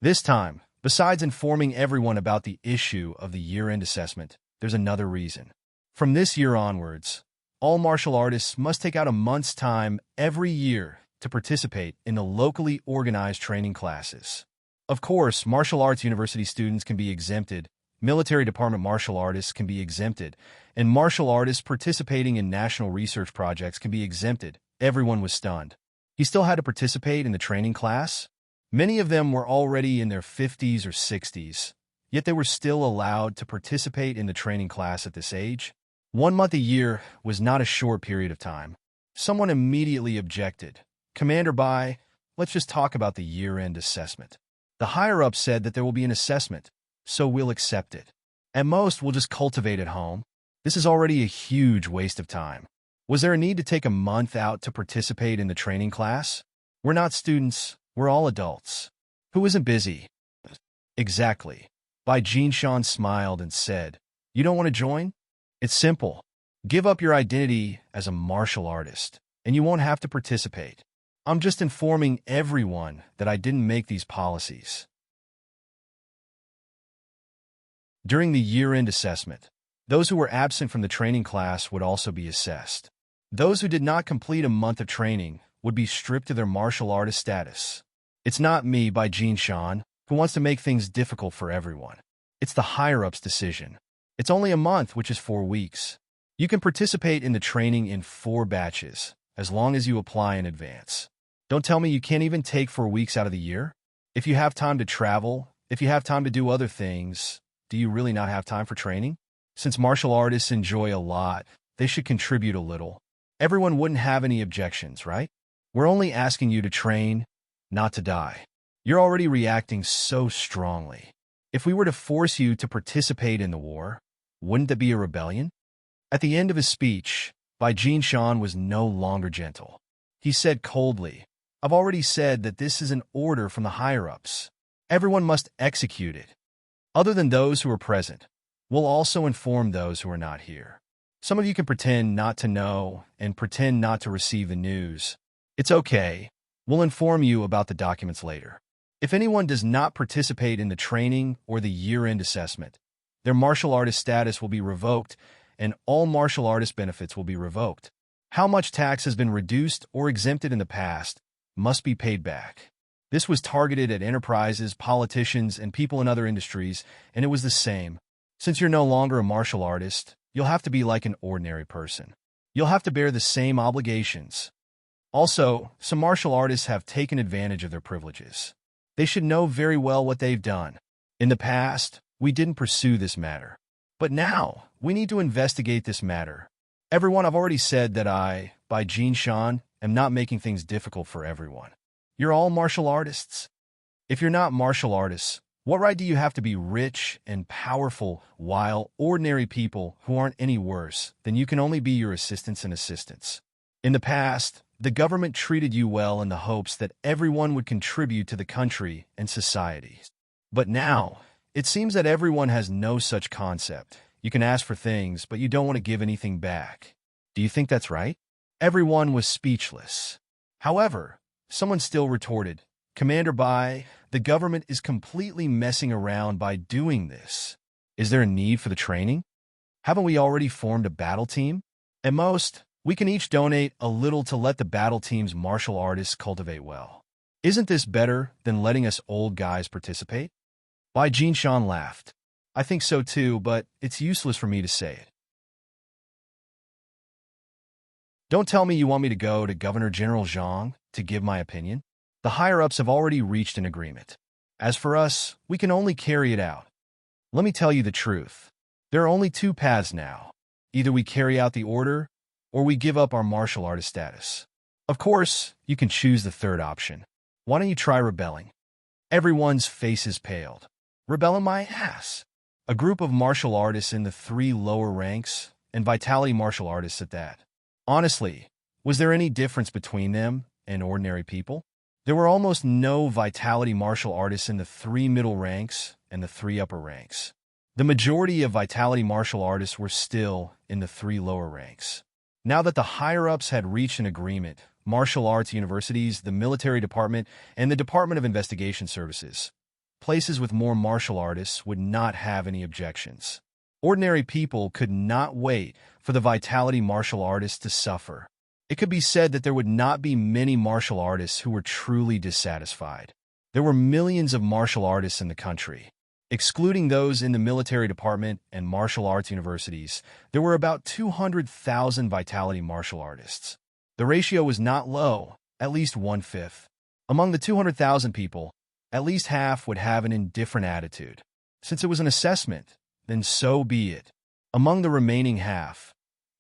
This time, besides informing everyone about the issue of the year-end assessment, there's another reason. From this year onwards, all martial artists must take out a month's time every year to participate in the locally organized training classes. Of course, martial arts university students can be exempted, military department martial artists can be exempted, and martial artists participating in national research projects can be exempted. Everyone was stunned. He still had to participate in the training class? Many of them were already in their 50s or 60s, yet they were still allowed to participate in the training class at this age. 1 month a year was not a short period of time. Someone immediately objected. Commander Bai, let's just talk about the year-end assessment. The higher-up said that there will be an assessment, so we'll accept it. At most, we'll just cultivate at home. This is already a huge waste of time. Was there a need to take a month out to participate in the training class? We're not students, we're all adults. Who isn't busy? Exactly. Bai Jinshan smiled and said, you don't want to join? It's simple. Give up your identity as a martial artist, and you won't have to participate. I'm just informing everyone that I didn't make these policies. During the year-end assessment, those who were absent from the training class would also be assessed. Those who did not complete a month of training would be stripped of their martial artist status. It's not me, Bai Jinshan, who wants to make things difficult for everyone. It's the higher-ups' decision. It's only a month, which is 4 weeks. You can participate in the training in 4 batches, as long as you apply in advance. Don't tell me you can't even take 4 weeks out of the year? If you have time to travel, if you have time to do other things, do you really not have time for training? Since martial artists enjoy a lot, they should contribute a little. Everyone wouldn't have any objections, right? We're only asking you to train, not to die. You're already reacting so strongly. If we were to force you to participate in the war, wouldn't that be a rebellion? At the end of his speech, Bai Jinshan was no longer gentle. He said coldly, I've already said that this is an order from the higher-ups. Everyone must execute it. Other than those who are present, we'll also inform those who are not here. Some of you can pretend not to know and pretend not to receive the news. It's okay. We'll inform you about the documents later. If anyone does not participate in the training or the year-end assessment, their martial artist status will be revoked and all martial artist benefits will be revoked. How much tax has been reduced or exempted in the past must be paid back. This was targeted at enterprises, politicians, and people in other industries, and it was the same. Since you're no longer a martial artist, you'll have to be like an ordinary person. You'll have to bear the same obligations. Also, some martial artists have taken advantage of their privileges. They should know very well what they've done. In the past, we didn't pursue this matter. But now, we need to investigate this matter Everyone, I've already said that I, by Jin Shan, am not making things difficult for everyone. You're all martial artists. If you're not martial artists, what right do you have to be rich and powerful while ordinary people who aren't any worse than you can only be your assistants and assistants? In the past, the government treated you well in the hopes that everyone would contribute to the country and society. But now, it seems that everyone has no such concept. You can ask for things, but you don't want to give anything back. Do you think that's right? Everyone was speechless. However, someone still retorted, Commander Bai, the government is completely messing around by doing this. Is there a need for the training? Haven't we already formed a battle team? At most, we can each donate a little to let the battle team's martial artists cultivate well. Isn't this better than letting us old guys participate? Bai Jinshan laughed. I think so too, but it's useless for me to say it. Don't tell me you want me to go to Governor General Zhang to give my opinion. The higher-ups have already reached an agreement. As for us, we can only carry it out. Let me tell you the truth. There are only two paths now. Either we carry out the order, or we give up our martial artist status. Of course, you can choose the third option. Why don't you try rebelling? Everyone's faces paled. Rebelling my ass. A group of martial artists in the 3 lower ranks, and vitality martial artists at that. Honestly, was there any difference between them and ordinary people? There were almost no vitality martial artists in the 3 middle ranks and the 3 upper ranks. The majority of vitality martial artists were still in the 3 lower ranks. Now that the higher-ups had reached an agreement, martial arts universities, the military department, and the Department of Investigation Services, places with more martial artists would not have any objections. Ordinary people could not wait for the vitality martial artists to suffer. It could be said that there would not be many martial artists who were truly dissatisfied. There were millions of martial artists in the country. Excluding those in the military department and martial arts universities, there were about 200,000 vitality martial artists. The ratio was not low, at least 1/5. Among the 200,000 people, at least half would have an indifferent attitude. Since it was an assessment, then so be it. Among the remaining half,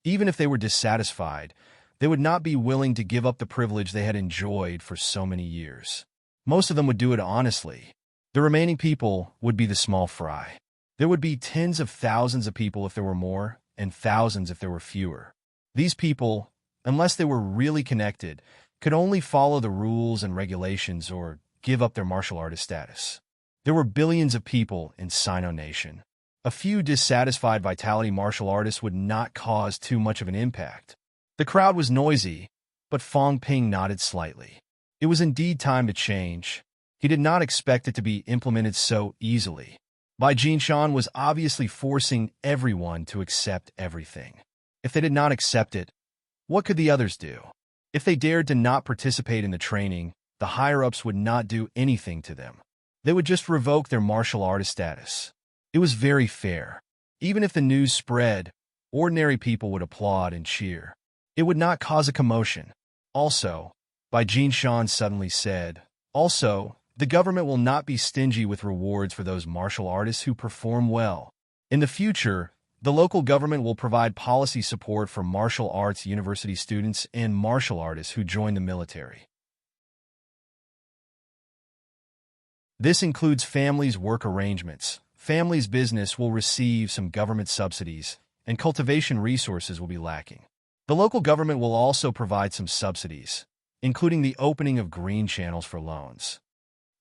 even if they were dissatisfied, they would not be willing to give up the privilege they had enjoyed for so many years. Most of them would do it honestly. The remaining people would be the small fry. There would be tens of thousands of people if there were more, and thousands if there were fewer. These people, unless they were really connected, could only follow the rules and regulations or give up their martial artist status. There were billions of people in Sino Nation. A few dissatisfied vitality martial artists would not cause too much of an impact. The crowd was noisy, but Fong Ping nodded slightly. It was indeed time to change. He did not expect it to be implemented so easily. Bai Jinshan was obviously forcing everyone to accept everything. If they did not accept it, what could the others do? If they dared to not participate in the training, the higher-ups would not do anything to them. They would just revoke their martial artist status. It was very fair. Even if the news spread, ordinary people would applaud and cheer. It would not cause a commotion. Also, Bai Jinshan suddenly said, also, the government will not be stingy with rewards for those martial artists who perform well. In the future, the local government will provide policy support for martial arts university students and martial artists who join the military. This includes families' work arrangements. Families' business will receive some government subsidies, and cultivation resources will be lacking. The local government will also provide some subsidies, including the opening of green channels for loans.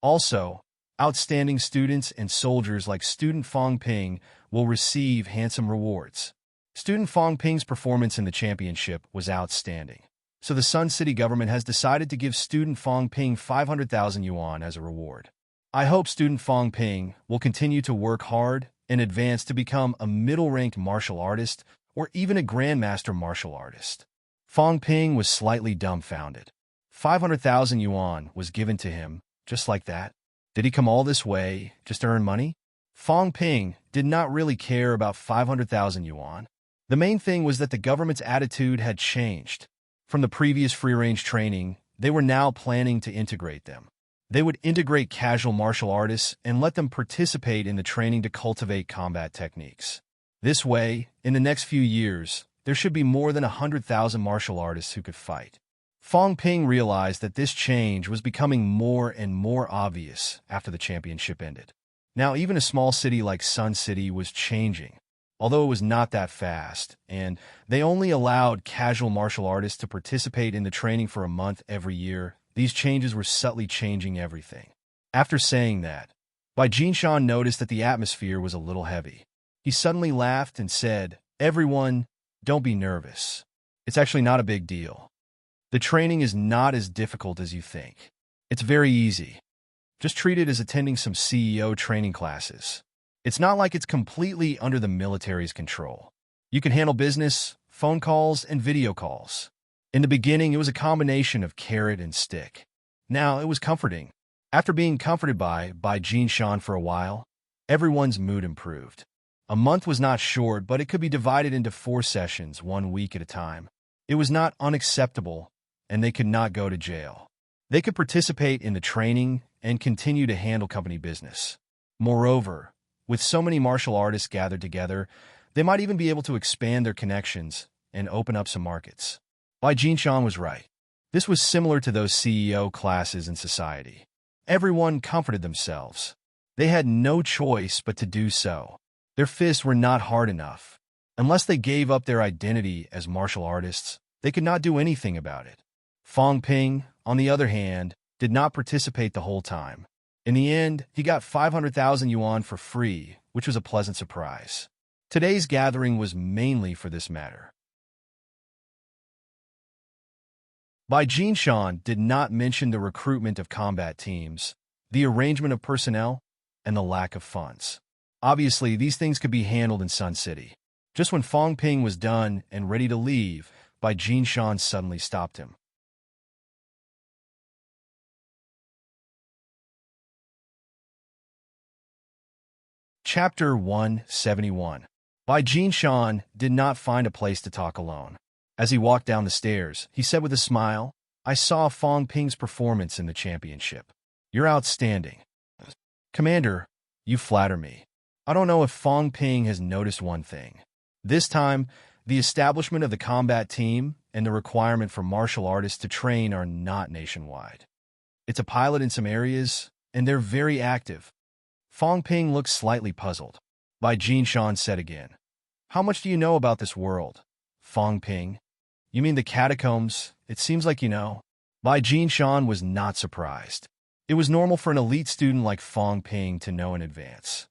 Also, outstanding students and soldiers like student Fong Ping will receive handsome rewards. Student Fong Ping's performance in the championship was outstanding, so the Sun City government has decided to give student Fong Ping 500,000 yuan as a reward. I hope student Fong Ping will continue to work hard and advance to become a middle-ranked martial artist or even a grandmaster martial artist. Fong Ping was slightly dumbfounded. 500,000 yuan was given to him, just like that. Did he come all this way just to earn money? Fong Ping did not really care about 500,000 yuan. The main thing was that the government's attitude had changed. From the previous free-range training, they were now planning to integrate them. They would integrate casual martial artists and let them participate in the training to cultivate combat techniques. This way, in the next few years, there should be more than 100,000 martial artists who could fight. Fong Ping realized that this change was becoming more and more obvious after the championship ended. Now, even a small city like Sun City was changing, although it was not that fast, and they only allowed casual martial artists to participate in the training for a month every year. These changes were subtly changing everything. After saying that, Bai Jinshan noticed that the atmosphere was a little heavy. He suddenly laughed and said, "Everyone, don't be nervous. It's actually not a big deal. The training is not as difficult as you think. It's very easy. Just treat it as attending some CEO training classes. It's not like it's completely under the military's control. You can handle business, phone calls, and video calls." In the beginning, it was a combination of carrot and stick. Now, it was comforting. After being comforted by Jinshan for a while, everyone's mood improved. A month was not short, but it could be divided into 4 sessions, 1 week at a time. It was not unacceptable, and they could not go to jail. They could participate in the training and continue to handle company business. Moreover, with so many martial artists gathered together, they might even be able to expand their connections and open up some markets. Bai Jinshan was right. This was similar to those CEO classes in society. Everyone comforted themselves. They had no choice but to do so. Their fists were not hard enough. Unless they gave up their identity as martial artists, they could not do anything about it. Fong Ping, on the other hand, did not participate the whole time. In the end, he got 500,000 yuan for free, which was a pleasant surprise. Today's gathering was mainly for this matter. Bai Jinshan did not mention the recruitment of combat teams, the arrangement of personnel, and the lack of funds. Obviously, these things could be handled in Sun City. Just when Fong Ping was done and ready to leave, Bai Jinshan suddenly stopped him. Chapter 171. Bai Jinshan did not find a place to talk alone. As he walked down the stairs, he said with a smile, "I saw Fong Ping's performance in the championship. You're outstanding. Commander, you flatter me. I don't know if Fong Ping has noticed one thing. This time, the establishment of the combat team and the requirement for martial artists to train are not nationwide. It's a pilot in some areas, and they're very active." Fong Ping looked slightly puzzled. Bai Jinshan said again, "How much do you know about this world, Fong Ping? You mean the catacombs? It seems like you know." Bai Jinshan was not surprised. It was normal for an elite student like Fong Ping to know in advance.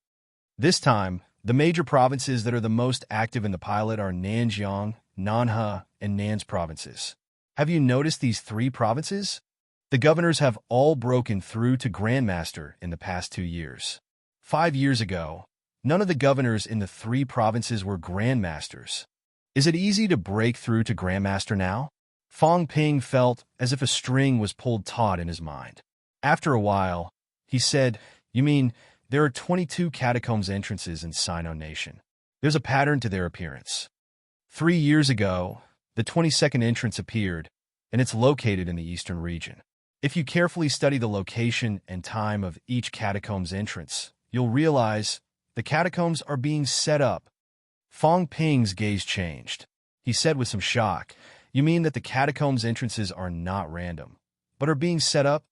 This time, the major provinces that are the most active in the pilot are Nanjiang, Nanhe, and Nan's provinces. Have you noticed these 3 provinces? The governors have all broken through to Grandmaster in the past 2 years. 5 years ago, none of the governors in the 3 provinces were Grandmasters. Is it easy to break through to Grandmaster now? Fong Ping felt as if a string was pulled taut in his mind. After a while, he said, "You mean there are 22 catacombs entrances in Sino Nation. There's a pattern to their appearance. 3 years ago, the 22nd entrance appeared, and it's located in the eastern region. If you carefully study the location and time of each catacomb's entrance, you'll realize the catacombs are being set up." Fong Ping's gaze changed. He said with some shock, "You mean that the catacombs entrances are not random, but are being set up?"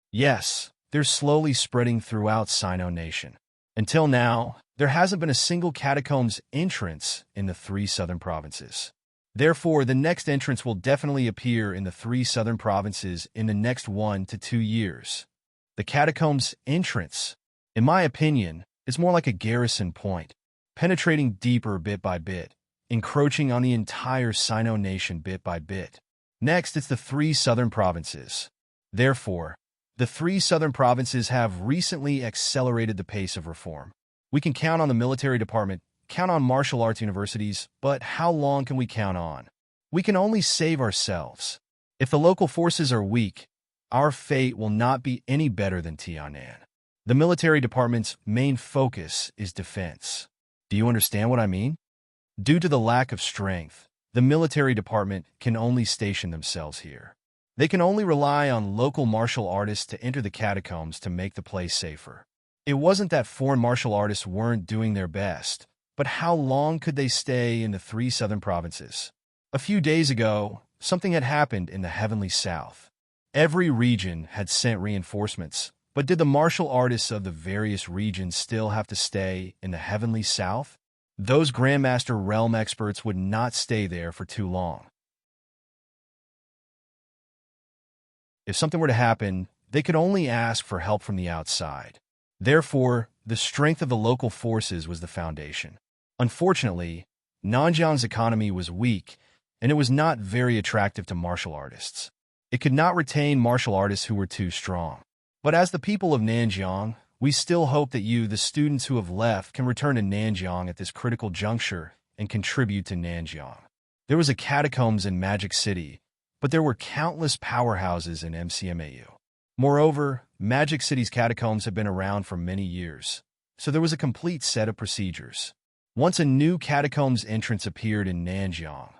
"Yes, they're slowly spreading throughout Sino Nation. Until now, there hasn't been a single catacombs entrance in the 3 southern provinces. Therefore, the next entrance will definitely appear in the 3 southern provinces in the next 1 to 2 years. The catacombs entrance, in my opinion, is more like a garrison point, penetrating deeper bit by bit, encroaching on the entire Sino Nation bit by bit. Next, it's the 3 southern provinces. Therefore, the 3 southern provinces have recently accelerated the pace of reform. We can count on the military department, count on martial arts universities, but how long can we count on? We can only save ourselves. If the local forces are weak, our fate will not be any better than Tianan. The military department's main focus is defense. Do you understand what I mean? Due to the lack of strength, the military department can only station themselves here. They can only rely on local martial artists to enter the catacombs to make the place safer. It wasn't that foreign martial artists weren't doing their best, but how long could they stay in the 3 southern provinces? A few days ago, something had happened in the heavenly south. Every region had sent reinforcements, but did the martial artists of the various regions still have to stay in the heavenly south? Those Grandmaster Realm experts would not stay there for too long. If something were to happen, they could only ask for help from the outside. Therefore, the strength of the local forces was the foundation. Unfortunately, Nanjiang's economy was weak, and it was not very attractive to martial artists. It could not retain martial artists who were too strong. But as the people of Nanjiang, we still hope that you, the students who have left, can return to Nanjiang at this critical juncture and contribute to Nanjiang. There was a catacombs in Magic City, but there were countless powerhouses in MCMAU. Moreover, Magic City's catacombs had been around for many years, so there was a complete set of procedures. Once a new catacombs entrance appeared in Nanjiang,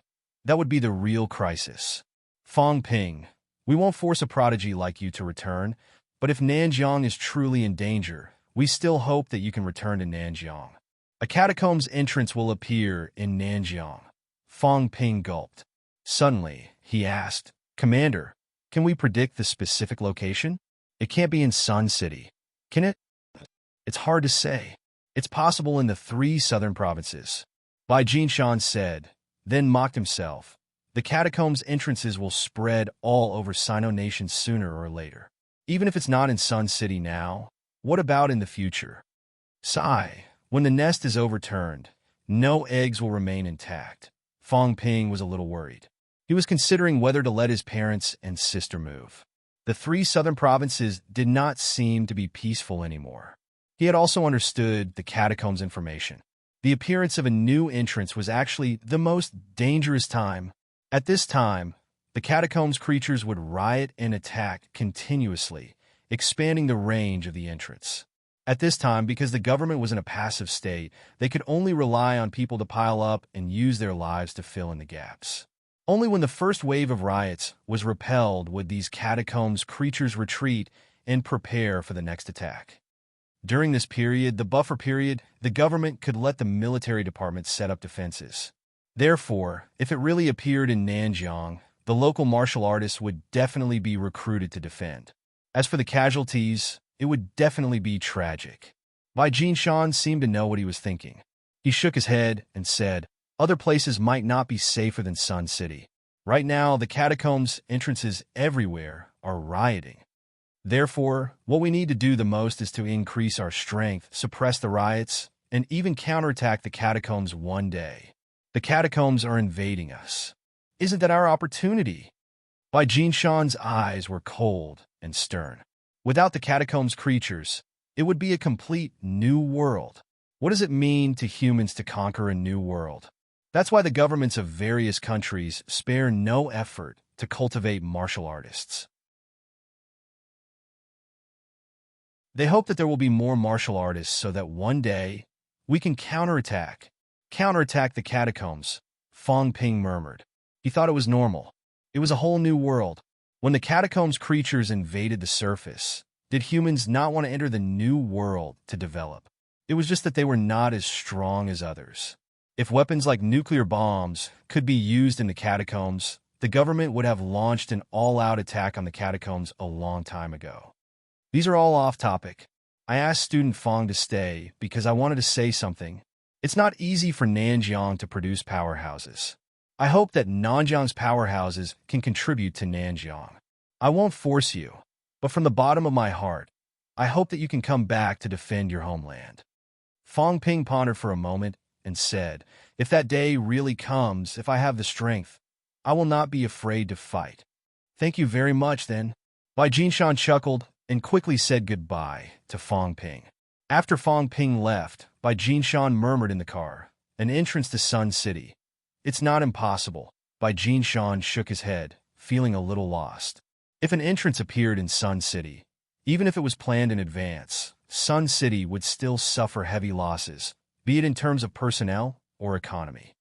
that would be the real crisis. Fong Ping, we won't force a prodigy like you to return, but if Nanjiang is truly in danger, we still hope that you can return to Nanjiang. A catacombs entrance will appear in Nanjiang. Fong Ping gulped. Suddenly, he asked, Commander, can we predict the specific location? It can't be in Sun City, can it? It's hard to say. It's possible in the 3 southern provinces. Bai Jinshan said, then mocked himself. The catacombs entrances will spread all over Sino Nation sooner or later. Even if it's not in Sun City now, what about in the future? Sigh, when the nest is overturned, no eggs will remain intact. Fong Ping was a little worried. He was considering whether to let his parents and sister move. The 3 southern provinces did not seem to be peaceful anymore. He had also understood the catacombs information. The appearance of a new entrance was actually the most dangerous time. At this time, the catacombs creatures would riot and attack continuously, expanding the range of the entrance. At this time, because the government was in a passive state, they could only rely on people to pile up and use their lives to fill in the gaps. Only when the first wave of riots was repelled would these catacombs creatures retreat and prepare for the next attack. During this period, the buffer period, the government could let the military department set up defenses. Therefore, if it really appeared in Nanjiang, the local martial artists would definitely be recruited to defend. As for the casualties, it would definitely be tragic. Bai Jinshan seemed to know what he was thinking. He shook his head and said, other places might not be safer than Sun City. Right now, the catacombs entrances everywhere are rioting. Therefore, what we need to do the most is to increase our strength, suppress the riots, and even counterattack the catacombs one day. The catacombs are invading us. Isn't that our opportunity? Bai Jinshan's eyes were cold and stern. Without the catacombs creatures, it would be a complete new world. What does it mean to humans to conquer a new world? That's why the governments of various countries spare no effort to cultivate martial artists. They hope that there will be more martial artists so that one day we can counterattack the catacombs, Fong Ping murmured. He thought it was normal. It was a whole new world. When the catacombs creatures invaded the surface, did humans not want to enter the new world to develop? It was just that they were not as strong as others. If weapons like nuclear bombs could be used in the catacombs, the government would have launched an all-out attack on the catacombs a long time ago. These are all off-topic. I asked student Fong to stay because I wanted to say something. It's not easy for Nanjiang to produce powerhouses. I hope that Nanjiang's powerhouses can contribute to Nanjiang. I won't force you, but from the bottom of my heart, I hope that you can come back to defend your homeland. Fong Ping pondered for a moment and said, if that day really comes, if I have the strength, I will not be afraid to fight. Thank you very much, then. Bai Jinshan chuckled and quickly said goodbye to Fong Ping. After Fong Ping left, Bai Jinshan murmured in the car, an entrance to Sun City. It's not impossible. Bai Jinshan shook his head, feeling a little lost. If an entrance appeared in Sun City, even if it was planned in advance, Sun City would still suffer heavy losses, be it in terms of personnel or economy.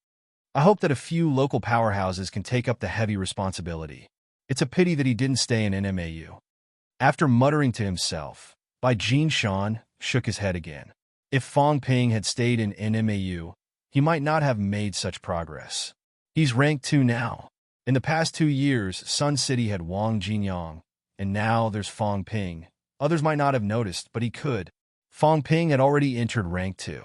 I hope that a few local powerhouses can take up the heavy responsibility. It's a pity that he didn't stay in NMAU. After muttering to himself, Bai Jinshan shook his head again. If Fong Ping had stayed in NMAU, he might not have made such progress. He's rank 2 now. In the past 2 years, Sun City had Wang Jinyang, and now there's Fong Ping. Others might not have noticed, but he could. Fong Ping had already entered rank 2.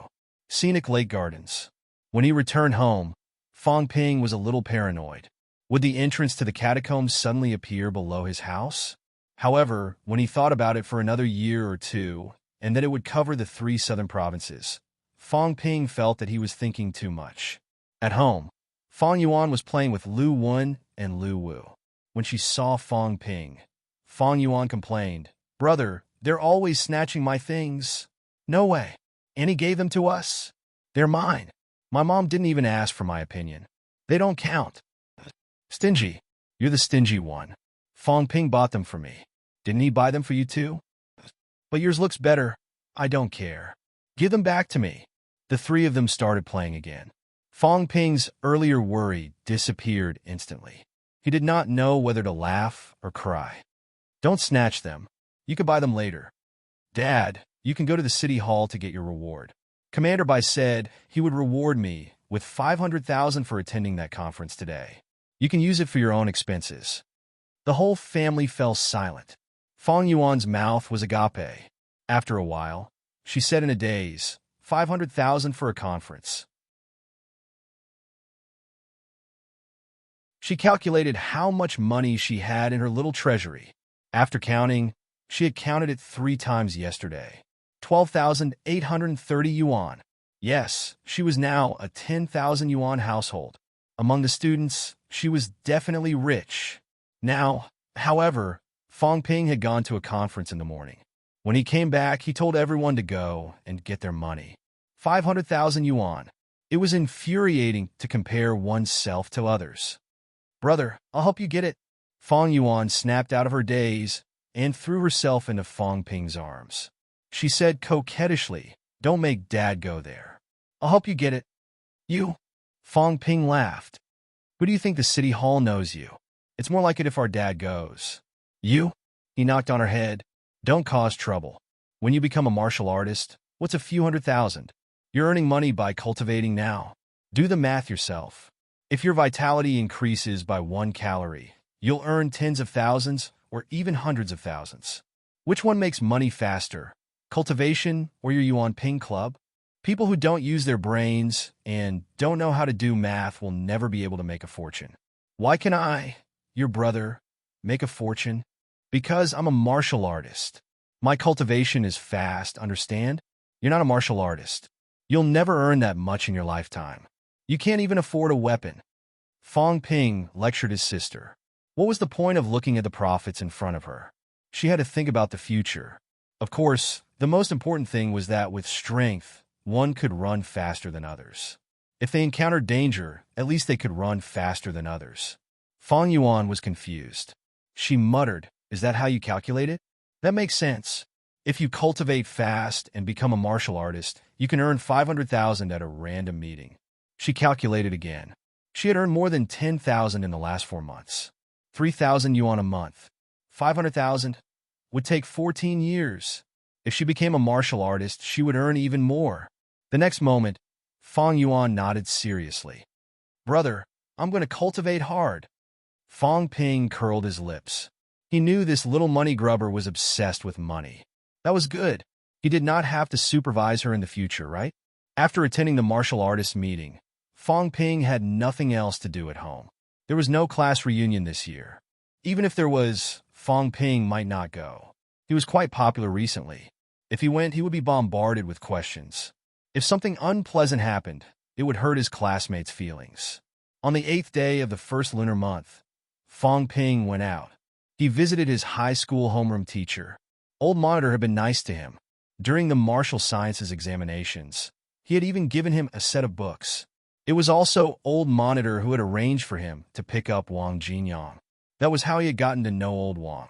Scenic Lake Gardens. When he returned home, Fong Ping was a little paranoid. Would the entrance to the catacombs suddenly appear below his house? However, when he thought about it for another year or two, and that it would cover the 3 southern provinces, Fong Ping felt that he was thinking too much. At home, Fong Yuan was playing with Lu Wen and Lu Wu. When she saw Fong Ping, Fong Yuan complained, "Brother, they're always snatching my things." "No way. Annie gave them to us. They're mine. My mom didn't even ask for my opinion. They don't count." "Stingy. You're the stingy one. Fong Ping bought them for me. Didn't he buy them for you too?" "But yours looks better. I don't care. Give them back to me." The 3 of them started playing again. Fong Ping's earlier worry disappeared instantly. He did not know whether to laugh or cry. "Don't snatch them. You can buy them later." "Dad, you can go to the city hall to get your reward. Commander Bai said he would reward me with 500,000 for attending that conference today. You can use it for your own expenses." The whole family fell silent. Fong Yuan's mouth was agape. After a while, she said in a daze, 500,000 for a conference. She calculated how much money she had in her little treasury. After counting, she had counted it 3 times yesterday. 12,830 yuan. Yes, she was now a 10,000 yuan household. Among the students, she was definitely rich. Now, however, Fong Ping had gone to a conference in the morning. When he came back, he told everyone to go and get their money. 500,000 yuan. It was infuriating to compare oneself to others. "Brother, I'll help you get it." Fong Yuan snapped out of her daze and threw herself into Fong Ping's arms. She said coquettishly, "Don't make Dad go there. I'll help you get it." "You?" Fong Ping laughed. "Who do you think the city hall knows you? It's more like it if our dad goes." "You?" He knocked on her head. "Don't cause trouble. When you become a martial artist, what's a few 100,000? You're earning money by cultivating now. Do the math yourself. If your vitality increases by 1 calorie, you'll earn tens of thousands or even hundreds of thousands. Which one makes money faster, cultivation or your Yuan Ping Club? People who don't use their brains and don't know how to do math will never be able to make a fortune. Why can I, your brother, make a fortune? Because I'm a martial artist. My cultivation is fast, understand? You're not a martial artist. You'll never earn that much in your lifetime. You can't even afford a weapon." Fong Ping lectured his sister. What was the point of looking at the profits in front of her? She had to think about the future. Of course, the most important thing was that with strength, one could run faster than others. If they encountered danger, at least they could run faster than others. Fong Yuan was confused. She muttered, "Is that how you calculate it? That makes sense. If you cultivate fast and become a martial artist, you can earn 500,000 at a random meeting." She calculated again. She had earned more than 10,000 in the last 4 months. 3,000 yuan a month. 500,000 would take 14 years. If she became a martial artist, she would earn even more. The next moment, Fong Yuan nodded seriously. "Brother, I'm going to cultivate hard." Fong Ping curled his lips. He knew this little money grubber was obsessed with money. That was good. He did not have to supervise her in the future, right? After attending the martial artist meeting, Fong Ping had nothing else to do at home. There was no class reunion this year. Even if there was, Fong Ping might not go. He was quite popular recently. If he went, he would be bombarded with questions. If something unpleasant happened, it would hurt his classmates' feelings. On the 8th day of the first lunar month, Fong Ping went out. He visited his high school homeroom teacher. Old Monitor had been nice to him. During the martial sciences examinations, he had even given him a set of books. It was also Old Monitor who had arranged for him to pick up Wang Jinyang. That was how he had gotten to know Old Wang.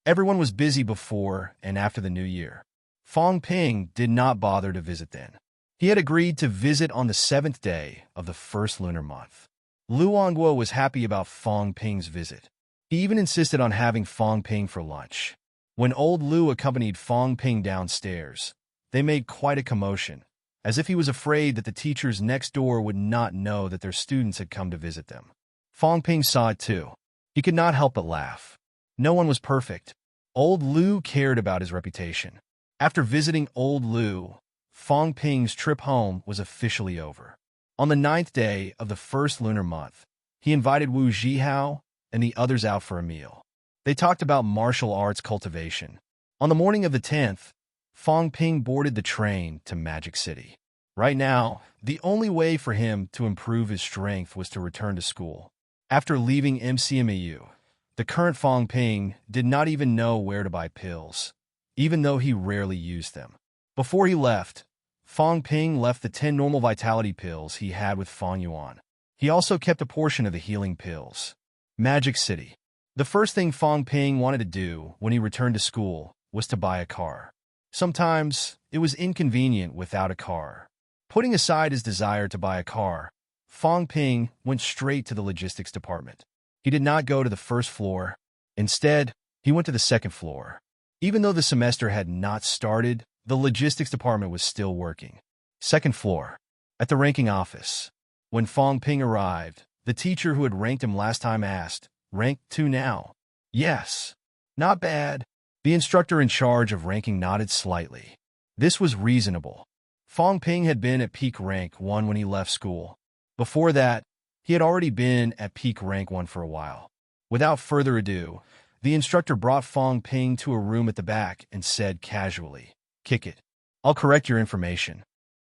Everyone was busy before and after the new year. Fong Ping did not bother to visit then. He had agreed to visit on the 7th day of the first lunar month. Luang Guo was happy about Fong Ping's visit. He even insisted on having Fong Ping for lunch. When old Lu accompanied Fong Ping downstairs, they made quite a commotion. as if he was afraid that the teachers next door would not know that their students had come to visit them. Fong Ping saw it too. He could not help but laugh. No one was perfect. Old Lu cared about his reputation. After visiting Old Lu, Fong Ping's trip home was officially over. On the 9th day of the first lunar month, he invited Wu Zhihao and the others out for a meal. They talked about martial arts cultivation. On the morning of the 10th, Fong Ping boarded the train to Magic City. Right now, the only way for him to improve his strength was to return to school. After leaving MCMAU, the current Fong Ping did not even know where to buy pills, even though he rarely used them. Before he left, Fong Ping left the 10 normal vitality pills he had with Fong Yuan. He also kept a portion of the healing pills. Magic City. The first thing Fong Ping wanted to do when he returned to school was to buy a car. Sometimes it was inconvenient without a car. Putting aside his desire to buy a car, Fong Ping went straight to the logistics department. He did not go to the first floor. Instead, he went to the second floor. Even though the semester had not started, the logistics department was still working. Second floor. At the ranking office. When Fong Ping arrived, the teacher who had ranked him last time asked, "Rank 2 now?" "Yes." "Not bad." The instructor in charge of ranking nodded slightly. This was reasonable. Fong Ping had been at peak rank 1 when he left school. Before that, he had already been at peak rank 1 for a while. Without further ado, the instructor brought Fong Ping to a room at the back and said casually, "Kick it. I'll correct your information."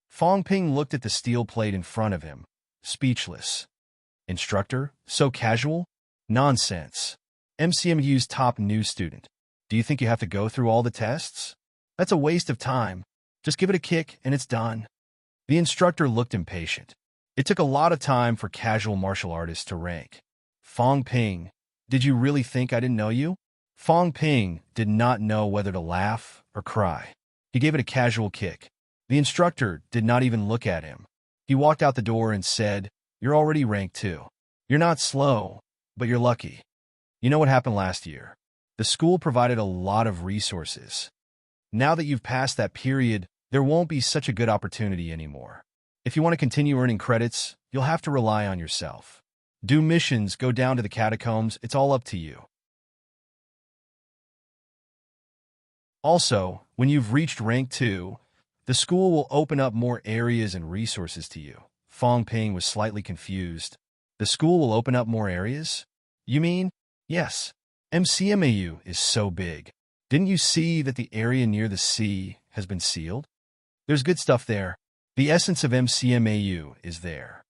Fong Ping looked at the steel plate in front of him, speechless. "Instructor? So casual? Nonsense. MCMU's top new student. Do you think you have to go through all the tests? That's a waste of time. Just give it a kick and it's done." The instructor looked impatient. It took a lot of time for casual martial artists to rank. "Fong Ping, did you really think I didn't know you?" Fong Ping did not know whether to laugh or cry. He gave it a casual kick. The instructor did not even look at him. He walked out the door and said, "You're already ranked 2. You're not slow, but you're lucky. You know what happened last year? The school provided a lot of resources. Now that you've passed that period, there won't be such a good opportunity anymore. If you want to continue earning credits, you'll have to rely on yourself. Do missions, go down to the catacombs, it's all up to you. Also, when you've reached rank 2, the school will open up more areas and resources to you." Fong Ping was slightly confused. "The school will open up more areas? You mean?" "Yes. MCMAU is so big. Didn't you see that the area near the sea has been sealed? There's good stuff there. The essence of MCMAU is there.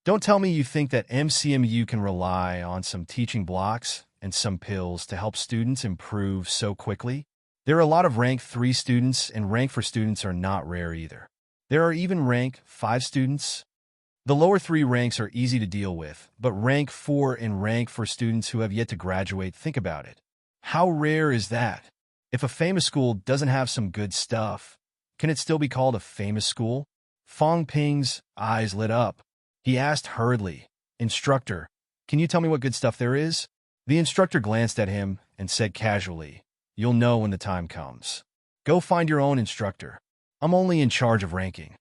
Don't tell me you think that MCMU can rely on some teaching blocks and some pills to help students improve so quickly. There are a lot of rank 3 students, and rank 4 students are not rare either. There are even rank 5 students. The lower 3 ranks are easy to deal with, but rank 4 and rank 4 students who have yet to graduate, think about it. How rare is that? If a famous school doesn't have some good stuff, can it still be called a famous school?" Fong Ping's eyes lit up. He asked hurriedly, "Instructor, can you tell me what good stuff there is?" The instructor glanced at him and said casually, "You'll know when the time comes. Go find your own instructor. I'm only in charge of ranking."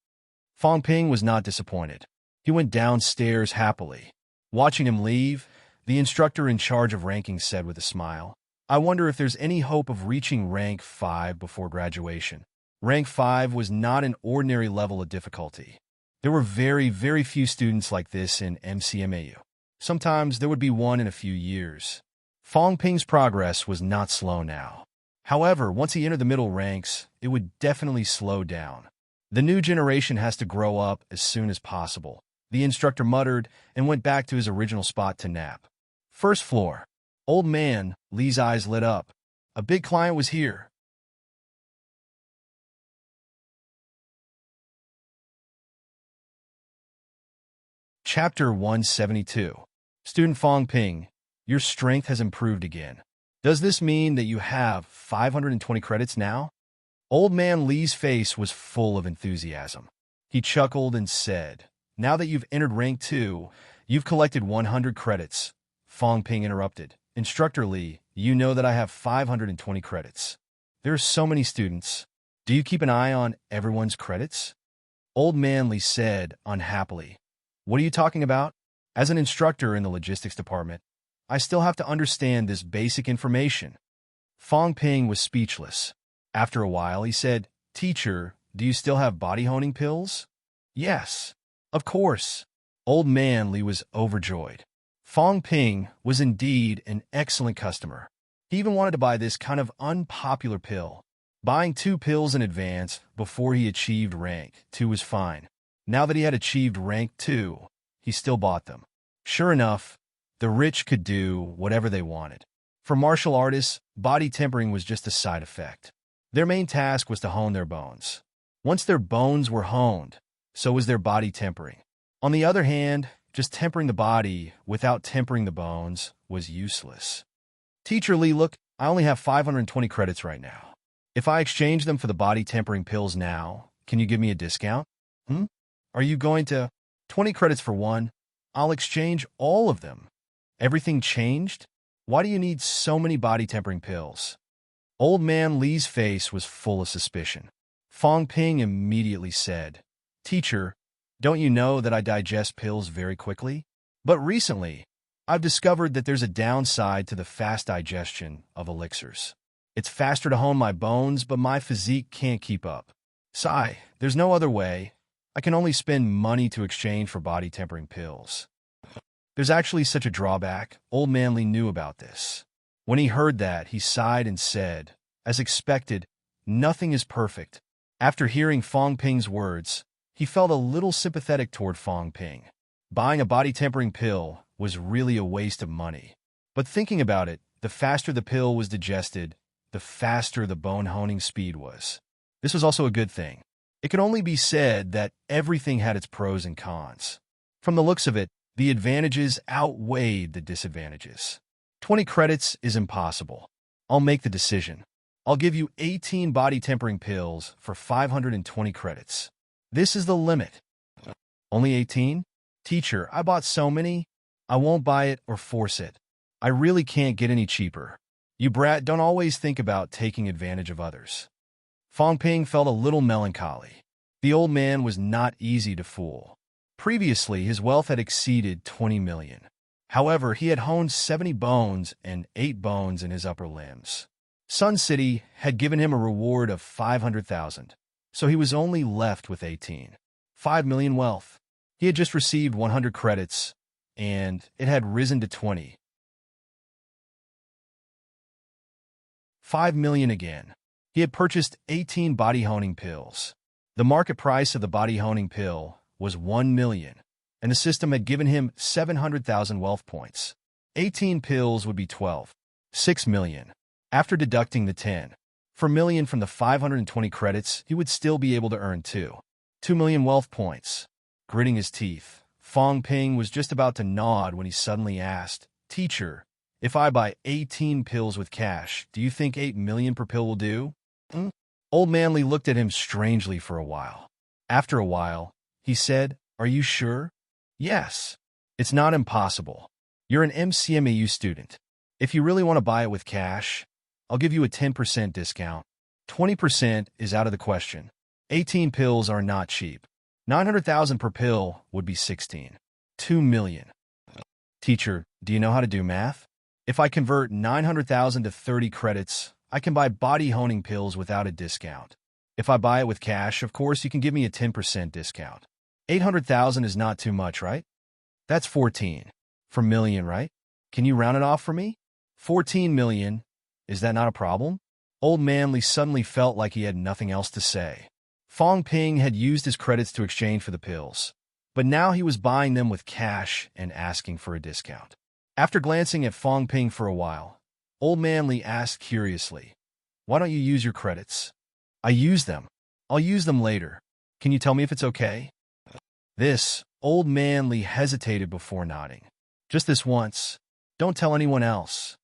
Fong Ping was not disappointed. He went downstairs happily. Watching him leave, the instructor in charge of ranking said with a smile, "I wonder if there's any hope of reaching rank 5 before graduation." Rank 5 was not an ordinary level of difficulty. There were very, very few students like this in MCMAU. Sometimes there would be one in a few years. Fong Ping's progress was not slow now. However, once he entered the middle ranks, it would definitely slow down. The new generation has to grow up as soon as possible. The instructor muttered and went back to his original spot to nap. First floor. Old man, Lee's eyes lit up. A big client was here. Chapter 172. Student Fong Ping, your strength has improved again. Does this mean that you have 520 credits now? Old man Lee's face was full of enthusiasm. He chuckled and said, "Now that you've entered rank 2, you've collected 100 credits." Fong Ping interrupted. "Instructor Lee, you know that I have 520 credits. There are so many students. Do you keep an eye on everyone's credits?" Old Man Li said unhappily. What are you talking about? As an instructor in the logistics department, I still have to understand this basic information. Fong Ping was speechless. After a while, he said, Teacher, do you still have body honing pills? Yes, of course. Old Man Li was overjoyed. Fong Ping was indeed an excellent customer. He even wanted to buy this kind of unpopular pill. Buying 2 pills in advance before he achieved rank 2 was fine. Now that he had achieved rank 2, he still bought them. Sure enough, the rich could do whatever they wanted. For martial artists, body tempering was just a side effect. Their main task was to hone their bones. Once their bones were honed, so was their body tempering. On the other hand, just tempering the body without tempering the bones was useless. Teacher Li, look, I only have 520 credits right now. If I exchange them for the body tempering pills now, can you give me a discount? Are you going to? 20 credits for one. I'll exchange all of them. Everything changed? Why do you need so many body tempering pills? Old Man Li's face was full of suspicion. Fong Ping immediately said, Teacher, don't you know that I digest pills very quickly? But recently, I've discovered that there's a downside to the fast digestion of elixirs. It's faster to hone my bones, but my physique can't keep up. Sigh, there's no other way. I can only spend money to exchange for body tempering pills. There's actually such a drawback. Old Man Li knew about this. When he heard that, he sighed and said, as expected, nothing is perfect. After hearing Fong Ping's words, he felt a little sympathetic toward Fong Ping. Buying a body tempering pill was really a waste of money. But thinking about it, the faster the pill was digested, the faster the bone honing speed was. This was also a good thing. It can only be said that everything had its pros and cons. From the looks of it, the advantages outweighed the disadvantages. 20 credits is impossible. I'll make the decision. I'll give you 18 body tempering pills for 520 credits. This is the limit. Only 18? Teacher, I bought so many. I won't buy it or force it. I really can't get any cheaper. You brat, don't always think about taking advantage of others. Fong Ping felt a little melancholy. The old man was not easy to fool. Previously, his wealth had exceeded 20 million. However, he had honed 70 bones and 8 bones in his upper limbs. Sun City had given him a reward of 500,000, so he was only left with 18. 5 million wealth. He had just received 100 credits, and it had risen to 20. 5 million again. He had purchased 18 body honing pills. The market price of the body honing pill was 1 million, and the system had given him 700,000 wealth points. 18 pills would be 12. 6 million. After deducting the 10 per million from the 520 credits, he would still be able to earn 2 million wealth points. Gritting his teeth, Fong Ping was just about to nod when he suddenly asked, Teacher, if I buy 18 pills with cash, do you think 8 million per pill will do? Old Man Li looked at him strangely for a while. After a while, he said, Are you sure? Yes. It's not impossible. You're an MCMAU student. If you really want to buy it with cash, I'll give you a 10% discount. 20% is out of the question. 18 pills are not cheap. 900,000 per pill would be 16. 2 million. Teacher, do you know how to do math? If I convert 900,000 to 30 credits, I can buy body honing pills without a discount. If I buy it with cash, of course, you can give me a 10% discount. 800,000 is not too much, right? That's 14 per million, right? Can you round it off for me? 14 million. Is that not a problem? Old Man Li suddenly felt like he had nothing else to say. Fong Ping had used his credits to exchange for the pills, but now he was buying them with cash and asking for a discount. After glancing at Fong Ping for a while, Old Man Li asked curiously, Why don't you use your credits? I use them. I'll use them later. Can you tell me if it's okay? This, Old Man Li hesitated before nodding. Just this once. Don't tell anyone else.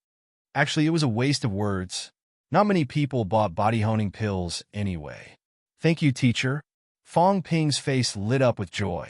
Actually, it was a waste of words. Not many people bought body honing pills anyway. Thank you, teacher. Fong Ping's face lit up with joy.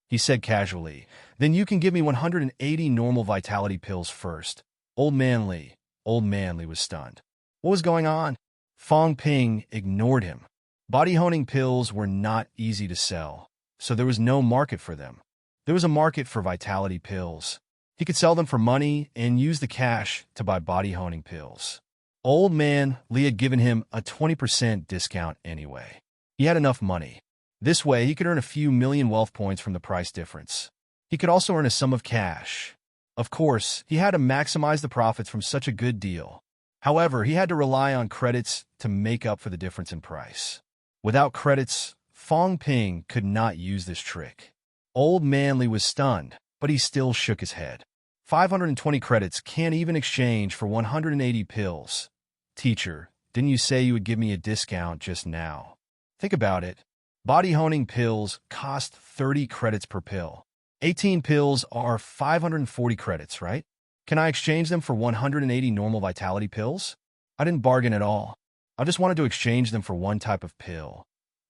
He said casually, Then you can give me 180 normal vitality pills first. Old Man Li was stunned. What was going on? Fong Ping ignored him. Body honing pills were not easy to sell. so there was no market for them. There was a market for vitality pills. He could sell them for money and use the cash to buy body-honing pills. Old man Lee had given him a 20% discount anyway. He had enough money. This way, he could earn a few million wealth points from the price difference. He could also earn a sum of cash. Of course, he had to maximize the profits from such a good deal. However, he had to rely on credits to make up for the difference in price. Without credits, Fong Ping could not use this trick. Old man Lee was stunned, but he still shook his head. 520 credits can't even exchange for 180 pills. Teacher, didn't you say you would give me a discount just now? Think about it. Body-honing pills cost 30 credits per pill. 18 pills are 540 credits, right? Can I exchange them for 180 normal vitality pills? I didn't bargain at all. I just wanted to exchange them for one type of pill.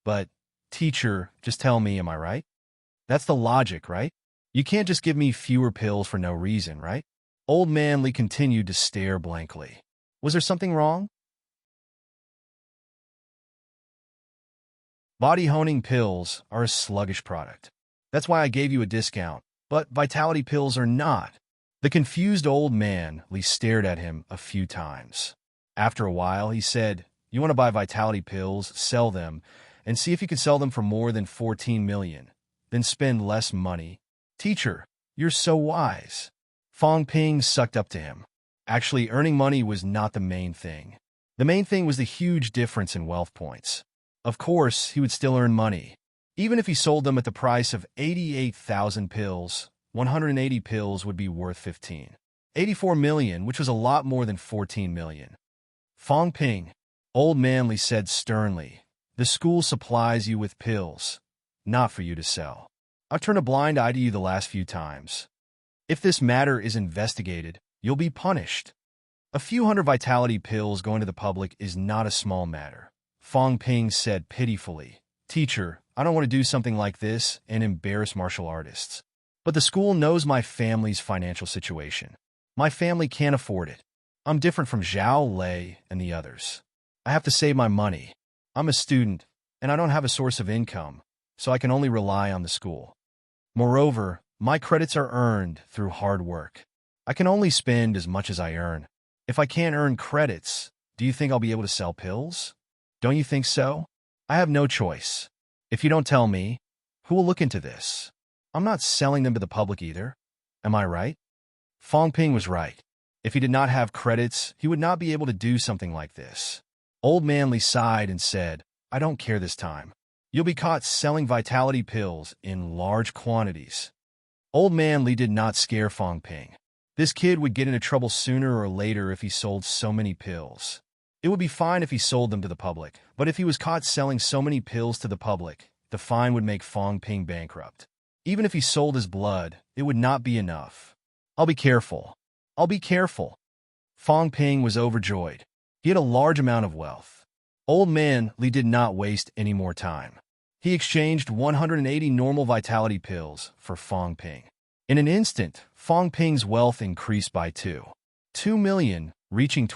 But, teacher, just tell me, am I right? That's the logic, right? You can't just give me fewer pills for no reason, right? Old man Lee continued to stare blankly. Was there something wrong? Body-honing pills are a sluggish product. That's why I gave you a discount, but vitality pills are not. The confused old man Lee stared at him a few times. After a while, he said, "You want to buy vitality pills, sell them, and see if you can sell them for more than 14 million. Then spend less money. Teacher, you're so wise." Fong Ping sucked up to him. Actually, earning money was not the main thing. The main thing was the huge difference in wealth points. Of course, he would still earn money. Even if he sold them at the price of 88,000 pills, 180 pills would be worth 84 million, which was a lot more than 14 million. Fong Ping, old man Lee said sternly, "The school supplies you with pills, not for you to sell. I've turned a blind eye to you the last few times. If this matter is investigated, you'll be punished. A few hundred vitality pills going to the public is not a small matter." Fong Ping said pitifully, "Teacher, I don't want to do something like this and embarrass martial artists. But the school knows my family's financial situation. My family can't afford it. I'm different from Zhao Lei and the others. I have to save my money. I'm a student, and I don't have a source of income, so I can only rely on the school. Moreover, my credits are earned through hard work. I can only spend as much as I earn. If I can't earn credits, do you think I'll be able to sell pills? Don't you think so? I have no choice. If you don't tell me, who will look into this? I'm not selling them to the public either. Am I right?" Fong Ping was right. If he did not have credits, he would not be able to do something like this. Old man Lee sighed and said, "I don't care this time. You'll be caught selling vitality pills in large quantities." Old man Lee did not scare Fong Ping. This kid would get into trouble sooner or later if he sold so many pills. It would be fine if he sold them to the public, but if he was caught selling so many pills to the public, the fine would make Fong Ping bankrupt. Even if he sold his blood, it would not be enough. "I'll be careful. I'll be careful." Fong Ping was overjoyed. He had a large amount of wealth. Old man Lee did not waste any more time. He exchanged 180 normal vitality pills for Fong Ping. In an instant, Fong Ping's wealth increased by 2 million, reaching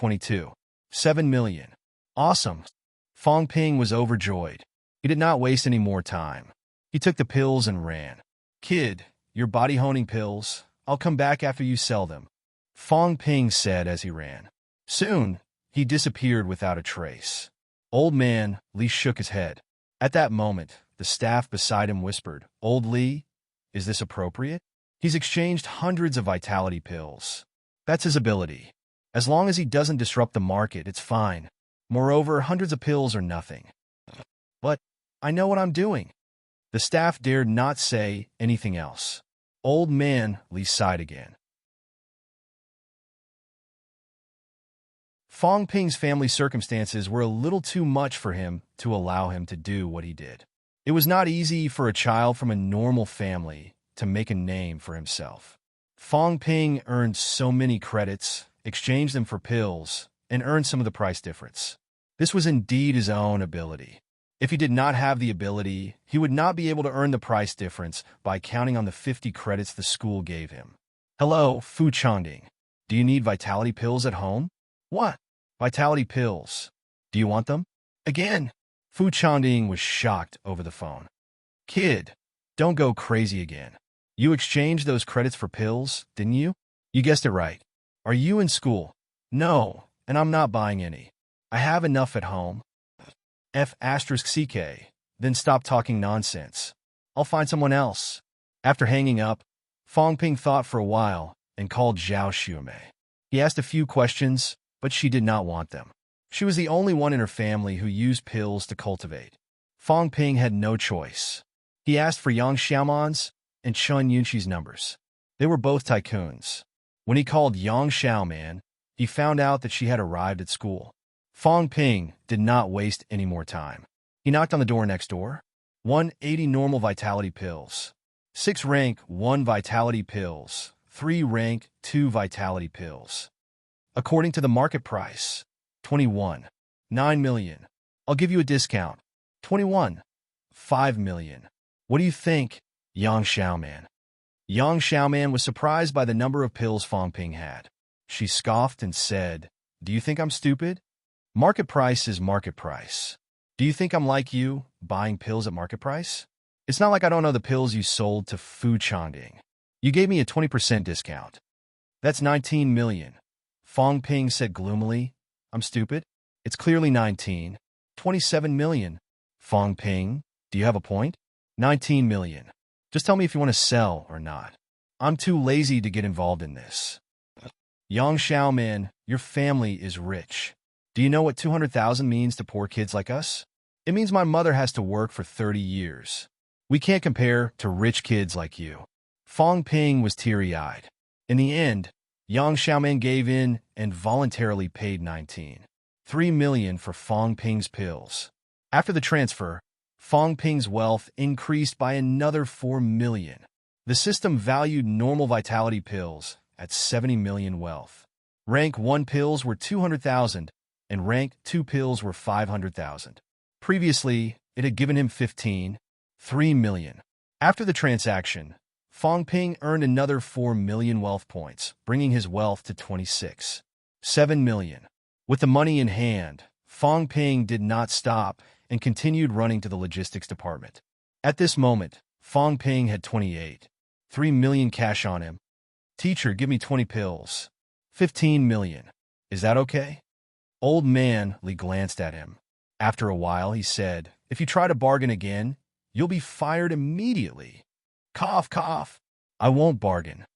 7 million. Awesome. Fong Ping was overjoyed. He did not waste any more time. He took the pills and ran. "Kid, your body-honing pills. I'll come back after you sell them," Fong Ping said as he ran. Soon, he disappeared without a trace. Old man Lee shook his head. At that moment, the staff beside him whispered, "Old Lee, is this appropriate? He's exchanged hundreds of vitality pills. That's his ability. As long as he doesn't disrupt the market, it's fine. Moreover, hundreds of pills are nothing." "But I know what I'm doing." The staff dared not say anything else. Old man Lee sighed again. Fong Ping's family circumstances were a little too much for him to allow him to do what he did. It was not easy for a child from a normal family to make a name for himself. Fong Ping earned so many credits, exchanged them for pills, and earned some of the price difference. This was indeed his own ability. If he did not have the ability, he would not be able to earn the price difference by counting on the 50 credits the school gave him. "Hello, Fu Changding. Do you need vitality pills at home?" "What? Vitality pills. Do you want them?" Again, Fu Changding was shocked over the phone. "Kid, Don't go crazy again. You exchanged those credits for pills, didn't you? You guessed it right. Are you in school? No, and I'm not buying any. I have enough at home. F***CK. Then stop talking nonsense. I'll find someone else. After hanging up, Fong Ping thought for a while and called Zhao Xuemei. He asked a few questions, but she did not want them. She was the only one in her family who used pills to cultivate. Fong Ping had no choice. He asked for Yang Xiaoman's and Chun Yunqi's numbers. They were both tycoons. When he called Yang Xiaoman, he found out that she had arrived at school. Fong Ping did not waste any more time. He knocked on the door next door. 180 normal vitality pills. 6 rank 1 vitality pills. 3 rank 2 vitality pills. According to the market price, 21. 9 million. I'll give you a discount. 21. 5 million. What do you think, Yang Xiaoman? Yang Xiaoman was surprised by the number of pills Fong Ping had. She scoffed and said, "Do you think I'm stupid? Market price is market price. Do you think I'm like you, buying pills at market price? It's not like I don't know the pills you sold to Fu Changding. You gave me a 20% discount. That's 19 million. Fong Ping said gloomily, "I'm stupid? It's clearly 19. 27 million. Fong Ping, do you have a point? 19 million. Just tell me if you want to sell or not. I'm too lazy to get involved in this." Yang Xiaoman, your family is rich. Do you know what 200,000 means to poor kids like us? It means my mother has to work for 30 years. We can't compare to rich kids like you. Fong Ping was teary-eyed. In the end, Yang Xiaoman gave in and voluntarily paid 19.3 million for Fong Ping's pills. After the transfer, Fong Ping's wealth increased by another 4 million. The system valued normal vitality pills at 70 million wealth. Rank 1 pills were 200,000 and rank 2 pills were 500,000. Previously, it had given him 15.3 million. After the transaction, Fong Ping earned another 4 million wealth points, bringing his wealth to 26.7 million. With the money in hand, Fong Ping did not stop and continued running to the logistics department. At this moment, Fong Ping had 28.3 million cash on him. "Teacher, give me 20 pills. 15 million. Is that okay?" Old man Li glanced at him. After a while, he said, "If you try to bargain again, you'll be fired immediately." Cough, cough. "I won't bargain."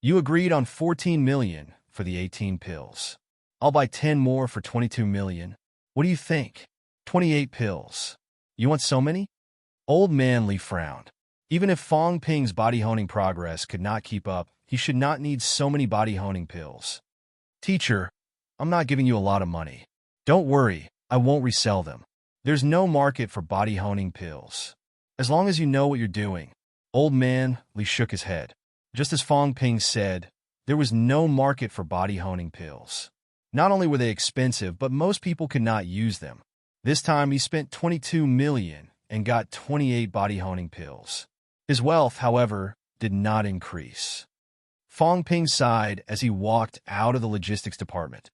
You agreed on 14 million for the 18 pills. I'll buy 10 more for 22 million. What do you think? 28 pills. You want so many? Old man Li frowned. Even if Fong Ping's body honing progress could not keep up, he should not need so many body honing pills. "Teacher, I'm not giving you a lot of money. Don't worry, I won't resell them. There's no market for body honing pills. As long as you know what you're doing." Old man Li shook his head. Just as Fong Ping said, there was no market for body honing pills. Not only were they expensive, but most people could not use them. This time he spent 22 million and got 28 body honing pills. His wealth, however, did not increase. Fong Ping sighed as he walked out of the logistics department.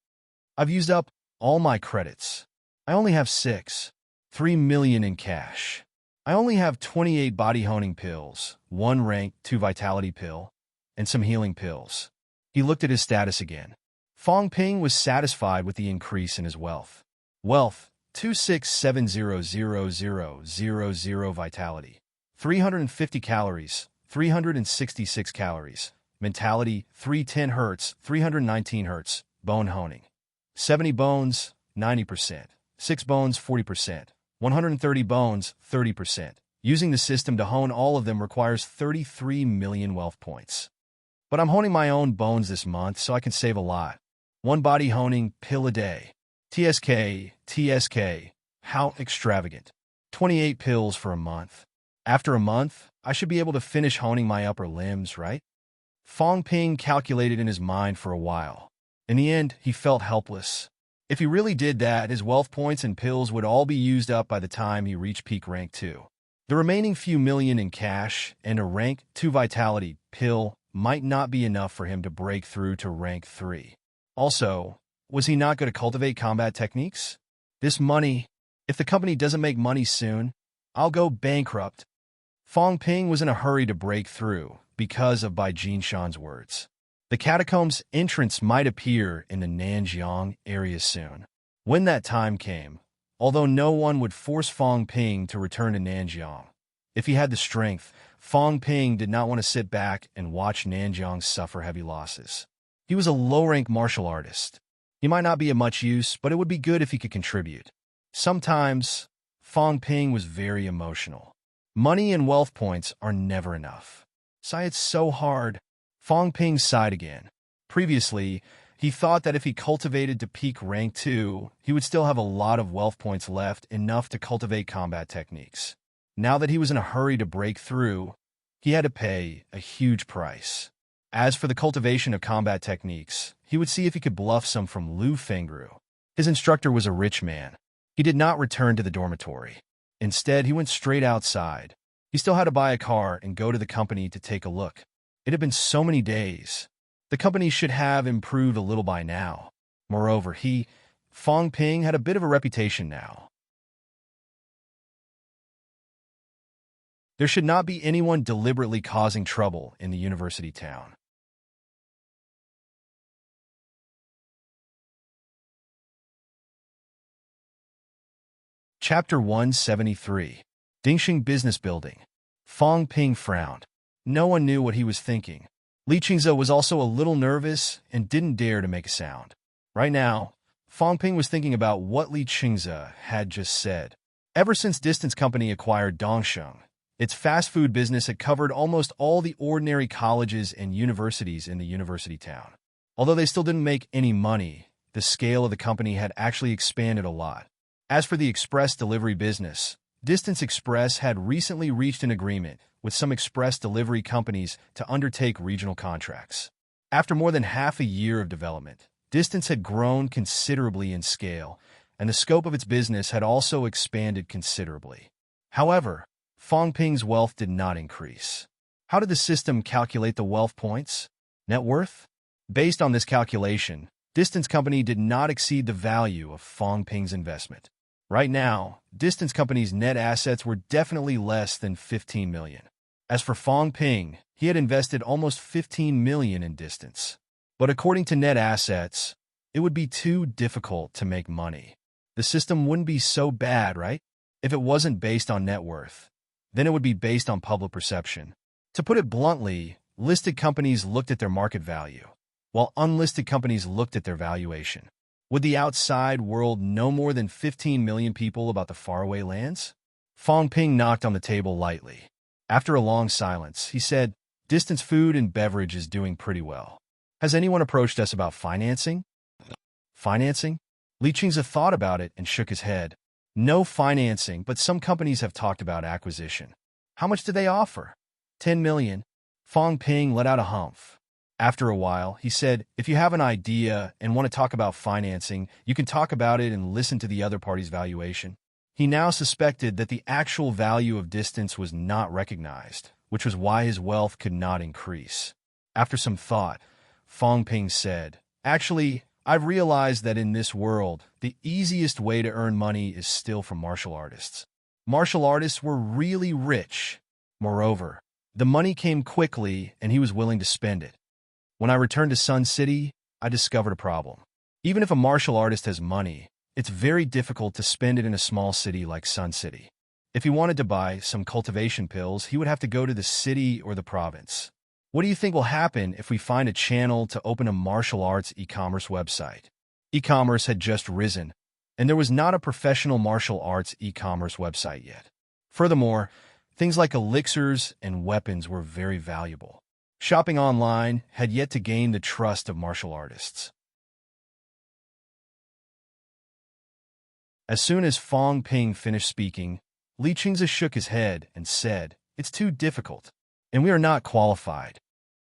"I've used up all my credits. I only have 6.3 million in cash. I only have 28 body honing pills, 1 rank 2 vitality pill, and some healing pills." He looked at his status again. Fong Ping was satisfied with the increase in his wealth. Wealth, 26700000 vitality. 350 calories, 366 calories. Mentality, 310 Hz, 319 Hz. Bone honing. 70 bones, 90%. 6 bones, 40%. 130 bones, 30%. Using the system to hone all of them requires 33 million wealth points. But I'm honing my own bones this month, so I can save a lot. 1 body honing pill a day. TSK. How extravagant. 28 pills for a month. After a month, I should be able to finish honing my upper limbs, right? Fong Ping calculated in his mind for a while. In the end, he felt helpless. If he really did that, his wealth points and pills would all be used up by the time he reached peak rank 2. The remaining few million in cash and a rank 2 vitality pill might not be enough for him to break through to rank 3. Also, was he not going to cultivate combat techniques? This money, If the company doesn't make money soon, I'll go bankrupt. Fong Ping was in a hurry to break through because of Bai Jinshan's words. The catacombs entrance might appear in the Nanjiang area soon. When that time came, although no one would force Fong Ping to return to Nanjiang, if he had the strength, Fong Ping did not want to sit back and watch Nanjiang suffer heavy losses. He was a low-rank martial artist. He might not be of much use, but it would be good if he could contribute. Sometimes, Fong Ping was very emotional. Money and wealth points are never enough. Sigh, it's so hard. Fong Ping sighed again. Previously, he thought that if he cultivated to peak rank 2, he would still have a lot of wealth points left, enough to cultivate combat techniques. Now that he was in a hurry to break through, he had to pay a huge price. As for the cultivation of combat techniques, he would see if he could bluff some from Lu Fengru. His instructor was a rich man. He did not return to the dormitory. Instead, he went straight outside. He still had to buy a car and go to the company to take a look. It had been so many days. The company should have improved a little by now. Moreover, Fong Ping, had a bit of a reputation now. There should not be anyone deliberately causing trouble in the university town. Chapter 173. Dingxing Business Building. Fong Ping frowned. No one knew what he was thinking. Li Qingze was also a little nervous and didn't dare to make a sound. Right now, Fong Ping was thinking about what Li Qingze had just said. Ever since Distance Company acquired Dongsheng, its fast food business had covered almost all the ordinary colleges and universities in the university town. Although they still didn't make any money, the scale of the company had actually expanded a lot. As for the express delivery business, Distance Express had recently reached an agreement with some express delivery companies to undertake regional contracts. After more than half a year of development, Distance had grown considerably in scale, and the scope of its business had also expanded considerably. However, Fong Ping's wealth did not increase. How did the system calculate the wealth points? Net worth? Based on this calculation, Distance Company did not exceed the value of Fong Ping's investment. Right now, Distance Company's net assets were definitely less than 15 million. As for Fong Ping, he had invested almost 15 million in Distance. But according to net assets, it would be too difficult to make money. The system wouldn't be so bad, right? If it wasn't based on net worth, then it would be based on public perception. To put it bluntly, listed companies looked at their market value, while unlisted companies looked at their valuation. Would the outside world know more than 15 million people about the faraway lands? Fong Ping knocked on the table lightly. After a long silence, he said, Distance Food and Beverage is doing pretty well. Has anyone approached us about financing? Financing? Li Qingze thought about it and shook his head. No financing, but some companies have talked about acquisition. How much do they offer? 10 million. Fong Ping let out a humph. After a while, he said, if you have an idea and want to talk about financing, you can talk about it and listen to the other party's valuation. He now suspected that the actual value of Distance was not recognized, which was why his wealth could not increase. After some thought, Fong Ping said, actually, I've realized that in this world, the easiest way to earn money is still from martial artists. Martial artists were really rich. Moreover, the money came quickly and he was willing to spend it. When I returned to Sun City, I discovered a problem. Even if a martial artist has money, it's very difficult to spend it in a small city like Sun City. If he wanted to buy some cultivation pills, he would have to go to the city or the province. What do you think will happen if we find a channel to open a martial arts e-commerce website? E-commerce had just risen, and there was not a professional martial arts e-commerce website yet. Furthermore, things like elixirs and weapons were very valuable. Shopping online had yet to gain the trust of martial artists. As soon as Fong Ping finished speaking, Li Qingze shook his head and said, it's too difficult, and we are not qualified.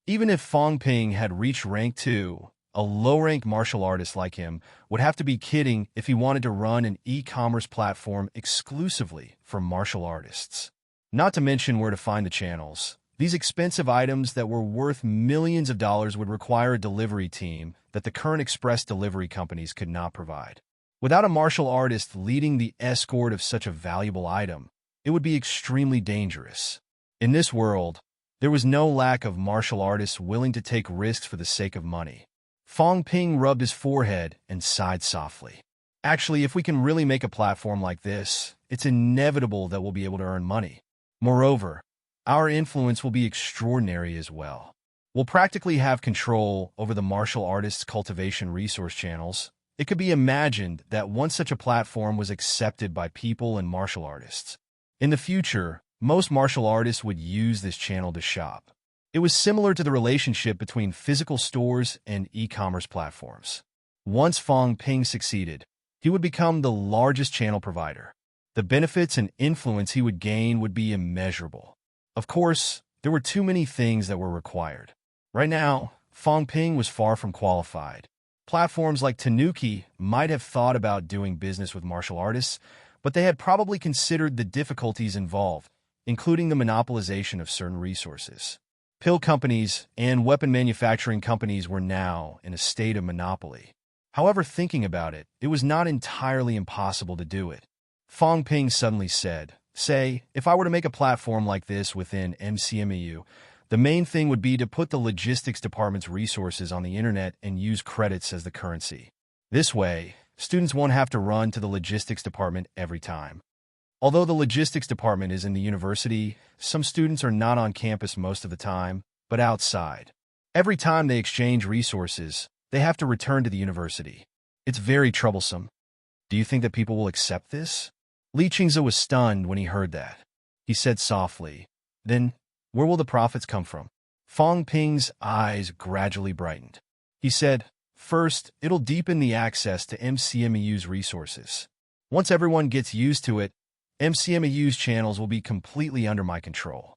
Even if Fong Ping had reached rank 2, a low-rank martial artist like him would have to be kidding if he wanted to run an e-commerce platform exclusively for martial artists. Not to mention where to find the channels. These expensive items that were worth millions of dollars would require a delivery team that the current express delivery companies could not provide. Without a martial artist leading the escort of such a valuable item, it would be extremely dangerous. In this world, there was no lack of martial artists willing to take risks for the sake of money. Fong Ping rubbed his forehead and sighed softly. Actually, if we can really make a platform like this, it's inevitable that we'll be able to earn money. Moreover, our influence will be extraordinary as well. We'll practically have control over the martial artists' cultivation resource channels. It could be imagined that once such a platform was accepted by people and martial artists, in the future, most martial artists would use this channel to shop. It was similar to the relationship between physical stores and e-commerce platforms. Once Fong Ping succeeded, he would become the largest channel provider. The benefits and influence he would gain would be immeasurable. Of course, there were too many things that were required. Right now, Fong Ping was far from qualified. Platforms like Tanuki might have thought about doing business with martial artists, but they had probably considered the difficulties involved, including the monopolization of certain resources. Pill companies and weapon manufacturing companies were now in a state of monopoly. However, thinking about it, it was not entirely impossible to do it. Fong Ping suddenly said, "Say, if I were to make a platform like this within MCMEU, the main thing would be to put the logistics department's resources on the internet and use credits as the currency. This way, students won't have to run to the logistics department every time. Although the logistics department is in the university, some students are not on campus most of the time, but outside. Every time they exchange resources, they have to return to the university. It's very troublesome. Do you think that people will accept this?" Li Qingze was stunned when he heard that. He said softly, "Then, where will the profits come from?" Fong Ping's eyes gradually brightened. He said, "First, it'll deepen the access to MCMEU's resources. Once everyone gets used to it, MCMEU's channels will be completely under my control.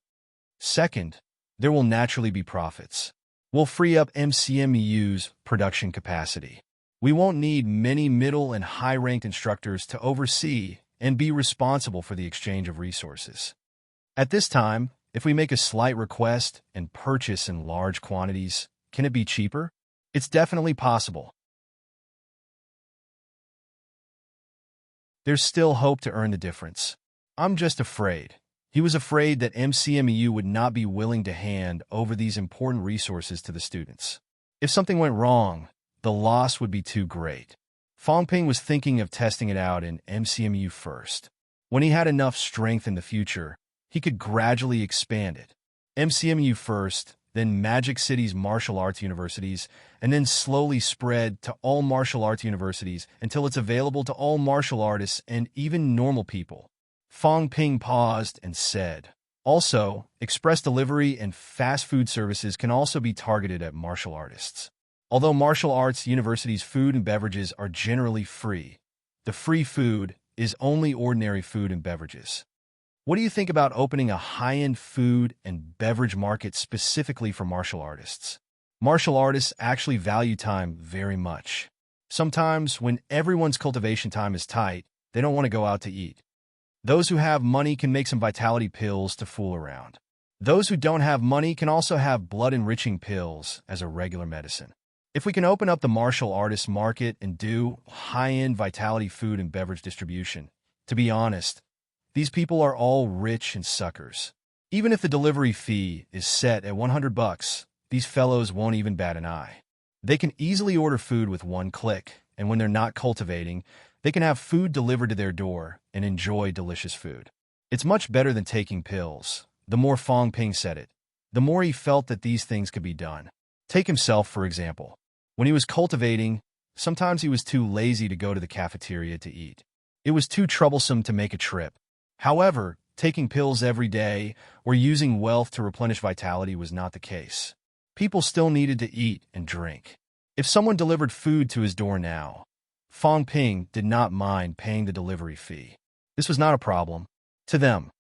Second, there will naturally be profits. We'll free up MCMEU's production capacity. We won't need many middle and high-ranked instructors to oversee and be responsible for the exchange of resources. At this time, if we make a slight request and purchase in large quantities, can it be cheaper? It's definitely possible. There's still hope to earn the difference. I'm just afraid." He was afraid that MCMEU would not be willing to hand over these important resources to the students. If something went wrong, the loss would be too great. Fong Ping was thinking of testing it out in MCMEU first. When he had enough strength in the future, he could gradually expand it. MCMEU first, then Magic City's martial arts universities, and then slowly spread to all martial arts universities until it's available to all martial artists and even normal people. Fong Ping paused and said, "Also, express delivery and fast food services can also be targeted at martial artists. Although martial arts universities' food and beverages are generally free, the free food is only ordinary food and beverages. What do you think about opening a high-end food and beverage market specifically for martial artists? Martial artists actually value time very much. Sometimes, when everyone's cultivation time is tight, they don't want to go out to eat. Those who have money can make some vitality pills to fool around. Those who don't have money can also have blood-enriching pills as a regular medicine. If we can open up the martial artist market and do high-end vitality food and beverage distribution, to be honest, these people are all rich and suckers. Even if the delivery fee is set at $100, these fellows won't even bat an eye. They can easily order food with one click, and when they're not cultivating, they can have food delivered to their door and enjoy delicious food. It's much better than taking pills." The more Fong Ping said it, the more he felt that these things could be done. Take himself, for example. When he was cultivating, sometimes he was too lazy to go to the cafeteria to eat. It was too troublesome to make a trip. However, taking pills every day or using wealth to replenish vitality was not the case. People still needed to eat and drink. If someone delivered food to his door now, Fong Ping did not mind paying the delivery fee. This was not a problem. To them,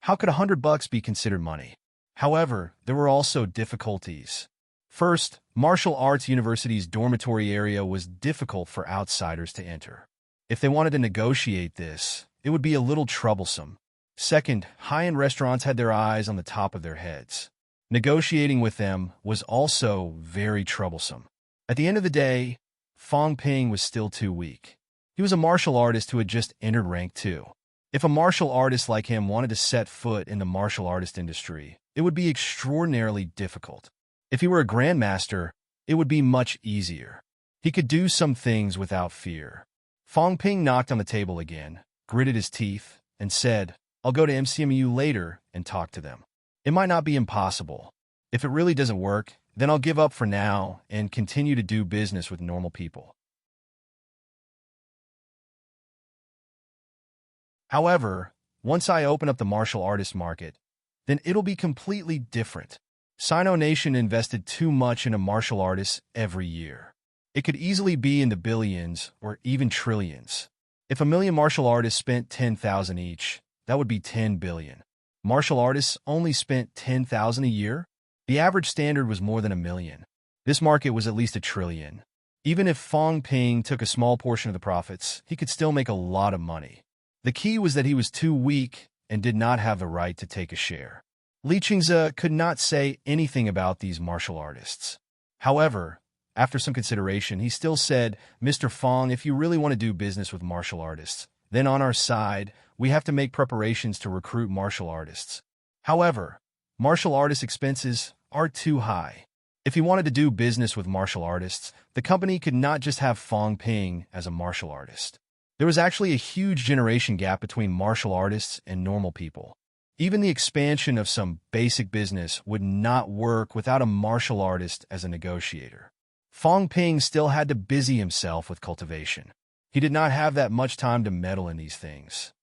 how could $100 be considered money? However, there were also difficulties. First, martial arts university's dormitory area was difficult for outsiders to enter. If they wanted to negotiate this, it would be a little troublesome. Second, high-end restaurants had their eyes on the top of their heads. Negotiating with them was also very troublesome. At the end of the day, Fong Ping was still too weak. He was a martial artist who had just entered rank 2. If a martial artist like him wanted to set foot in the martial artist industry, it would be extraordinarily difficult. If he were a grandmaster, it would be much easier. He could do some things without fear. Fong Ping knocked on the table again, gritted his teeth, and said, "I'll go to MCMU later and talk to them. It might not be impossible. If it really doesn't work, then I'll give up for now and continue to do business with normal people." However, once I open up the martial artist market, then it'll be completely different. Sino Nation invested too much into martial artists every year. It could easily be in the billions or even trillions. If a million martial artists spent 10,000 each, that would be 10 billion. Martial artists only spent 10,000 a year? The average standard was more than a million. This market was at least a trillion. Even if Fong Ping took a small portion of the profits, he could still make a lot of money. The key was that he was too weak and did not have the right to take a share. Li Qingze could not say anything about these martial artists. However, after some consideration, he still said, "Mr. Fong, if you really want to do business with martial artists, then on our side, we have to make preparations to recruit martial artists. However, martial artist expenses are too high. If he wanted to do business with martial artists, the company could not just have Fong Ping as a martial artist. There was actually a huge generation gap between martial artists and normal people. Even the expansion of some basic business would not work without a martial artist as a negotiator. Fong Ping still had to busy himself with cultivation. He did not have that much time to meddle in these things."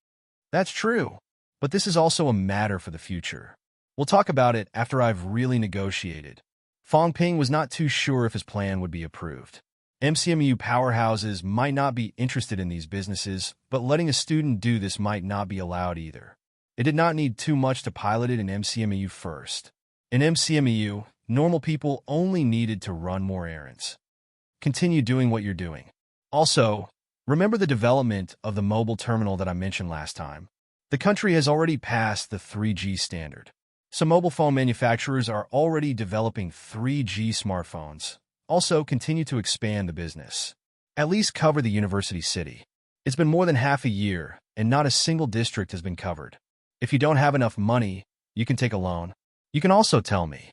"That's true, but this is also a matter for the future. We'll talk about it after I've really negotiated." Fong Ping was not too sure if his plan would be approved. MCMU powerhouses might not be interested in these businesses, but letting a student do this might not be allowed either. It did not need too much to pilot it in MCMU first. In MCMU, normal people only needed to run more errands. Continue doing what you're doing. Also, remember the development of the mobile terminal that I mentioned last time. The country has already passed the 3G standard. Some mobile phone manufacturers are already developing 3G smartphones. Also, continue to expand the business. At least cover the university city. It's been more than half a year, and not a single district has been covered. If you don't have enough money, you can take a loan. You can also tell me.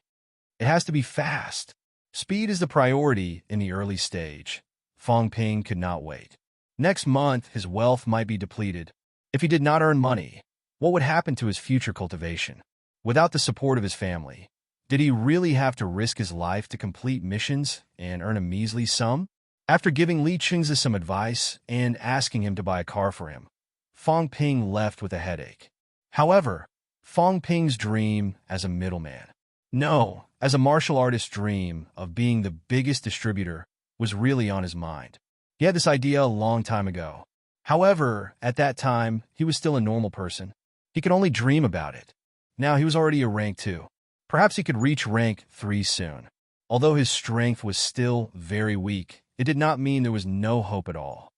It has to be fast. Speed is the priority in the early stage. Fong Ping could not wait. Next month, his wealth might be depleted. If he did not earn money, what would happen to his future cultivation? Without the support of his family, did he really have to risk his life to complete missions and earn a measly sum? After giving Li Qingze some advice and asking him to buy a car for him, Fong Ping left with a headache. However, Fong Ping's dream as a middleman, no, as a martial artist's dream of being the biggest distributor, was really on his mind. He had this idea a long time ago. However, at that time, he was still a normal person. He could only dream about it. Now he was already a rank 2. Perhaps he could reach rank 3 soon. Although his strength was still very weak, it did not mean there was no hope at all.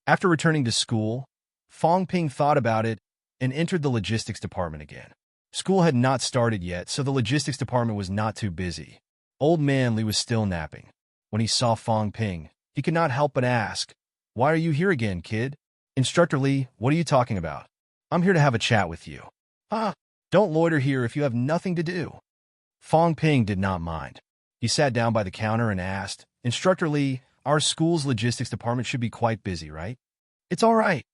After returning to school, Fong Ping thought about it and entered the logistics department again. School had not started yet, so the logistics department was not too busy. Old man Li was still napping. When he saw Fong Ping, he could not help but ask, "Why are you here again, kid?" "Instructor Li, what are you talking about?" "I'm here to have a chat with you." "Ah, don't loiter here if you have nothing to do." Fong Ping did not mind. He sat down by the counter and asked, "Instructor Li, our school's logistics department should be quite busy, right?" "It's all right.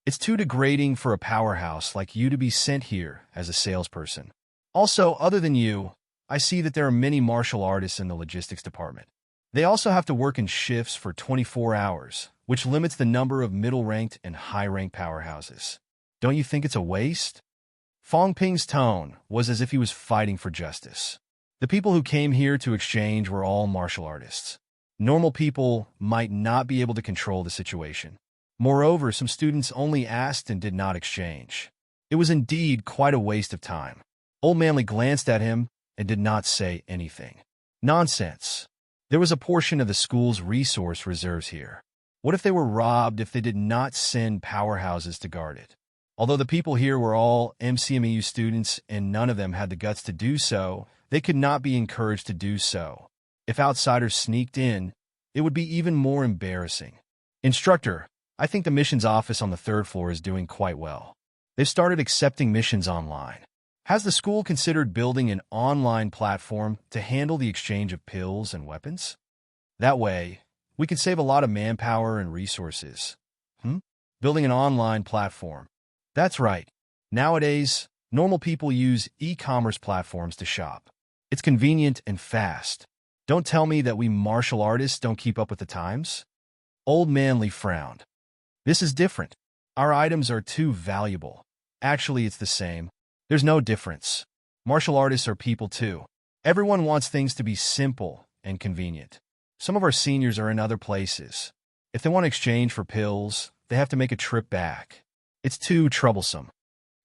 It's too degrading for a powerhouse like you to be sent here as a salesperson. Also, other than you, I see that there are many martial artists in the logistics department. They also have to work in shifts for 24 hours, which limits the number of middle-ranked and high-ranked powerhouses. Don't you think it's a waste?" Fong Ping's tone was as if he was fighting for justice. The people who came here to exchange were all martial artists. Normal people might not be able to control the situation. Moreover, some students only asked and did not exchange. It was indeed quite a waste of time. Old Manly glanced at him and did not say anything. Nonsense. There was a portion of the school's resource reserves here. What if they were robbed if they did not send powerhouses to guard it? Although the people here were all MCMEU students and none of them had the guts to do so, they could not be encouraged to do so. If outsiders sneaked in, it would be even more embarrassing. Instructor, I think the missions office on the third floor is doing quite well. They've started accepting missions online. Has the school considered building an online platform to handle the exchange of pills and weapons? That way, we could save a lot of manpower and resources. Building an online platform. That's right. Nowadays, normal people use e-commerce platforms to shop. It's convenient and fast. Don't tell me that we martial artists don't keep up with the times. Old Manly frowned. This is different. Our items are too valuable. Actually, it's the same. There's no difference. Martial artists are people too. Everyone wants things to be simple and convenient. Some of our seniors are in other places. If they want to exchange for pills, they have to make a trip back. It's too troublesome.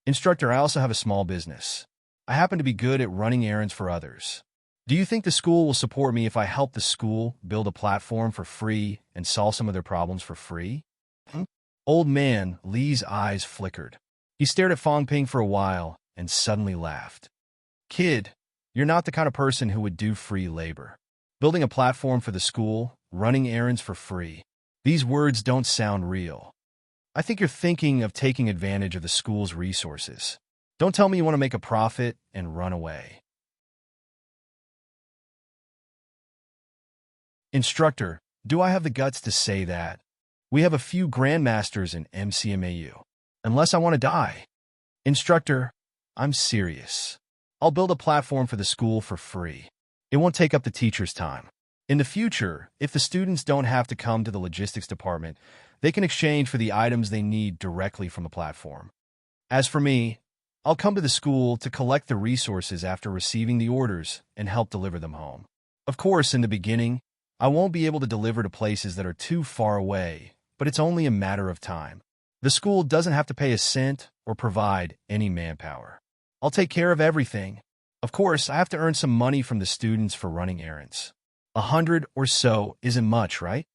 Instructor, I also have a small business. I happen to be good at running errands for others. Do you think the school will support me if I help the school build a platform for free and solve some of their problems for free? Old Man Lee's eyes flickered. He stared at Fong Ping for a while and suddenly laughed. Kid, you're not the kind of person who would do free labor. Building a platform for the school, running errands for free. These words don't sound real. I think you're thinking of taking advantage of the school's resources. Don't tell me you want to make a profit and run away. Instructor, do I have the guts to say that? We have a few grandmasters in MCMAU. Unless I want to die. Instructor, I'm serious. I'll build a platform for the school for free. It won't take up the teacher's time. In the future, if the students don't have to come to the logistics department, they can exchange for the items they need directly from the platform. As for me, I'll come to the school to collect the resources after receiving the orders and help deliver them home. Of course, in the beginning, I won't be able to deliver to places that are too far away, but it's only a matter of time. The school doesn't have to pay a cent or provide any manpower. I'll take care of everything. Of course, I have to earn some money from the students for running errands. 100 or so isn't much, right?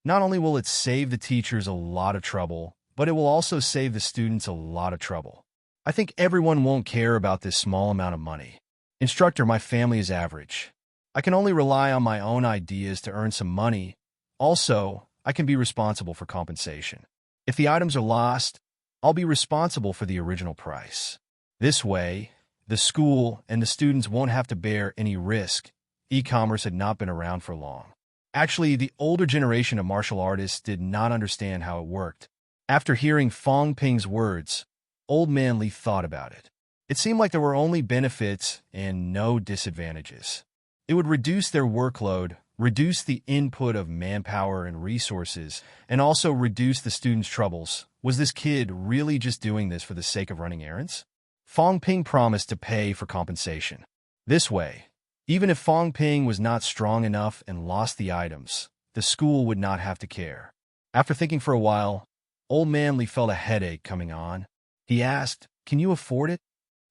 Not only will it save the teachers a lot of trouble, but it will also save the students a lot of trouble. I think everyone won't care about this small amount of money. Instructor, my family is average. I can only rely on my own ideas to earn some money. Also, I can be responsible for compensation. If the items are lost, I'll be responsible for the original price. This way, the school and the students won't have to bear any risk. E-commerce had not been around for long. Actually, the older generation of martial artists did not understand how it worked. After hearing Fong Ping's words, Old Man Lee thought about it. It seemed like there were only benefits and no disadvantages. It would reduce their workload, reduce the input of manpower and resources, and also reduce the students' troubles. Was this kid really just doing this for the sake of running errands? Fong Ping promised to pay for compensation. This way, even if Fong Ping was not strong enough and lost the items, the school would not have to care. After thinking for a while, Old Man Lee felt a headache coming on. He asked, "Can you afford it?"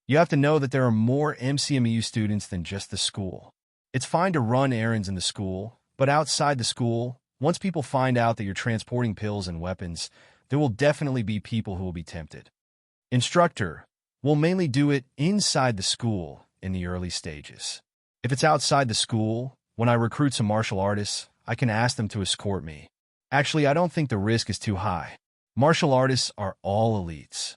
You have to know that there are more MCMU students than just the school. It's fine to run errands in the school, but outside the school, once people find out that you're transporting pills and weapons, there will definitely be people who will be tempted. Instructor, we'll mainly do it inside the school in the early stages. If it's outside the school, when I recruit some martial artists, I can ask them to escort me. Actually, I don't think the risk is too high. Martial artists are all elites.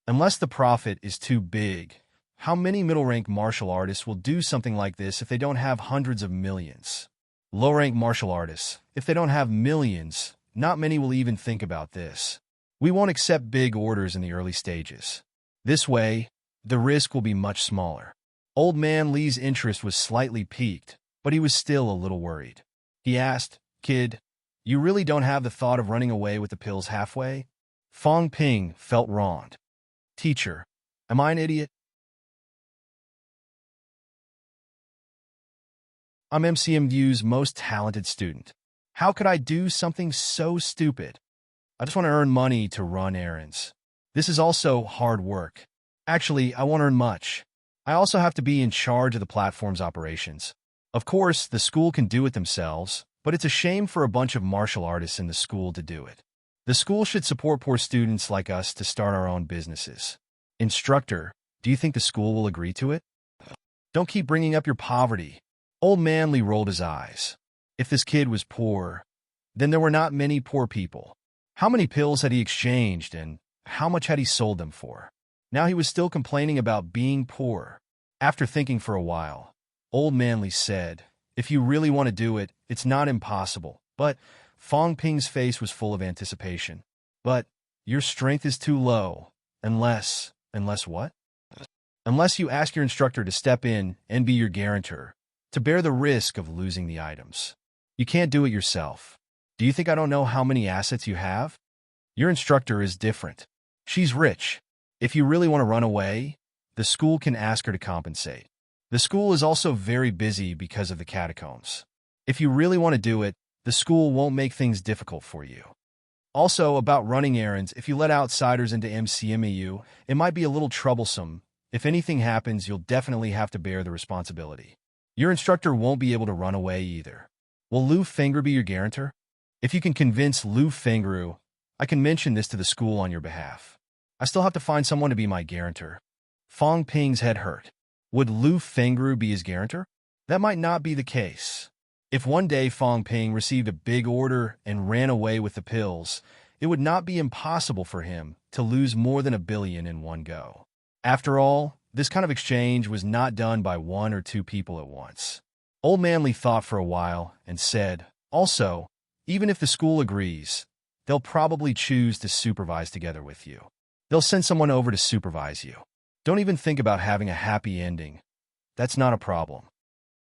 Unless the profit is too big, how many middle-rank martial artists will do something like this if they don't have hundreds of millions? Low-rank martial artists, if they don't have millions, not many will even think about this. We won't accept big orders in the early stages. This way, the risk will be much smaller. Old Man Lee's interest was slightly piqued, but he was still a little worried. He asked, "Kid, you really don't have the thought of running away with the pills halfway?" Fong Ping felt wronged. Teacher, am I an idiot? I'm MCMU's most talented student. How could I do something so stupid? I just want to earn money to run errands. This is also hard work. Actually, I won't earn much. I also have to be in charge of the platform's operations. Of course, the school can do it themselves, but it's a shame for a bunch of martial artists in the school to do it. The school should support poor students like us to start our own businesses. Instructor, do you think the school will agree to it? Don't keep bringing up your poverty. Old Man Lee rolled his eyes. If this kid was poor, then there were not many poor people. How many pills had he exchanged, and how much had he sold them for? Now he was still complaining about being poor. After thinking for a while, Old Manly said, "If you really want to do it, it's not impossible." But Fong Ping's face was full of anticipation. "But your strength is too low, unless what? Unless you ask your instructor to step in and be your guarantor, to bear the risk of losing the items. You can't do it yourself. Do you think I don't know how many assets you have? Your instructor is different. She's rich. If you really want to run away, the school can ask her to compensate. The school is also very busy because of the catacombs. If you really want to do it, the school won't make things difficult for you. Also, about running errands, if you let outsiders into MCMEU, it might be a little troublesome. If anything happens, you'll definitely have to bear the responsibility. Your instructor won't be able to run away either. Will Lu Fengru be your guarantor? If you can convince Lu Fengru, I can mention this to the school on your behalf. I still have to find someone to be my guarantor." Fong Ping's head hurt. Would Lu Fengru be his guarantor? That might not be the case. If one day Fong Ping received a big order and ran away with the pills, it would not be impossible for him to lose more than 1 billion in one go. After all, this kind of exchange was not done by 1 or 2 people at once. Old Manly thought for a while and said, "Also, even if the school agrees, they'll probably choose to supervise together with you. They'll send someone over to supervise you. Don't even think about having a happy ending. That's not a problem."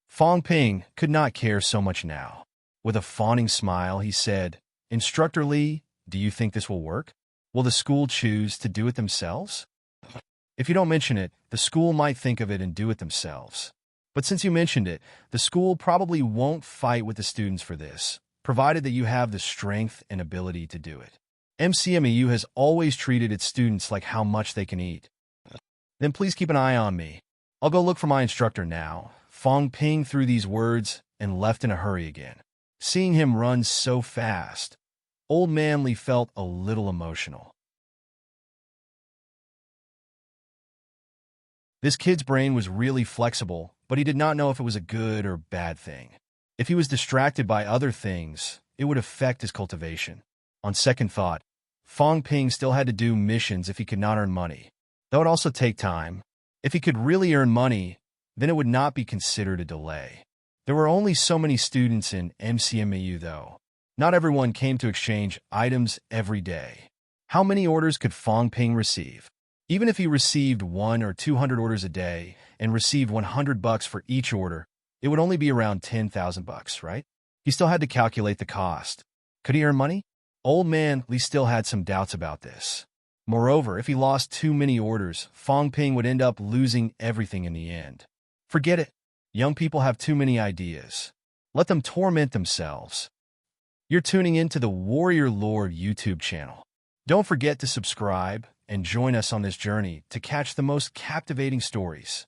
Fong Ping could not care so much now. With a fawning smile, he said, "Instructor Li, do you think this will work? Will the school choose to do it themselves? If you don't mention it, the school might think of it and do it themselves. But since you mentioned it, the school probably won't fight with the students for this, provided that you have the strength and ability to do it. MCMEU has always treated its students like how much they can eat. Then please keep an eye on me. I'll go look for my instructor now." Fong Ping threw these words and left in a hurry again. Seeing him run so fast, Old Manly felt a little emotional. This kid's brain was really flexible, but he did not know if it was a good or bad thing. If he was distracted by other things, it would affect his cultivation. On second thought, Fong Ping still had to do missions if he could not earn money. That would also take time. If he could really earn money, then it would not be considered a delay. There were only so many students in MCMEU, though. Not everyone came to exchange items every day. How many orders could Fong Ping receive? Even if he received 100 or 200 orders a day and received $100 for each order, it would only be around $10,000, right? He still had to calculate the cost. Could he earn money? Old Man Li still had some doubts about this. Moreover, if he lost too many orders, Fong Ping would end up losing everything in the end. Forget it. Young people have too many ideas. Let them torment themselves. You're tuning into the Warrior Lord YouTube channel. Don't forget to subscribe and join us on this journey to catch the most captivating stories.